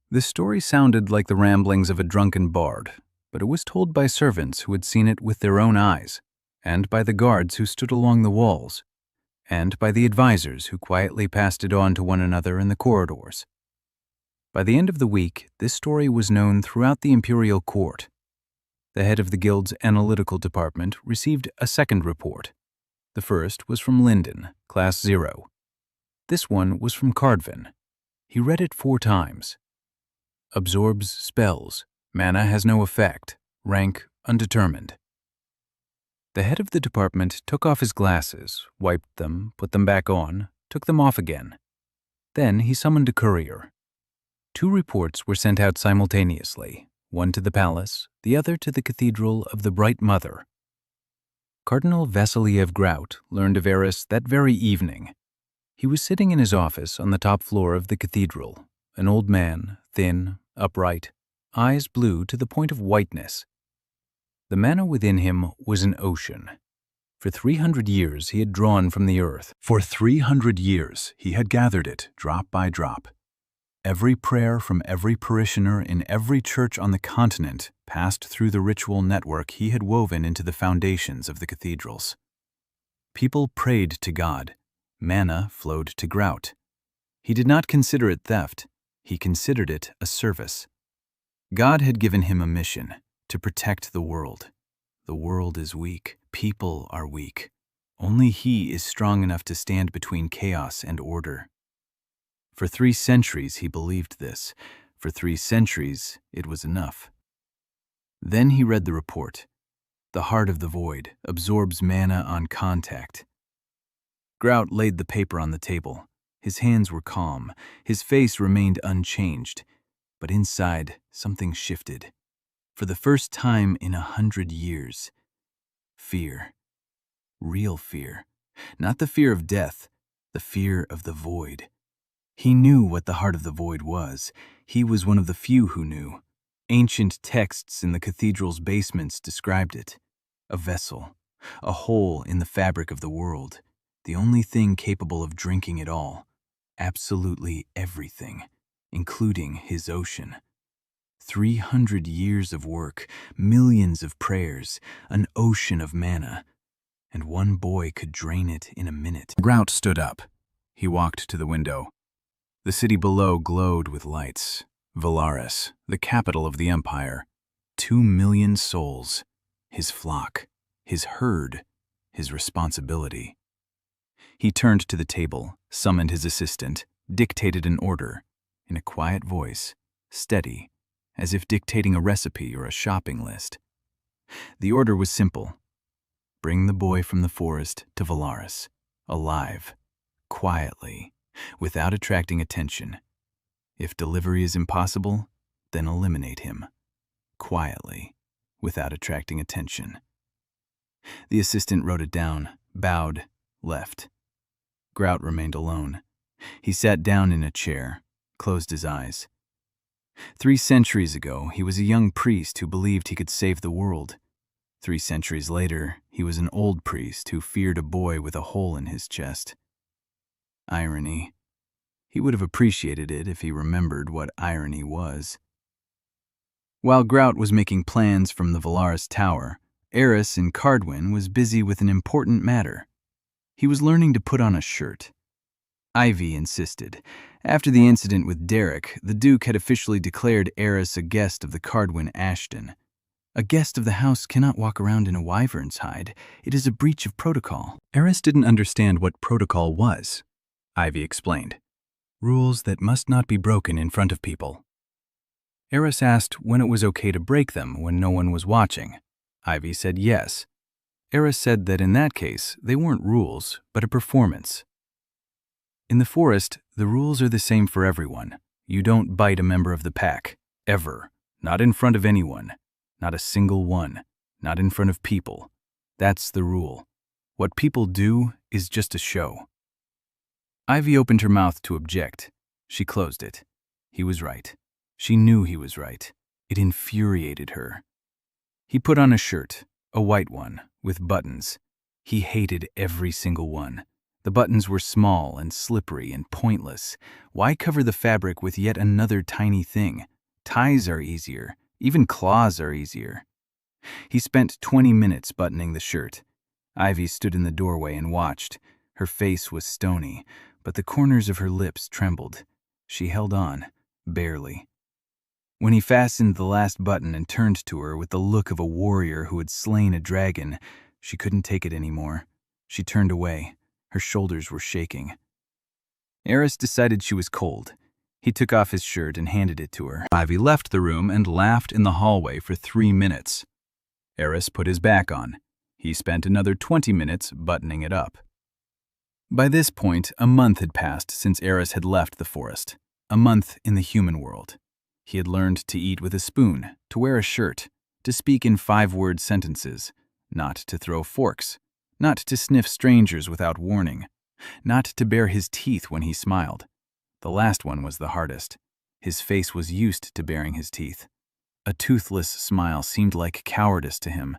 The story sounded like the ramblings of a drunken bard, but it was told by servants who had seen it with their own eyes, and by the guards who stood along the walls, and by the advisors who quietly passed it on to one another in the corridors. By the end of the week, this story was known throughout the imperial court. The head of the guild's analytical department received a second report. The first was from Linden, Class 0. This one was from Cardwin. He read it 4 times. Absorbs spells. Mana has no effect. Rank undetermined. The head of the department took off his glasses, wiped them, put them back on, took them off again. Then he summoned a courier. 2 reports were sent out simultaneously, one to the palace, the other to the Cathedral of the Bright Mother. Cardinal Vasiliev Grout learned of Eris that very evening. He was sitting in his office on the top floor of the cathedral, an old man, thin, upright, eyes blue to the point of whiteness. The mana within him was an ocean. For 300 years he had drawn from the earth. For 300 years he had gathered it, drop by drop. Every prayer from every parishioner in every church on the continent passed through the ritual network he had woven into the foundations of the cathedrals. People prayed to God. Mana flowed to Grout. He did not consider it theft. He considered it a service. God had given him a mission, to protect the world. The world is weak. People are weak. Only he is strong enough to stand between chaos and order. For 3 centuries he believed this. For 3 centuries it was enough. Then he read the report. The heart of the void absorbs mana on contact. Grout laid the paper on the table. His hands were calm. His face remained unchanged. But inside, something shifted. For the first time in 100 years. Fear. Real fear. Not the fear of death, the fear of the void. He knew what the heart of the void was. He was one of the few who knew. Ancient texts in the cathedral's basements described it. A vessel, a hole in the fabric of the world, the only thing capable of drinking it all. Absolutely everything, including his ocean. 300 years of work, millions of prayers, an ocean of mana, and one boy could drain it in a minute. Grout stood up. He walked to the window. The city below glowed with lights. Valaris, the capital of the empire. 2 million souls. His flock, his herd, his responsibility. He turned to the table, summoned his assistant, dictated an order, in a quiet voice, steady, as if dictating a recipe or a shopping list. The order was simple. Bring the boy from the forest to Valaris, alive, quietly, without attracting attention. If delivery is impossible, then eliminate him, quietly, without attracting attention. The assistant wrote it down, bowed, left. Grout remained alone. He sat down in a chair, closed his eyes. 3 centuries ago, he was a young priest who believed he could save the world. 3 centuries later, he was an old priest who feared a boy with a hole in his chest. Irony. He would have appreciated it if he remembered what irony was. While Grout was making plans from the Valaris Tower, Eris in Cardwin was busy with an important matter. He was learning to put on a shirt. Ivy insisted. After the incident with Derek, the Duke had officially declared Eris a guest of the Cardwin Ashton. A guest of the house cannot walk around in a wyvern's hide. It is a breach of protocol. Eris didn't understand what protocol was. Ivy explained. Rules that must not be broken in front of people. Eris asked when it was okay to break them when no one was watching. Ivy said yes. Eris said that in that case, they weren't rules, but a performance. In the forest, the rules are the same for everyone. You don't bite a member of the pack, ever. Not in front of anyone. Not a single one. Not in front of people. That's the rule. What people do is just a show. Ivy opened her mouth to object. She closed it. He was right. She knew he was right. It infuriated her. He put on a shirt, a white one, with buttons. He hated every single one. The buttons were small and slippery and pointless. Why cover the fabric with yet another tiny thing? Ties are easier. Even claws are easier. He spent 20 minutes buttoning the shirt. Ivy stood in the doorway and watched. Her face was stony, but the corners of her lips trembled. She held on, barely. When he fastened the last button and turned to her with the look of a warrior who had slain a dragon, she couldn't take it anymore. She turned away. Her shoulders were shaking. Eris decided she was cold. He took off his shirt and handed it to her. Ivy left the room and laughed in the hallway for 3 minutes. Eris put his back on. He spent another 20 minutes buttoning it up. By this point, a month had passed since Eris had left the forest. A month in the human world. He had learned to eat with a spoon, to wear a shirt, to speak in 5-word sentences, not to throw forks, not to sniff strangers without warning, not to bare his teeth when he smiled. The last one was the hardest. His face was used to baring his teeth. A toothless smile seemed like cowardice to him.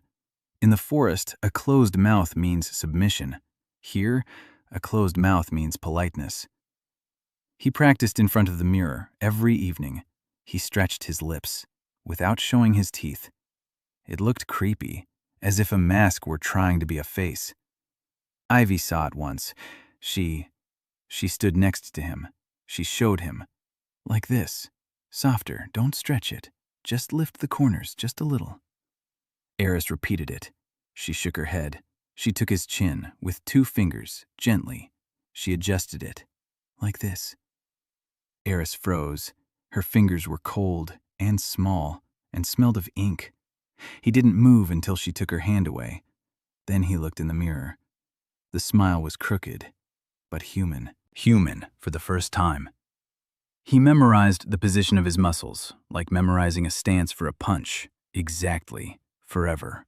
In the forest, a closed mouth means submission. Here, a closed mouth means politeness. He practiced in front of the mirror every evening. He stretched his lips, without showing his teeth. It looked creepy, as if a mask were trying to be a face. Ivy saw it once. She stood next to him. She showed him. Like this. Softer, don't stretch it. Just lift the corners just a little. Eris repeated it. She shook her head. She took his chin with 2 fingers, gently. She adjusted it. Like this. Eris froze. Her fingers were cold and small and smelled of ink. He didn't move until she took her hand away. Then he looked in the mirror. The smile was crooked, but human. Human for the first time. He memorized the position of his muscles, like memorizing a stance for a punch, exactly, forever.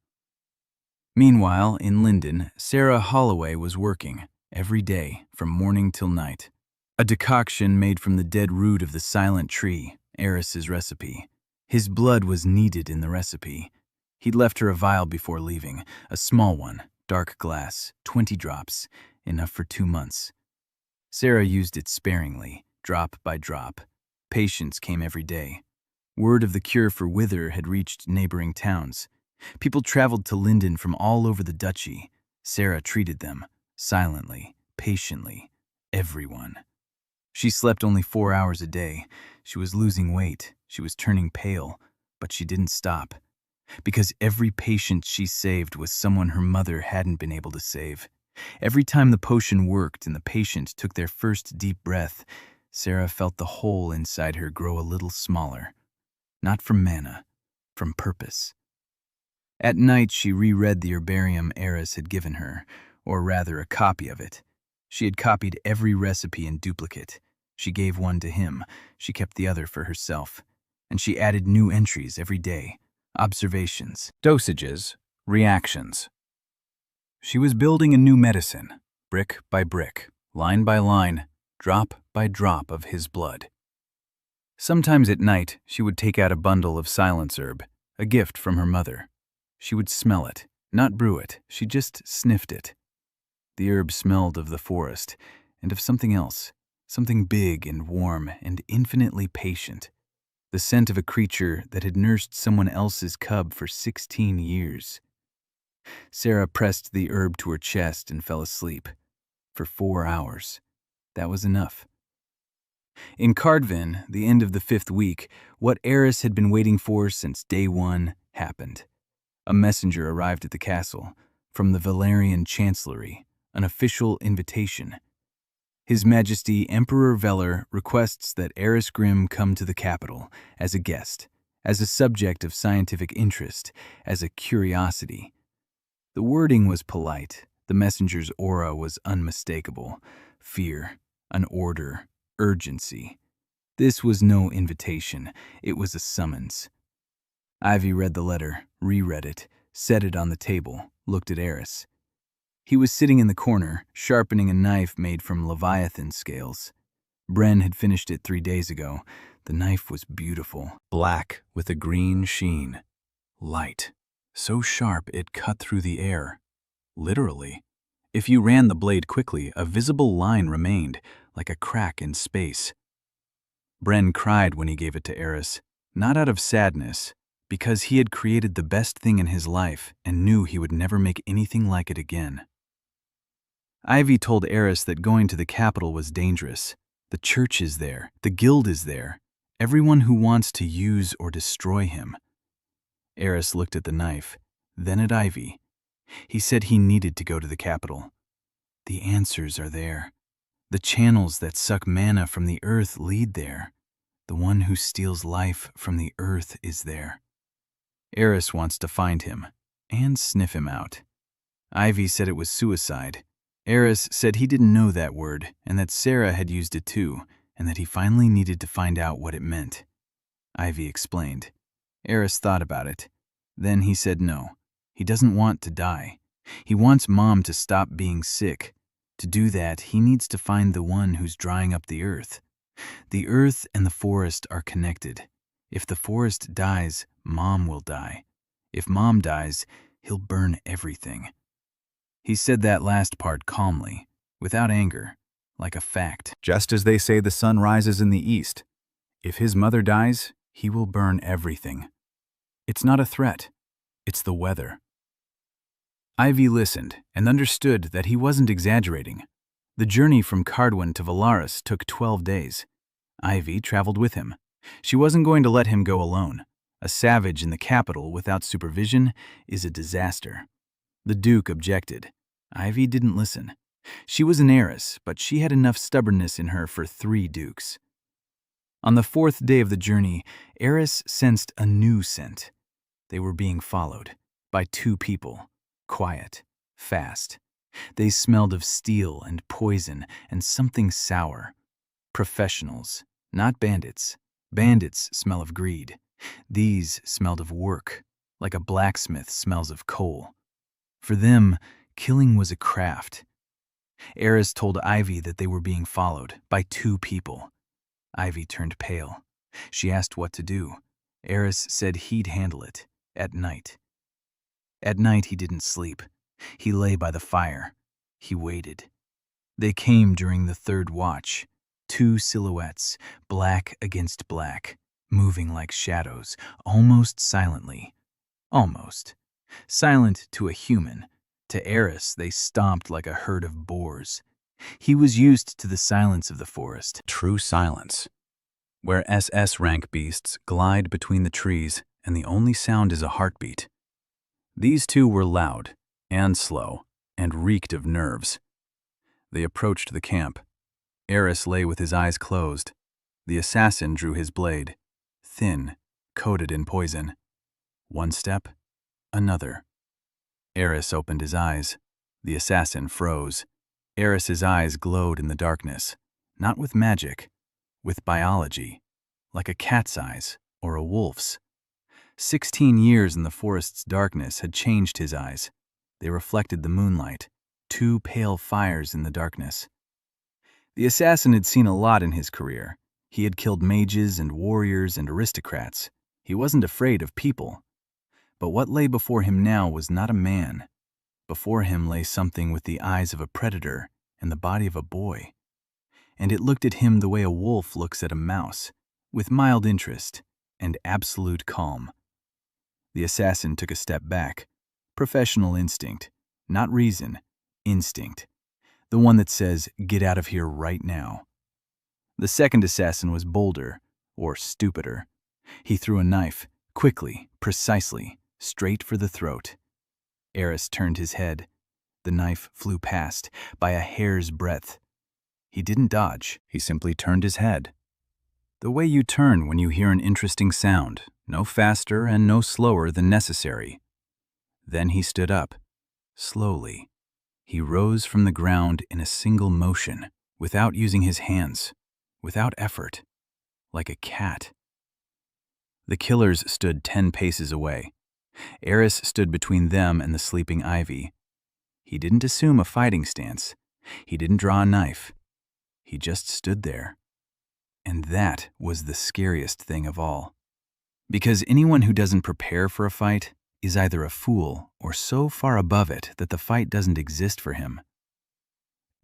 Meanwhile, in Linden, Sarah Holloway was working, every day, from morning till night. A decoction made from the dead root of the silent tree, Eris's recipe. His blood was needed in the recipe. He'd left her a vial before leaving, a small one, dark glass, 20 drops, enough for 2 months. Sarah used it sparingly, drop by drop. Patients came every day. Word of the cure for wither had reached neighboring towns. People traveled to Linden from all over the duchy. Sarah treated them, silently, patiently, everyone. She slept only 4 hours a day. She was losing weight. She was turning pale, but she didn't stop. Because every patient she saved was someone her mother hadn't been able to save. Every time the potion worked and the patient took their first deep breath, Sarah felt the hole inside her grow a little smaller. Not from mana, from purpose. At night, she reread the herbarium Eris had given her, or rather a copy of it. She had copied every recipe in duplicate. She gave one to him, she kept the other for herself, and she added new entries every day, observations, dosages, reactions. She was building a new medicine, brick by brick, line by line, drop by drop of his blood. Sometimes at night, she would take out a bundle of silence herb, a gift from her mother. She would smell it, not brew it, she just sniffed it. The herb smelled of the forest, and of something else, something big and warm and infinitely patient. The scent of a creature that had nursed someone else's cub for 16 years. Sarah pressed the herb to her chest and fell asleep. For 4 hours. That was enough. In Cardwin, the end of the 5th week, what Eris had been waiting for since day one happened. A messenger arrived at the castle, from the Valerian Chancellery, an official invitation. His Majesty Emperor Velar requests that Eris Grimm come to the capital as a guest, as a subject of scientific interest, as a curiosity. The wording was polite. The messenger's aura was unmistakable. Fear, an order, urgency. This was no invitation. It was a summons. Ivy read the letter, reread it, set it on the table, looked at Eris. He was sitting in the corner, sharpening a knife made from leviathan scales. Bren had finished it 3 days ago. The knife was beautiful, black with a green sheen. Light, so sharp it cut through the air. Literally. If you ran the blade quickly, a visible line remained, like a crack in space. Bren cried when he gave it to Eris, not out of sadness, because he had created the best thing in his life and knew he would never make anything like it again. Ivy told Eris that going to the capital was dangerous. The church is there, the guild is there, everyone who wants to use or destroy him. Eris looked at the knife, then at Ivy. He said he needed to go to the capital. The answers are there. The channels that suck mana from the earth lead there. The one who steals life from the earth is there. Eris wants to find him and sniff him out. Ivy said it was suicide. Eris said he didn't know that word and that Sarah had used it too, and that he finally needed to find out what it meant. Ivy explained. Eris thought about it. Then he said no. He doesn't want to die. He wants Mom to stop being sick. To do that, he needs to find the one who's drying up the earth. The earth and the forest are connected. If the forest dies, Mom will die. If Mom dies, he'll burn everything. He said that last part calmly, without anger, like a fact. Just as they say the sun rises in the east. If his mother dies, he will burn everything. It's not a threat. It's the weather. Ivy listened and understood that he wasn't exaggerating. The journey from Cardwin to Valaris took 12 days. Ivy traveled with him. She wasn't going to let him go alone. A savage in the capital without supervision is a disaster. The Duke objected. Ivy didn't listen. She was an heiress, but she had enough stubbornness in her for 3 dukes. On the 4th day of the journey, Eris sensed a new scent. They were being followed by 2 people, quiet, fast. They smelled of steel and poison and something sour. Professionals, not bandits. Bandits smell of greed. These smelled of work, like a blacksmith smells of coal. For them, killing was a craft. Eris told Ivy that they were being followed by 2 people. Ivy turned pale. She asked what to do. Eris said he'd handle it, at night. At night he didn't sleep. He lay by the fire. He waited. They came during the third watch, two silhouettes, black against black, moving like shadows, almost silently. Almost. Silent to a human. To Eris, they stomped like a herd of boars. He was used to the silence of the forest. True silence, where SS rank beasts glide between the trees and the only sound is a heartbeat. These two were loud and slow and reeked of nerves. They approached the camp. Eris lay with his eyes closed. The assassin drew his blade, thin, coated in poison. One step, another. Eris opened his eyes. The assassin froze. Eris's eyes glowed in the darkness, not with magic, with biology, like a cat's eyes or a wolf's. 16 years in the forest's darkness had changed his eyes. They reflected the moonlight, two pale fires in the darkness. The assassin had seen a lot in his career. He had killed mages and warriors and aristocrats. He wasn't afraid of people. But what lay before him now was not a man. Before him lay something with the eyes of a predator and the body of a boy. And it looked at him the way a wolf looks at a mouse, with mild interest and absolute calm. The assassin took a step back. Professional instinct, not reason, instinct. The one that says, get out of here right now. The second assassin was bolder, or stupider. He threw a knife, quickly, precisely, straight for the throat. Eris turned his head. The knife flew past, by a hair's breadth. He didn't dodge, he simply turned his head. The way you turn when you hear an interesting sound, no faster and no slower than necessary. Then he stood up, slowly. He rose from the ground in a single motion, without using his hands, without effort, like a cat. The killers stood 10 paces away. Eris stood between them and the sleeping ivy. He didn't assume a fighting stance. He didn't draw a knife. He just stood there. And that was the scariest thing of all. Because anyone who doesn't prepare for a fight is either a fool or so far above it that the fight doesn't exist for him.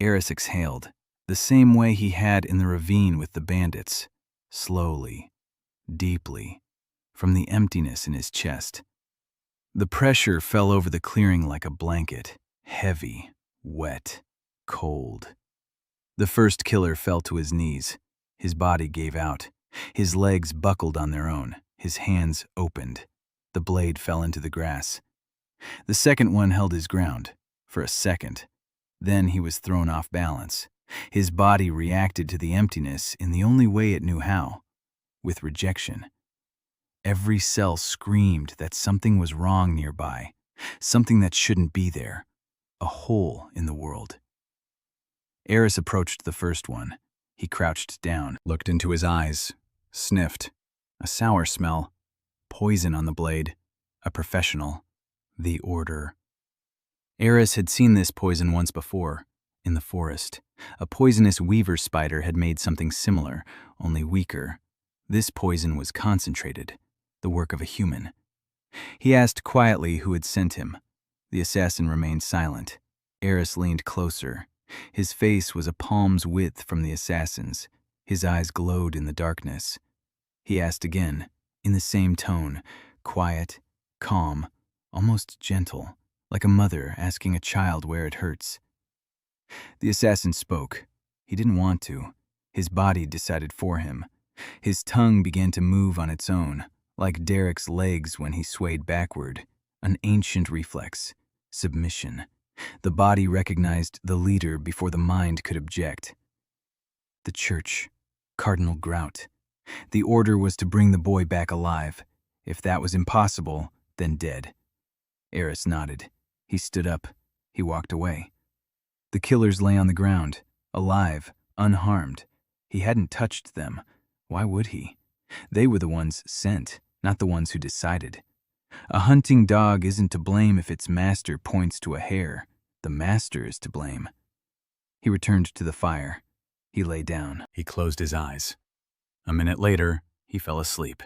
Eris exhaled, the same way he had in the ravine with the bandits, slowly, deeply, from the emptiness in his chest. The pressure fell over the clearing like a blanket, heavy, wet, cold. The first killer fell to his knees. His body gave out. His legs buckled on their own. His hands opened. The blade fell into the grass. The second one held his ground, for a second. Then he was thrown off balance. His body reacted to the emptiness in the only way it knew how, with rejection. Every cell screamed that something was wrong nearby, something that shouldn't be there, a hole in the world. Eris approached the first one. He crouched down, looked into his eyes, sniffed. A sour smell, poison on the blade, a professional, the order. Eris had seen this poison once before, in the forest. A poisonous weaver spider had made something similar, only weaker. This poison was concentrated, the work of a human. He asked quietly who had sent him. The assassin remained silent. Eris leaned closer. His face was a palm's width from the assassin's. His eyes glowed in the darkness. He asked again, in the same tone, quiet, calm, almost gentle, like a mother asking a child where it hurts. The assassin spoke. He didn't want to. His body decided for him. His tongue began to move on its own, like Derek's legs when he swayed backward, an ancient reflex, submission. The body recognized the leader before the mind could object. The church, Cardinal Grout. The order was to bring the boy back alive. If that was impossible, then dead. Eris nodded. He stood up. He walked away. The killers lay on the ground, alive, unharmed. He hadn't touched them. Why would he? They were the ones sent, not the ones who decided. A hunting dog isn't to blame if its master points to a hare. The master is to blame. He returned to the fire. He lay down. He closed his eyes. A minute later, he fell asleep.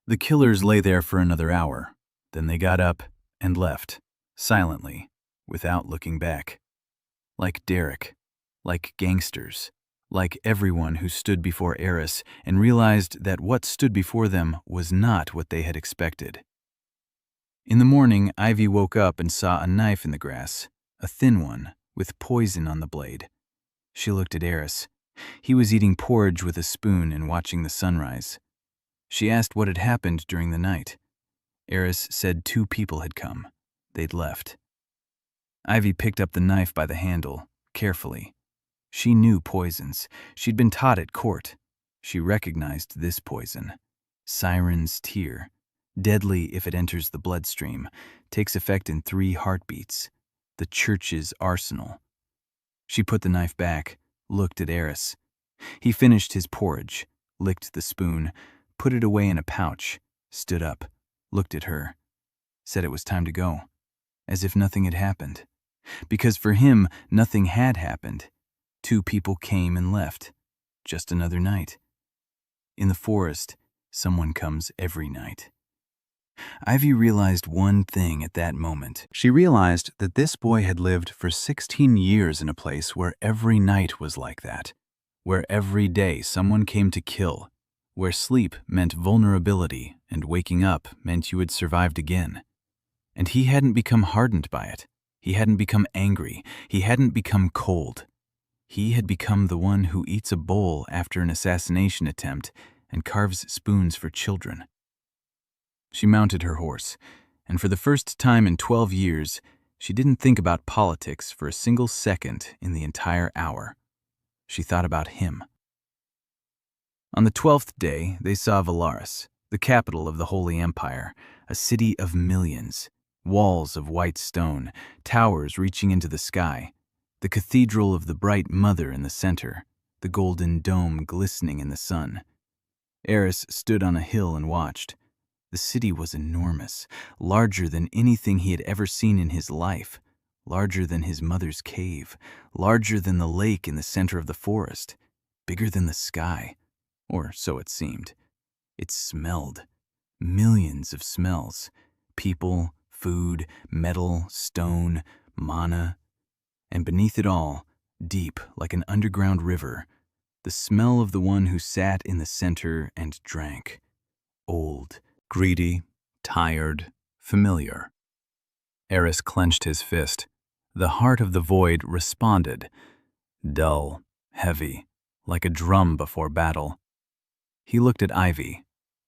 The killers lay there for another hour. Then they got up and left, silently, without looking back. Like Derek, like gangsters, like everyone who stood before Eris and realized that what stood before them was not what they had expected. In the morning, Ivy woke up and saw a knife in the grass, a thin one, with poison on the blade. She looked at Eris. He was eating porridge with a spoon and watching the sunrise. She asked what had happened during the night. Eris said 2 people had come. They'd left. Ivy picked up the knife by the handle, carefully. She knew poisons. She'd been taught at court. She recognized this poison. Siren's tear. Deadly if it enters the bloodstream. Takes effect in 3 heartbeats. The church's arsenal. She put the knife back, looked at Eris. He finished his porridge, licked the spoon, put it away in a pouch, stood up, looked at her, said it was time to go, as if nothing had happened. Because for him, nothing had happened. 2 people came and left. Just another night. In the forest, someone comes every night. Ivy realized one thing at that moment. She realized that this boy had lived for 16 years in a place where every night was like that, where every day someone came to kill, where sleep meant vulnerability and waking up meant you had survived again. And he hadn't become hardened by it. He hadn't become angry. He hadn't become cold. He had become the one who eats a bowl after an assassination attempt and carves spoons for children. She mounted her horse, and for the first time in 12 years, she didn't think about politics for a single second in the entire hour. She thought about him. On the 12th day, they saw Valaris, the capital of the Holy Empire, a city of millions, walls of white stone, towers reaching into the sky, the cathedral of the bright mother in the center, the golden dome glistening in the sun. Eris stood on a hill and watched. The city was enormous, larger than anything he had ever seen in his life, larger than his mother's cave, larger than the lake in the center of the forest, bigger than the sky, or so it seemed. It smelled. Millions of smells. People, food, metal, stone, mana. And beneath it all, deep like an underground river, the smell of the one who sat in the center and drank. Old, greedy, tired, familiar. Eris clenched his fist. The heart of the void responded. Dull, heavy, like a drum before battle. He looked at Ivy.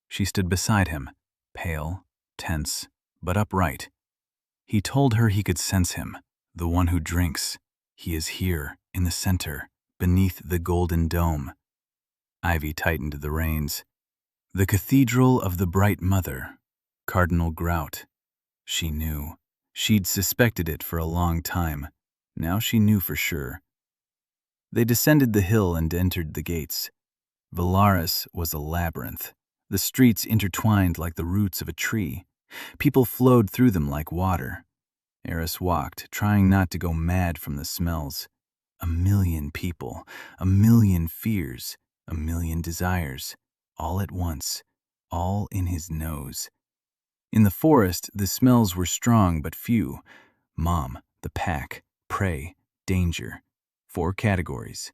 She stood beside him, pale, tense, but upright. He told her he could sense him, the one who drinks. He is here, in the center, beneath the golden dome. Ivy tightened the reins. The cathedral of the bright mother, Cardinal Grout. She knew. She'd suspected it for a long time. Now she knew for sure. They descended the hill and entered the gates. Valaris was a labyrinth. The streets intertwined like the roots of a tree. People flowed through them like water. Eris walked, trying not to go mad from the smells. 1,000,000 people, 1,000,000 fears, 1,000,000 desires, all at once, all in his nose. In the forest, the smells were strong but few. Mom, the pack, prey, danger. 4 categories.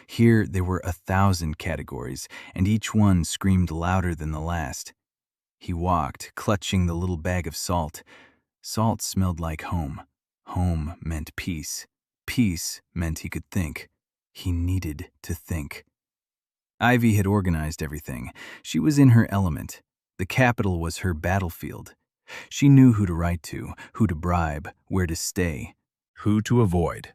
Here there were 1,000 categories, and each one screamed louder than the last. He walked, clutching the little bag of salt. Salt smelled like home. Home meant peace. Peace meant he could think. He needed to think. Ivy had organized everything. She was in her element. The capital was her battlefield. She knew who to write to, who to bribe, where to stay, who to avoid.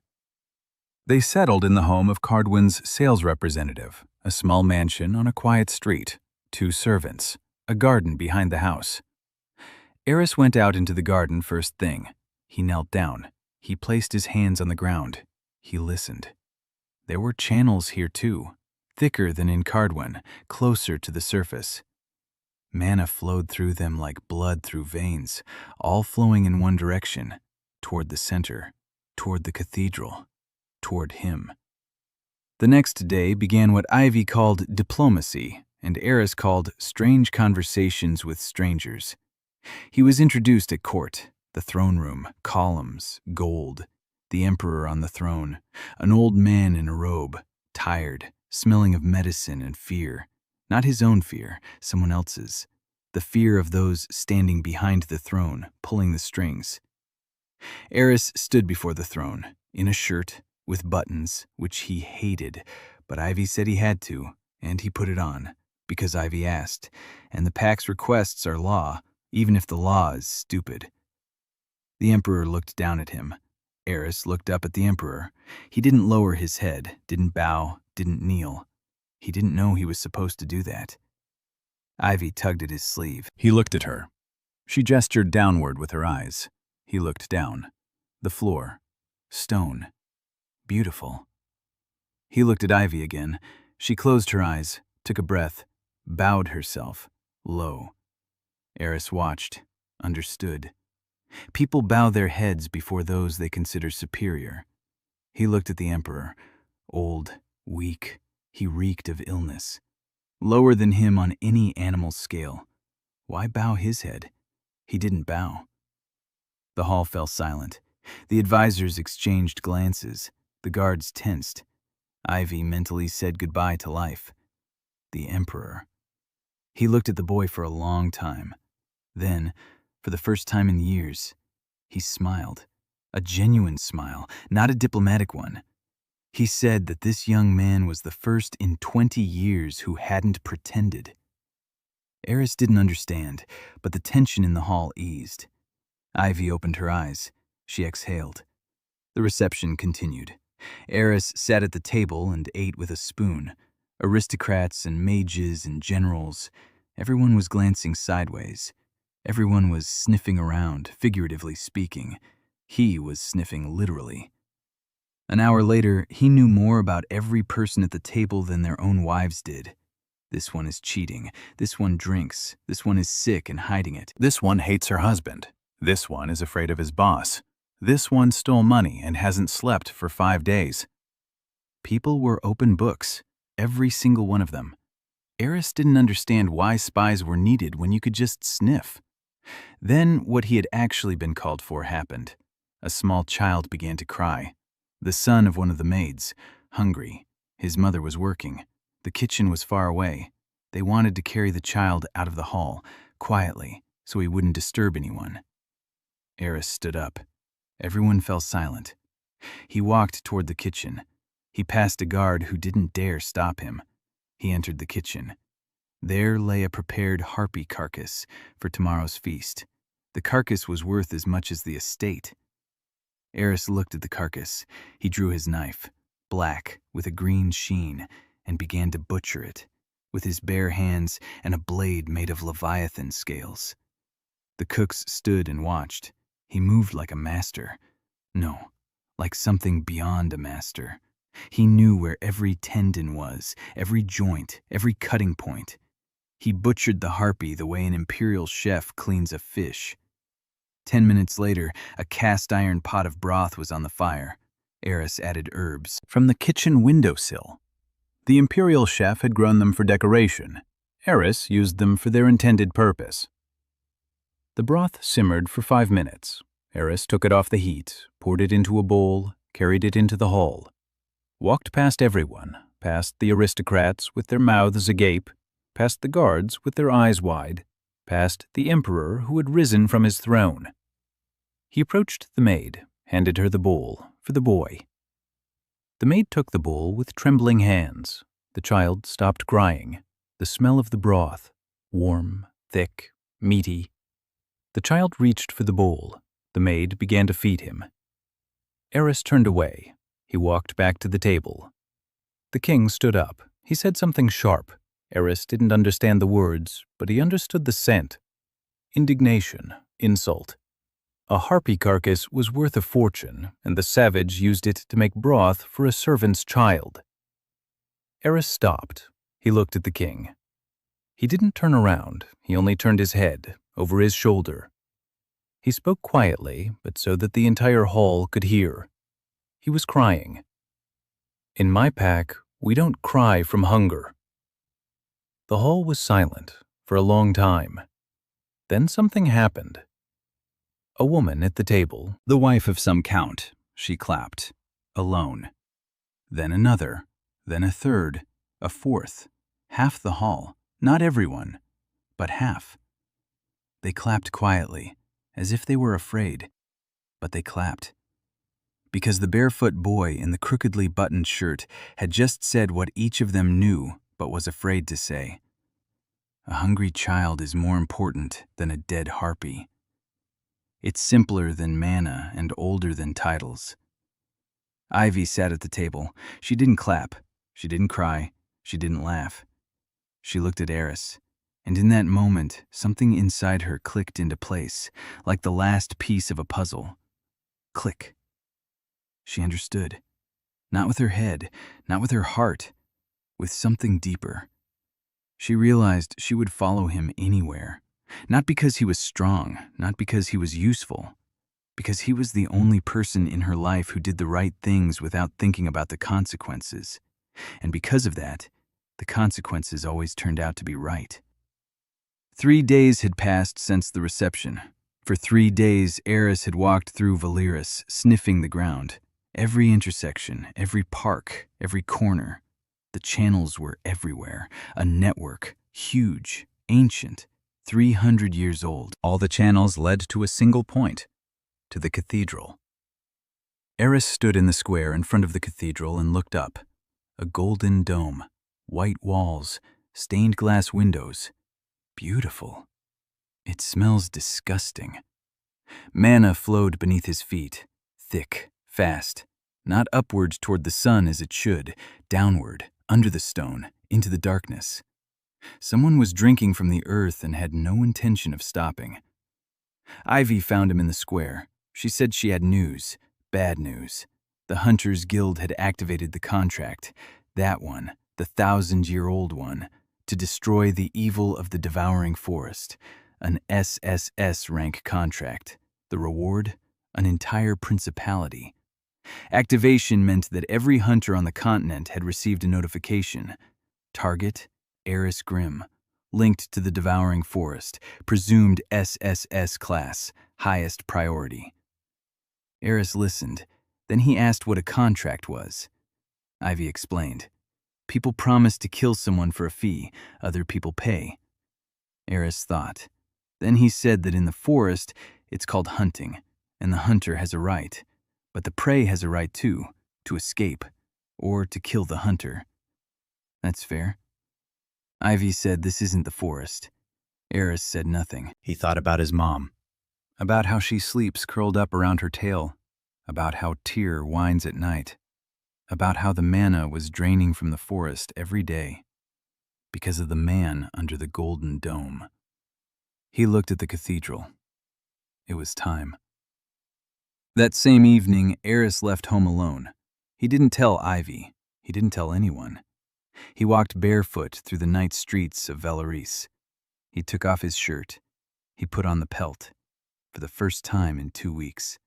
They settled in the home of Cardwin's sales representative, a small mansion on a quiet street, 2 servants, a garden behind the house. Eris went out into the garden first thing. He knelt down. He placed his hands on the ground. He listened. There were channels here too, thicker than in Cardwin, closer to the surface. Mana flowed through them like blood through veins, all flowing in one direction, toward the center, toward the cathedral, toward him. The next day began what Ivy called diplomacy, and Eris called strange conversations with strangers. He was introduced at court, the throne room, columns, gold. The emperor on the throne, an old man in a robe, tired, smelling of medicine and fear. Not his own fear, someone else's. The fear of those standing behind the throne, pulling the strings. Eris stood before the throne, in a shirt, with buttons, which he hated, but Ivy said he had to, and he put it on, because Ivy asked, and the pack's requests are law, even if the law is stupid. The emperor looked down at him. Eris looked up at the emperor. He didn't lower his head, didn't bow, didn't kneel. He didn't know he was supposed to do that. Ivy tugged at his sleeve. He looked at her. She gestured downward with her eyes. He looked down. The floor. Stone. Beautiful. He looked at Ivy again. She closed her eyes, took a breath, bowed herself, low. Eris watched, understood. People bow their heads before those they consider superior. He looked at the emperor. Old, weak, he reeked of illness. Lower than him on any animal scale. Why bow his head? He didn't bow. The hall fell silent. The advisors exchanged glances. The guards tensed. Ivy mentally said goodbye to life. The emperor. He looked at the boy for a long time. Then, for the first time in years, he smiled. A genuine smile, not a diplomatic one. He said that this young man was the first in 20 years who hadn't pretended. Eris didn't understand, but the tension in the hall eased. Ivy opened her eyes. She exhaled. The reception continued. Eris sat at the table and ate with a spoon. Aristocrats and mages and generals. Everyone was glancing sideways. Everyone was sniffing around, figuratively speaking. He was sniffing literally. An hour later, he knew more about every person at the table than their own wives did. This one is cheating. This one drinks. This one is sick and hiding it. This one hates her husband. This one is afraid of his boss. This one stole money and hasn't slept for 5 days. People were open books, every single one of them. Eris didn't understand why spies were needed when you could just sniff. Then what he had actually been called for happened. A small child began to cry. The son of one of the maids, hungry. His mother was working. The kitchen was far away. They wanted to carry the child out of the hall, quietly, so he wouldn't disturb anyone. Eris stood up. Everyone fell silent. He walked toward the kitchen. He passed a guard who didn't dare stop him. He entered the kitchen. There lay a prepared harpy carcass for tomorrow's feast. The carcass was worth as much as the estate. Eris looked at the carcass. He drew his knife, black, with a green sheen, and began to butcher it, with his bare hands and a blade made of leviathan scales. The cooks stood and watched. He moved like a master. No, like something beyond a master. He knew where every tendon was, every joint, every cutting point. He butchered the harpy the way an imperial chef cleans a fish. 10 minutes later, a cast-iron pot of broth was on the fire. Eris added herbs from the kitchen windowsill. The imperial chef had grown them for decoration. Eris used them for their intended purpose. The broth simmered for 5 minutes. Eris took it off the heat, poured it into a bowl, carried it into the hall. Walked past everyone, past the aristocrats with their mouths agape, past the guards with their eyes wide, past the emperor who had risen from his throne. He approached the maid, handed her the bowl for the boy. The maid took the bowl with trembling hands. The child stopped crying. The smell of the broth, warm, thick, meaty. The child reached for the bowl. The maid began to feed him. Eris turned away. He walked back to the table. The king stood up. He said something sharp. Eris didn't understand the words, but he understood the scent. Indignation, insult. A harpy carcass was worth a fortune, and the savage used it to make broth for a servant's child. Eris stopped. He looked at the king. He didn't turn around. He only turned his head, over his shoulder. He spoke quietly, but so that the entire hall could hear. He was crying. In my pack, we don't cry from hunger. The hall was silent for a long time. Then something happened. A woman at the table, the wife of some count, She clapped. Alone. Then another. Then a third. A fourth. Half the hall. Not everyone, but half. They clapped quietly, as if they were afraid. But they clapped. Because the barefoot boy in the crookedly buttoned shirt had just said what each of them knew but was afraid to say. A hungry child is more important than a dead harpy. It's simpler than manna and older than titles. Ivy sat at the table. She didn't clap. She didn't cry. She didn't laugh. She looked at Eris, and in that moment, something inside her clicked into place, like the last piece of a puzzle. Click. She understood. Not with her head, not with her heart, with something deeper. She realized she would follow him anywhere, not because he was strong, not because he was useful, because he was the only person in her life who did the right things without thinking about the consequences. And because of that, the consequences always turned out to be right. 3 days had passed since the reception. For 3 days, Eris had walked through Valaris, sniffing the ground. Every intersection, every park, every corner. The channels were everywhere. A network, huge, ancient, 300 years old. All the channels led to a single point, to the cathedral. Eris stood in the square in front of the cathedral and looked up. A golden dome, white walls, stained glass windows. Beautiful. It smells disgusting. Manna flowed beneath his feet, thick, fast, not upward toward the sun as it should, downward, under the stone, into the darkness. Someone was drinking from the earth and had no intention of stopping. Ivy found him in the square. She said she had news, bad news. The Hunters Guild had activated the contract, that one, the 1,000-year-old one, to destroy the evil of the devouring forest, an SSS rank contract. The reward? An entire principality. Activation meant that every hunter on the continent had received a notification. Target, Eris Grimm. Linked to the devouring forest, presumed SSS class, highest priority. Eris listened. Then he asked what a contract was. Ivy explained. People promise to kill someone for a fee, other people pay. Eris thought. Then he said that in the forest, it's called hunting, and the hunter has a right. But the prey has a right too, to escape, or to kill the hunter. That's fair. Ivy said this isn't the forest. Eris said nothing. He thought about his mom, about how she sleeps curled up around her tail, about how Tyr whines at night, about how the manna was draining from the forest every day, because of the man under the golden dome. He looked at the cathedral. It was time. That same evening, Eris left home alone. He didn't tell Ivy. He didn't tell anyone. He walked barefoot through the night streets of Valaris. He took off his shirt. He put on the pelt, for the first time in 2 weeks.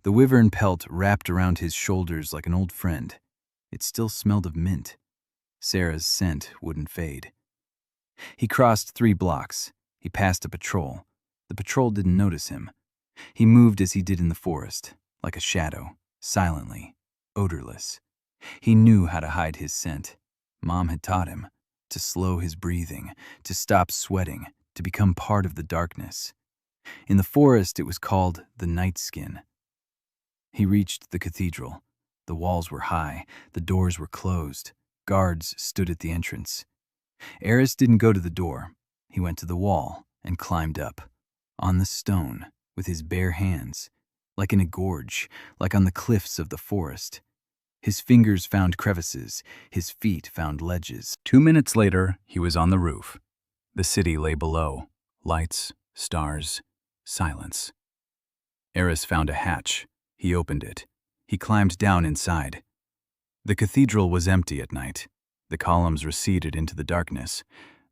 The wyvern pelt wrapped around his shoulders like an old friend. It still smelled of mint. Sarah's scent wouldn't fade. He crossed 3 blocks. He passed a patrol. The patrol didn't notice him. He moved as he did in the forest, like a shadow, silently, odorless. He knew how to hide his scent. Mom had taught him to slow his breathing, to stop sweating, to become part of the darkness. In the forest, it was called the night skin. He reached the cathedral. The walls were high. The doors were closed. Guards stood at the entrance. Eris didn't go to the door. He went to the wall and climbed up, on the stone, with his bare hands, like in a gorge, like on the cliffs of the forest. His fingers found crevices, his feet found ledges. 2 minutes later, he was on the roof. The city lay below. Lights, stars, silence. Eris found a hatch. He opened it. He climbed down inside. The cathedral was empty at night. The columns receded into the darkness.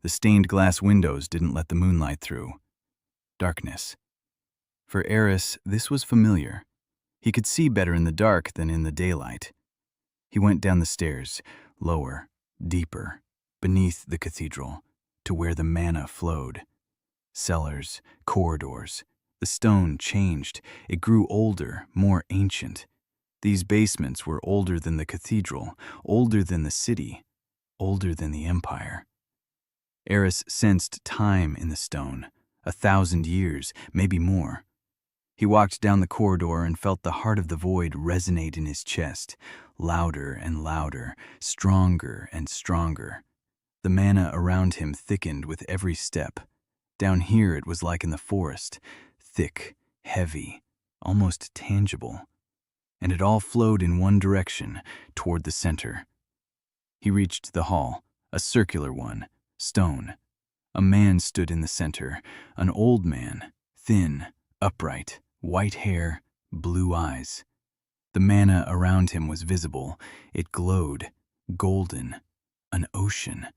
The stained glass windows didn't let the moonlight through. Darkness. For Eris, this was familiar. He could see better in the dark than in the daylight. He went down the stairs, lower, deeper, beneath the cathedral, to where the manna flowed. Cellars, corridors. The stone changed. It grew older, more ancient. These basements were older than the cathedral, older than the city, older than the empire. Eris sensed time in the stone, 1,000 years, maybe more. He walked down the corridor and felt the heart of the void resonate in his chest, louder and louder, stronger and stronger. The mana around him thickened with every step. Down here it was like in the forest, thick, heavy, almost tangible. And it all flowed in one direction, toward the center. He reached the hall, a circular one, stone. A man stood in the center, an old man, thin, upright, white hair, blue eyes. The mana around him was visible. It glowed, golden, an ocean.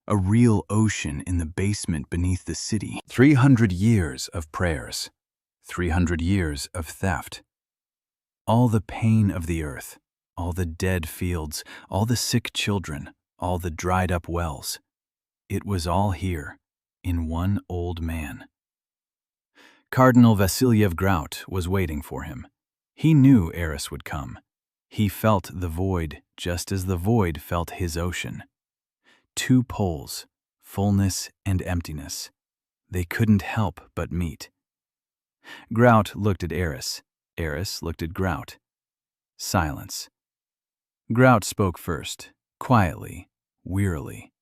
A real ocean in the basement beneath the city. 300 years of prayers. 300 years of theft. All the pain of the earth, all the dead fields, all the sick children, all the dried-up wells. It was all here, in one old man. Cardinal Vasilyev Grout was waiting for him. He knew Eris would come. He felt the void just as the void felt his ocean. Two poles, fullness and emptiness. They couldn't help but meet. Grout looked at Eris. Eris looked at Grout. Silence. Grout spoke first, quietly, wearily.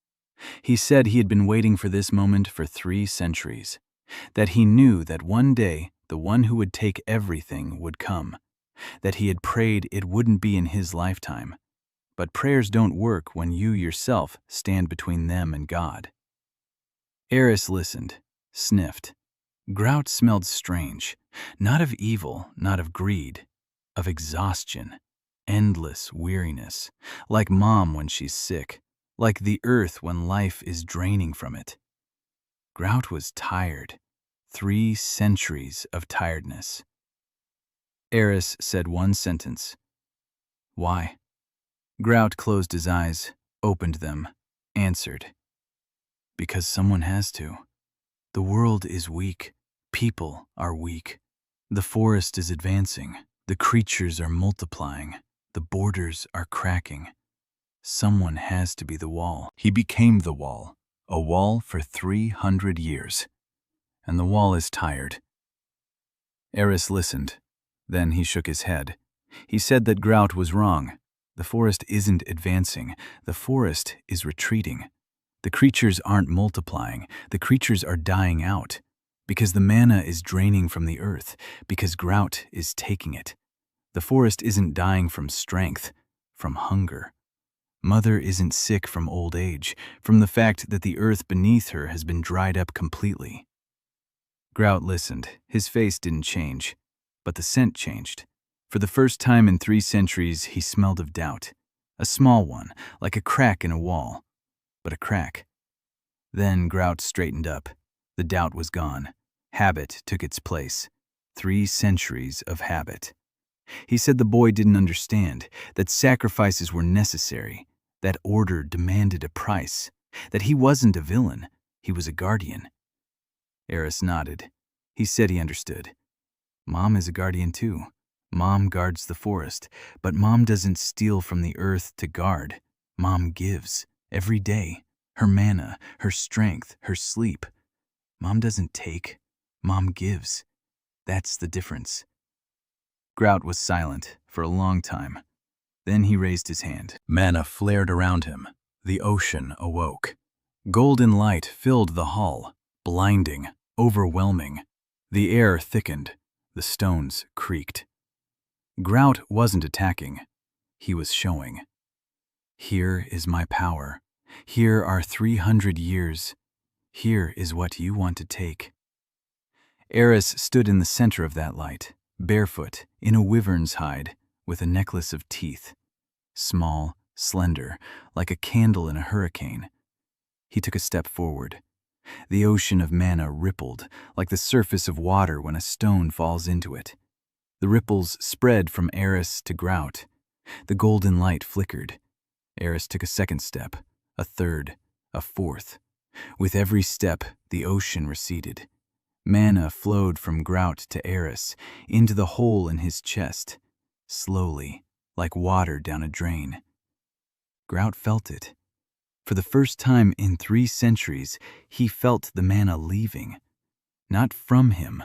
He said he had been waiting for this moment for 3 centuries, that he knew that one day the one who would take everything would come, that he had prayed it wouldn't be in his lifetime. But prayers don't work when you yourself stand between them and God. Eris listened, sniffed. Grout smelled strange, not of evil, not of greed, of exhaustion, endless weariness, like mom when she's sick, like the earth when life is draining from it. Grout was tired, 3 centuries of tiredness. Eris said one sentence. Why? Grout closed his eyes, opened them, answered. Because someone has to. The world is weak. People are weak. The forest is advancing. The creatures are multiplying. The borders are cracking. Someone has to be the wall. He became the wall, a wall for 300 years. And the wall is tired. Eris listened. Then he shook his head. He said that Grout was wrong. The forest isn't advancing. The forest is retreating. The creatures aren't multiplying. The creatures are dying out. Because the mana is draining from the earth. Because Grout is taking it. The forest isn't dying from strength, from hunger. Mother isn't sick from old age, from the fact that the earth beneath her has been dried up completely. Grout listened. His face didn't change, but the scent changed. For the first time in 3 centuries, he smelled of doubt. A small one, like a crack in a wall, but a crack. Then Grout straightened up. The doubt was gone. Habit took its place. 3 centuries of habit. He said the boy didn't understand, that sacrifices were necessary, that order demanded a price, that he wasn't a villain, he was a guardian. Eris nodded. He said he understood. Mom is a guardian too. Mom guards the forest, but Mom doesn't steal from the earth to guard. Mom gives, every day, her mana, her strength, her sleep. Mom doesn't take, Mom gives. That's the difference. Grout was silent for a long time. Then he raised his hand. Mana flared around him. The ocean awoke. Golden light filled the hall, blinding, overwhelming. The air thickened. The stones creaked. Grout wasn't attacking. He was showing. Here is my power. Here are 300 years. Here is what you want to take. Eris stood in the center of that light, barefoot, in a wyvern's hide, with a necklace of teeth. Small, slender, like a candle in a hurricane. He took a step forward. The ocean of mana rippled, like the surface of water when a stone falls into it. The ripples spread from Eris to Grout. The golden light flickered. Eris took a second step, a third, a fourth. With every step, the ocean receded. Mana flowed from Grout to Eris, into the hole in his chest. Slowly, like water down a drain. Grout felt it. For the first time in 3 centuries, he felt the mana leaving. Not from him.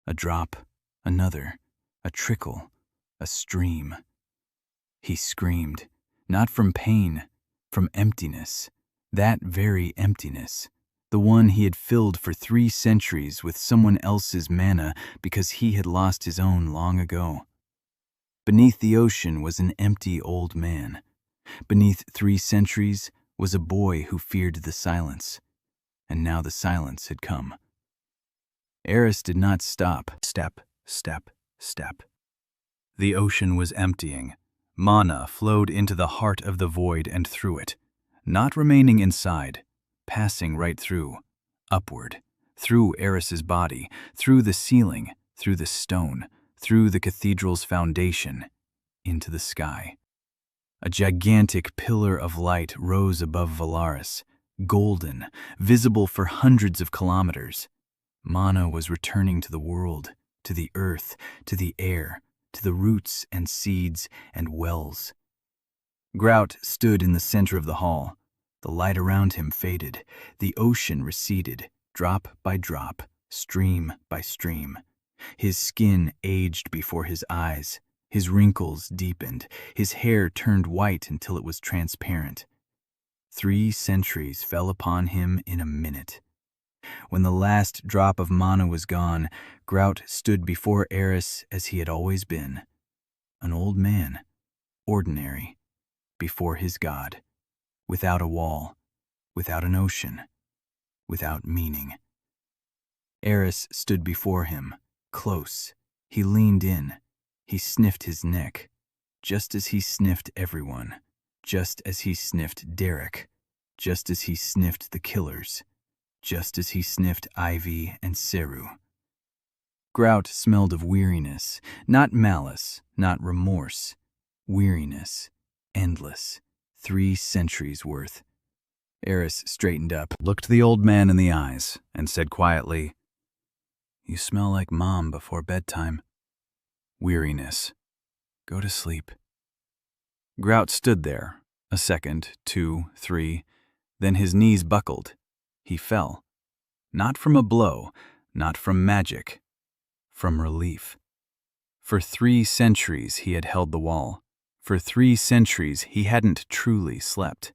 A drop, another, a trickle, a stream. He screamed, not from pain, from emptiness, that very emptiness, the one he had filled for 3 centuries with someone else's mana because he had lost his own long ago. Beneath the ocean was an empty old man. Beneath 3 centuries was a boy who feared the silence, and now the silence had come. Eris did not stop. Step, step, step. The ocean was emptying. Mana flowed into the heart of the void and through it, not remaining inside, passing right through, upward, through Eris's body, through the ceiling, through the stone, through the cathedral's foundation, into the sky. A gigantic pillar of light rose above Valaris, golden, visible for hundreds of kilometers. Mana was returning to the world, to the earth, to the air, to the roots and seeds and wells. Grout stood in the center of the hall. The light around him faded. The ocean receded, drop by drop, stream by stream. His skin aged before his eyes. His wrinkles deepened. His hair turned white until it was transparent. 3 centuries fell upon him in a minute. When the last drop of mana was gone, Grout stood before Eris as he had always been. An old man, ordinary, before his god, without a wall, without an ocean, without meaning. Eris stood before him, close. He leaned in. He sniffed his neck, just as he sniffed everyone, just as he sniffed Derek, just as he sniffed the killers, just as he sniffed Ivy and Seru. Grout smelled of weariness, not malice, not remorse. Weariness, endless, 3 centuries worth. Eris straightened up, looked the old man in the eyes, and said quietly, "You smell like Mom before bedtime." Weariness. Go to sleep. Grout stood there, a second, 2, 3, then his knees buckled. He fell. Not from a blow, not from magic, from relief. For 3 centuries he had held the wall. For 3 centuries he hadn't truly slept.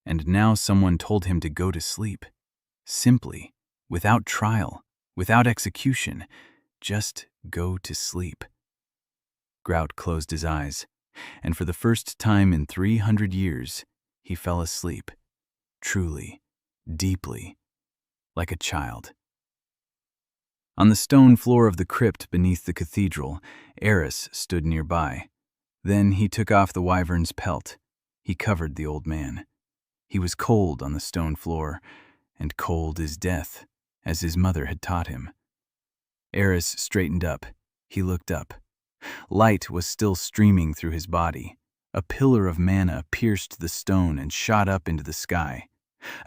And now someone told him to go to sleep. Simply, without trial, without execution, just go to sleep. Grout closed his eyes, and for the first time in 300 years, he fell asleep, truly, deeply, like a child. On the stone floor of the crypt beneath the cathedral, Eris stood nearby. Then he took off the wyvern's pelt. He covered the old man. He was cold on the stone floor, and cold is death, as his mother had taught him. Eris straightened up. He looked up. Light was still streaming through his body. A pillar of mana pierced the stone and shot up into the sky.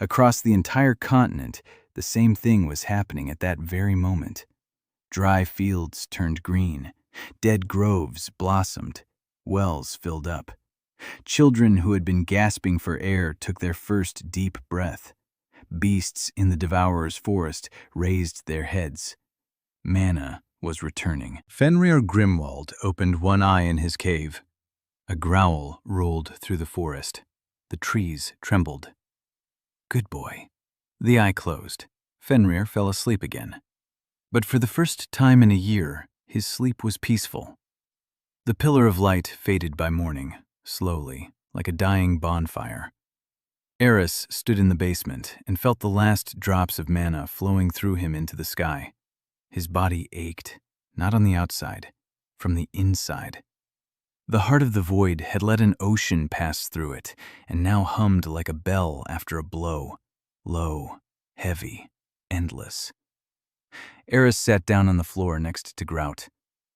Across the entire continent, the same thing was happening at that very moment. Dry fields turned green. Dead groves blossomed. Wells filled up. Children who had been gasping for air took their first deep breath. Beasts in the Devourer's forest raised their heads. Mana was returning. Fenrir Grimwald opened one eye in his cave. A growl rolled through the forest. The trees trembled. Good boy. The eye closed. Fenrir fell asleep again. But for the first time in a year, his sleep was peaceful. The pillar of light faded by morning, slowly, like a dying bonfire. Eris stood in the basement and felt the last drops of mana flowing through him into the sky. His body ached, not on the outside, from the inside. The heart of the void had let an ocean pass through it, and now hummed like a bell after a blow, low, heavy, endless. Eris sat down on the floor next to Grout.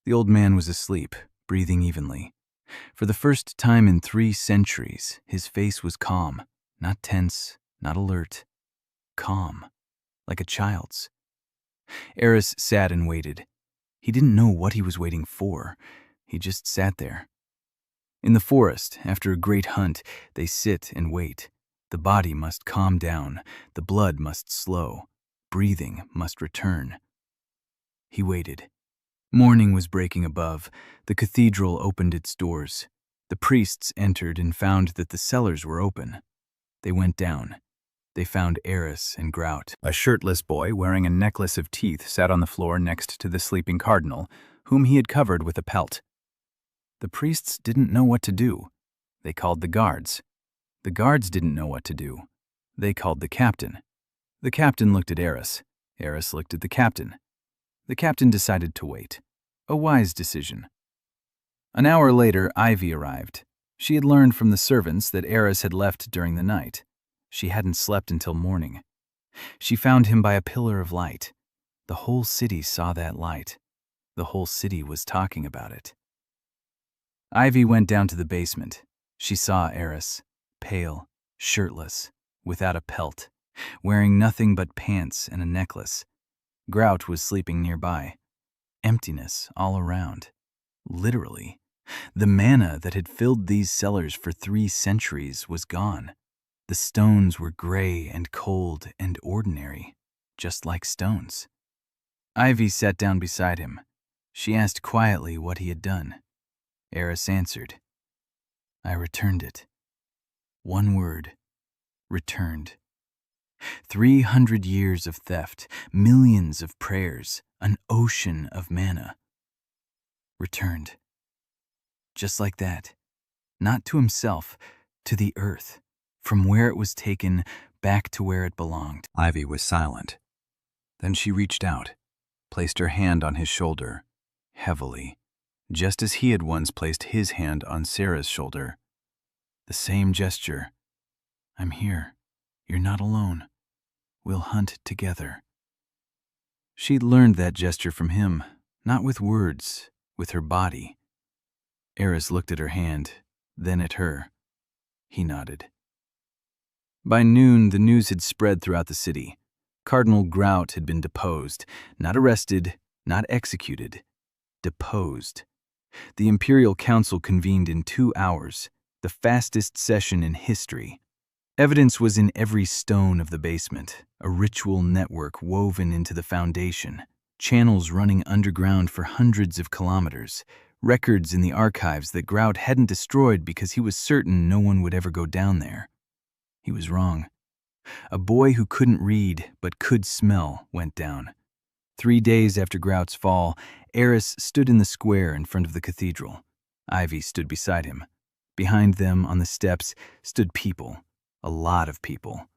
The old man was asleep, breathing evenly. For the first time in 3 centuries, his face was calm, not tense, not alert. Calm, like a child's. Eris sat and waited. He didn't know what he was waiting for. He just sat there. In the forest, after a great hunt, they sit and wait. The body must calm down, the blood must slow, breathing must return. He waited. Morning was breaking above. The cathedral opened its doors. The priests entered and found that the cellars were open. They went down. They found Eris and Grout. A shirtless boy wearing a necklace of teeth sat on the floor next to the sleeping cardinal, whom he had covered with a pelt. The priests didn't know what to do. They called the guards. The guards didn't know what to do. They called the captain. The captain looked at Eris. Eris looked at the captain. The captain decided to wait. A wise decision. An hour later, Ivy arrived. She had learned from the servants that Eris had left during the night. She hadn't slept until morning. She found him by a pillar of light. The whole city saw that light. The whole city was talking about it. Ivy went down to the basement. She saw Eris, pale, shirtless, without a pelt, wearing nothing but pants and a necklace. Grout was sleeping nearby. Emptiness all around. Literally. The mana that had filled these cellars for 3 centuries was gone. The stones were gray and cold and ordinary, just like stones. Ivy sat down beside him. She asked quietly what he had done. Eris answered, "I returned it." One word. Returned. 300 years of theft, millions of prayers, an ocean of mana. Returned. Just like that. Not to himself, to the earth, from where it was taken back to where it belonged. Ivy was silent. Then she reached out, placed her hand on his shoulder, heavily, just as he had once placed his hand on Sarah's shoulder. The same gesture. "I'm here. You're not alone. We'll hunt together." She'd learned that gesture from him, not with words, with her body. Eris looked at her hand, then at her. He nodded. By noon, the news had spread throughout the city. Cardinal Grout had been deposed, not arrested, not executed. Deposed. The Imperial Council convened in 2 hours, the fastest session in history. Evidence was in every stone of the basement, a ritual network woven into the foundation, channels running underground for hundreds of kilometers, records in the archives that Grout hadn't destroyed because he was certain no one would ever go down there. He was wrong. A boy who couldn't read but could smell went down. 3 days after Grout's fall, Eris stood in the square in front of the cathedral. Ivy stood beside him. Behind them, on the steps, stood people. A lot of people.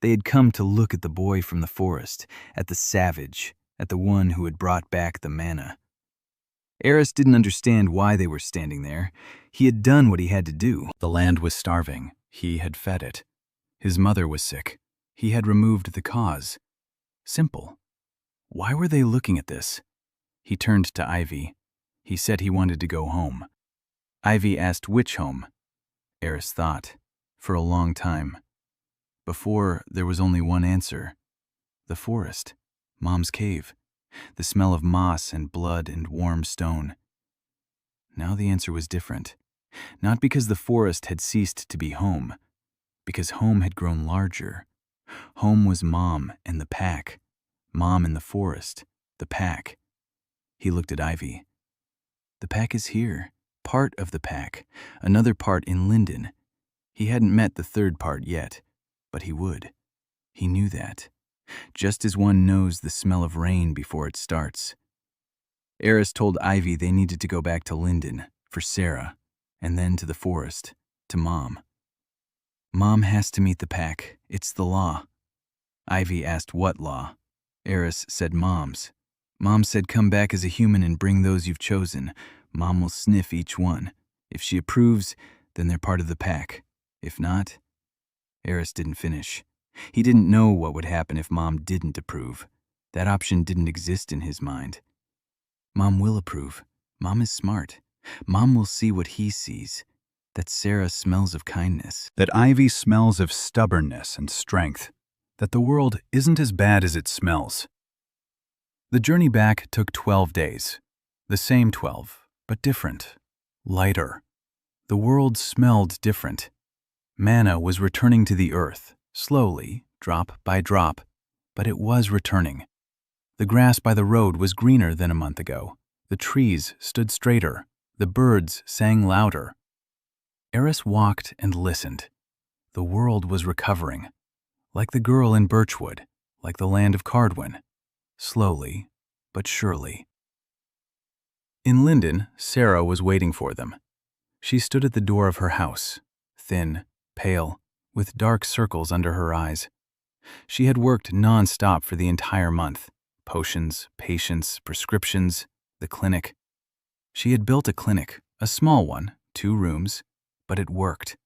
They had come to look at the boy from the forest, at the savage, at the one who had brought back the mana. Eris didn't understand why they were standing there. He had done what he had to do. The land was starving. He had fed it. His mother was sick. He had removed the cause. Simple. Why were they looking at this? He turned to Ivy. He said he wanted to go home. Ivy asked which home. Eris thought. For a long time. Before, there was only one answer. The forest. Mom's cave. The smell of moss and blood and warm stone. Now the answer was different. Not because the forest had ceased to be home. Because home had grown larger. Home was Mom and the pack. Mom in the forest. The pack. He looked at Ivy. The pack is here. Part of the pack. Another part in Linden. He hadn't met the third part yet, but he would. He knew that. Just as one knows the smell of rain before it starts. Eris told Ivy they needed to go back to Linden, for Sarah, and then to the forest, to Mom. Mom has to meet the pack. It's the law. Ivy asked what law. Eris said Mom's. Mom said come back as a human and bring those you've chosen. Mom will sniff each one. If she approves, then they're part of the pack. If not, Eris didn't finish. He didn't know what would happen if Mom didn't approve. That option didn't exist in his mind. Mom will approve. Mom is smart. Mom will see what he sees. That Sarah smells of kindness. That Ivy smells of stubbornness and strength. That the world isn't as bad as it smells. The journey back took 12 days. The same 12, but different. lighter. The world smelled different. Manna was returning to the earth, slowly, drop by drop, but it was returning. The grass by the road was greener than a month ago. The trees stood straighter. The birds sang louder. Eris walked and listened. The world was recovering. Like the girl in Birchwood, like the land of Cardwin. Slowly, but surely. In Linden, Sarah was waiting for them. She stood at the door of her house, thin, pale, with dark circles under her eyes. She had worked non-stop for the entire month. Potions, patients, prescriptions, the clinic. She had built a clinic, a small one, 2 rooms, but it worked.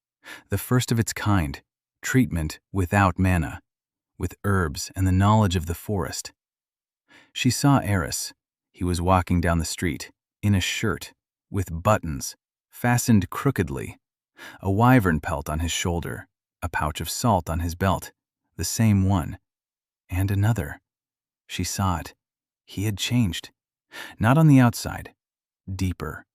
The first of its kind, treatment without manna, with herbs and the knowledge of the forest. She saw Eris. He was walking down the street, in a shirt, with buttons, fastened crookedly, a wyvern pelt on his shoulder, a pouch of salt on his belt, the same one, and another. She saw it. He had changed. Not on the outside, deeper.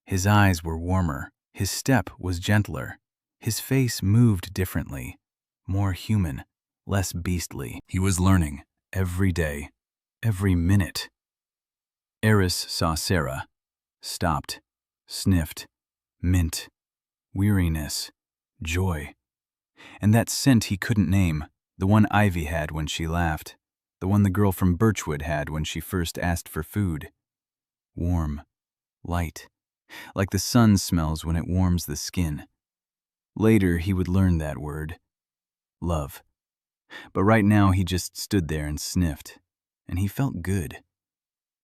His eyes were warmer, his step was gentler, his face moved differently, more human, less beastly. He was learning, every day, every minute. Eris saw Sarah, stopped, sniffed, mint, weariness, joy. And that scent he couldn't name, the one Ivy had when she laughed, the one the girl from Birchwood had when she first asked for food. Warm, light, like the sun smells when it warms the skin. Later he would learn that word, love. But right now he just stood there and sniffed, and he felt good.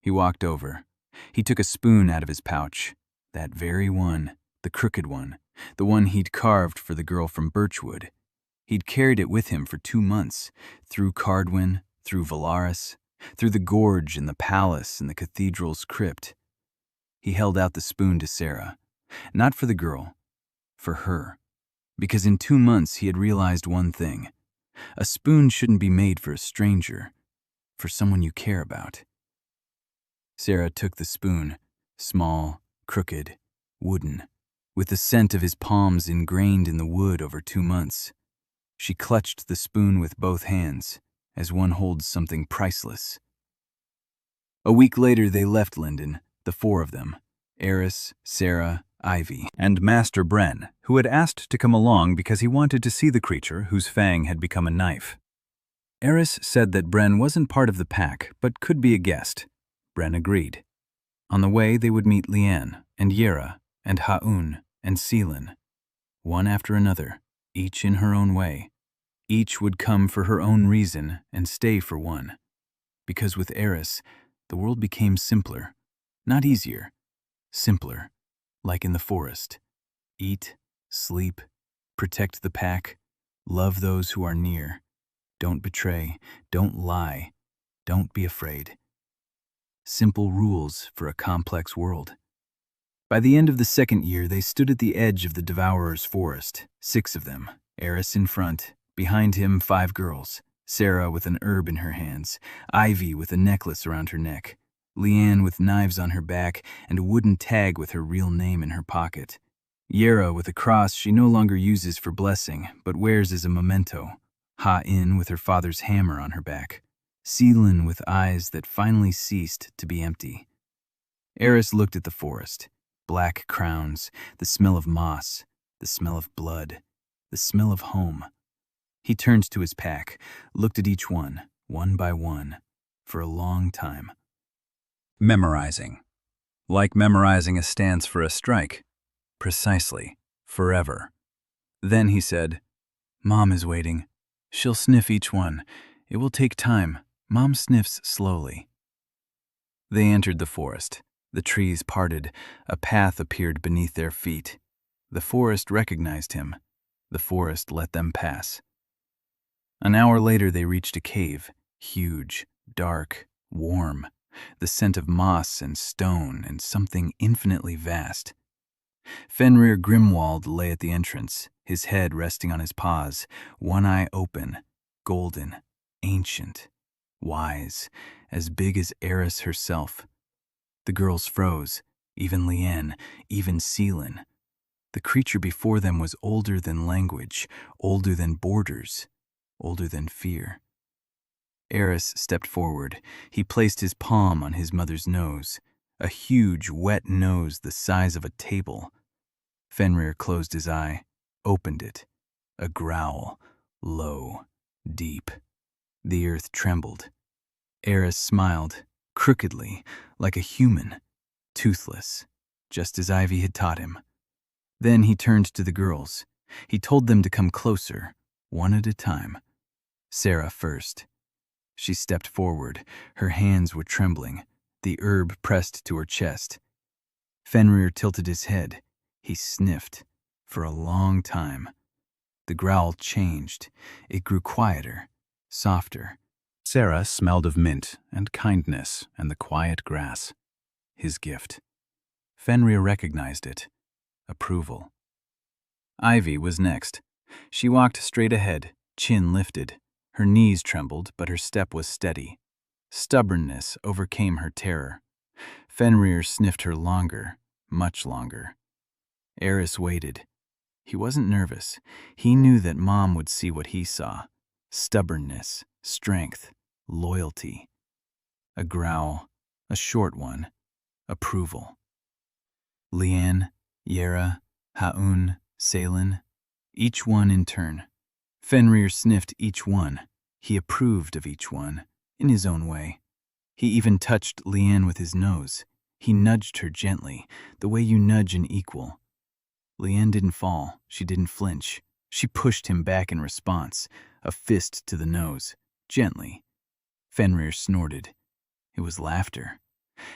He walked over. He took a spoon out of his pouch, that very one, the crooked one, the one he'd carved for the girl from Birchwood. He'd carried it with him for 2 months, through Cardwin, through Valaris, through the gorge and the palace and the cathedral's crypt. He held out the spoon to Sarah, not for the girl, for her, because in 2 months he had realized one thing. A spoon shouldn't be made for a stranger, for someone you care about. Sarah took the spoon, small, crooked, wooden, with the scent of his palms ingrained in the wood over 2 months. She clutched the spoon with both hands, as one holds something priceless. A week later they left Linden, the 4 of them, Eris, Sarah, Ivy, and Master Bren, who had asked to come along because he wanted to see the creature whose fang had become a knife. Eris said that Bren wasn't part of the pack, but could be a guest. Bren agreed. On the way they would meet Leanne, and Yera, and Ha'un, and Seelin, one after another, each in her own way. Each would come for her own reason and stay for one. Because with Eris, the world became simpler. Not easier, simpler, like in the forest. Eat, sleep, protect the pack, love those who are near. Don't betray, don't lie, don't be afraid. Simple rules for a complex world. By the end of the 2nd year, they stood at the edge of the Devourer's forest, 6 of them, Eris in front, behind him 5 girls, Sarah with an herb in her hands, Ivy with a necklace around her neck, Leanne with knives on her back and a wooden tag with her real name in her pocket, Yera with a cross she no longer uses for blessing, but wears as a memento, Ha-In with her father's hammer on her back, Seelin with eyes that finally ceased to be empty. Eris looked at the forest, black crowns, the smell of moss, the smell of blood, the smell of home. He turned to his pack, looked at each one by one, for a long time. Memorizing. Like memorizing a stance for a strike. Precisely. Forever. Then he said, "Mom is waiting. She'll sniff each one. It will take time. Mom sniffs slowly." They entered the forest. The trees parted. A path appeared beneath their feet. The forest recognized him. The forest let them pass. An hour later they reached a cave, huge, dark, warm, the scent of moss and stone and something infinitely vast. Fenrir Grimwald lay at the entrance, his head resting on his paws, one eye open, golden, ancient, wise, as big as Eris herself. The girls froze. even Lien, even Seelin. The creature before them was older than language, older than borders, older than fear. Eris stepped forward. He placed his palm on his mother's nose, a huge, wet nose the size of a table. Fenrir closed his eye, opened it. A growl, low, deep. The earth trembled. Eris smiled, crookedly, like a human, toothless, just as Ivy had taught him. Then he turned to the girls. He told them to come closer, one at a time. Sarah first. She stepped forward. Her hands were trembling, the herb pressed to her chest. Fenrir tilted his head. He sniffed, for a long time. The growl changed. It grew quieter, softer. Sarah smelled of mint and kindness and the quiet grass. His gift. Fenrir recognized it. Approval. Ivy was next. She walked straight ahead, chin lifted. Her knees trembled, but her step was steady. Stubbornness overcame her terror. Fenrir sniffed her longer, much longer. Eris waited. He wasn't nervous. He knew that Mom would see what he saw. Stubbornness, strength, loyalty. A growl, a short one. Approval. Lien, Yera, Haun, Salin, each one in turn. Fenrir sniffed each one. He approved of each one, in his own way. He even touched Lien with his nose. He nudged her gently, the way you nudge an equal. Lien didn't fall. She didn't flinch. She pushed him back in response, a fist to the nose, gently. Fenrir snorted. It was laughter.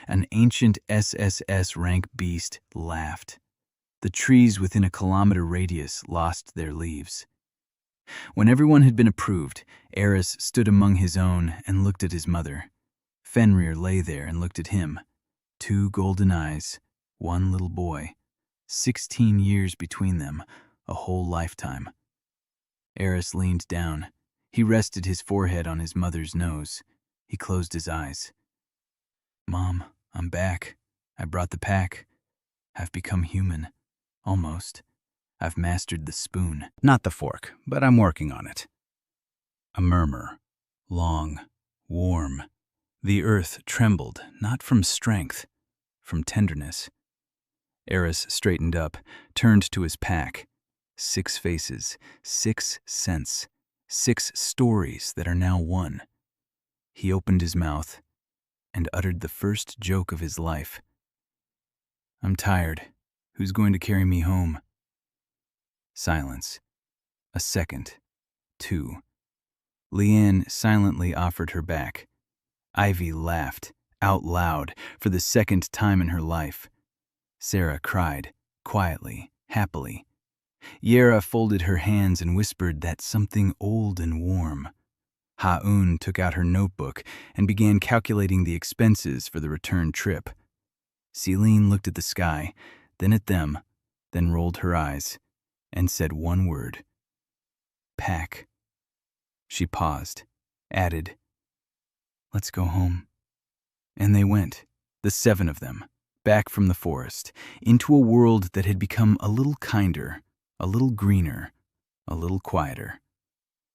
An ancient SSS rank beast laughed. The trees within a kilometer radius lost their leaves. When everyone had been approved, Eris stood among his own and looked at his mother. Fenrir lay there and looked at him. 2 golden eyes, 1 little boy. 16 years between them, a whole lifetime. Eris leaned down. He rested his forehead on his mother's nose. He closed his eyes. Mom, I'm back. I brought the pack. I've become human. Almost. I've mastered the spoon. Not the fork, but I'm working on it. A murmur. Long. Warm. The earth trembled, not from strength, from tenderness. Eris straightened up, turned to his pack. 6 faces, 6 scents, 6 stories that are now one. He opened his mouth and uttered the first joke of his life. I'm tired. Who's going to carry me home? Silence. A second. 2. Lien silently offered her back. Ivy laughed, out loud, for the second time in her life. Sarah cried, quietly, happily. Yera folded her hands and whispered that something old and warm. Haun took out her notebook and began calculating the expenses for the return trip. Celine looked at the sky, then at them, then rolled her eyes, and said one word. Pack. She paused, added, Let's go home. And they went, the 7 of them, back from the forest, into a world that had become a little kinder, a little greener, a little quieter.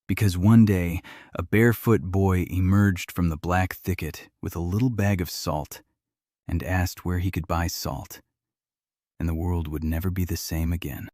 Because one day, a barefoot boy emerged from the black thicket with a little bag of salt and asked where he could buy salt, and the world would never be the same again.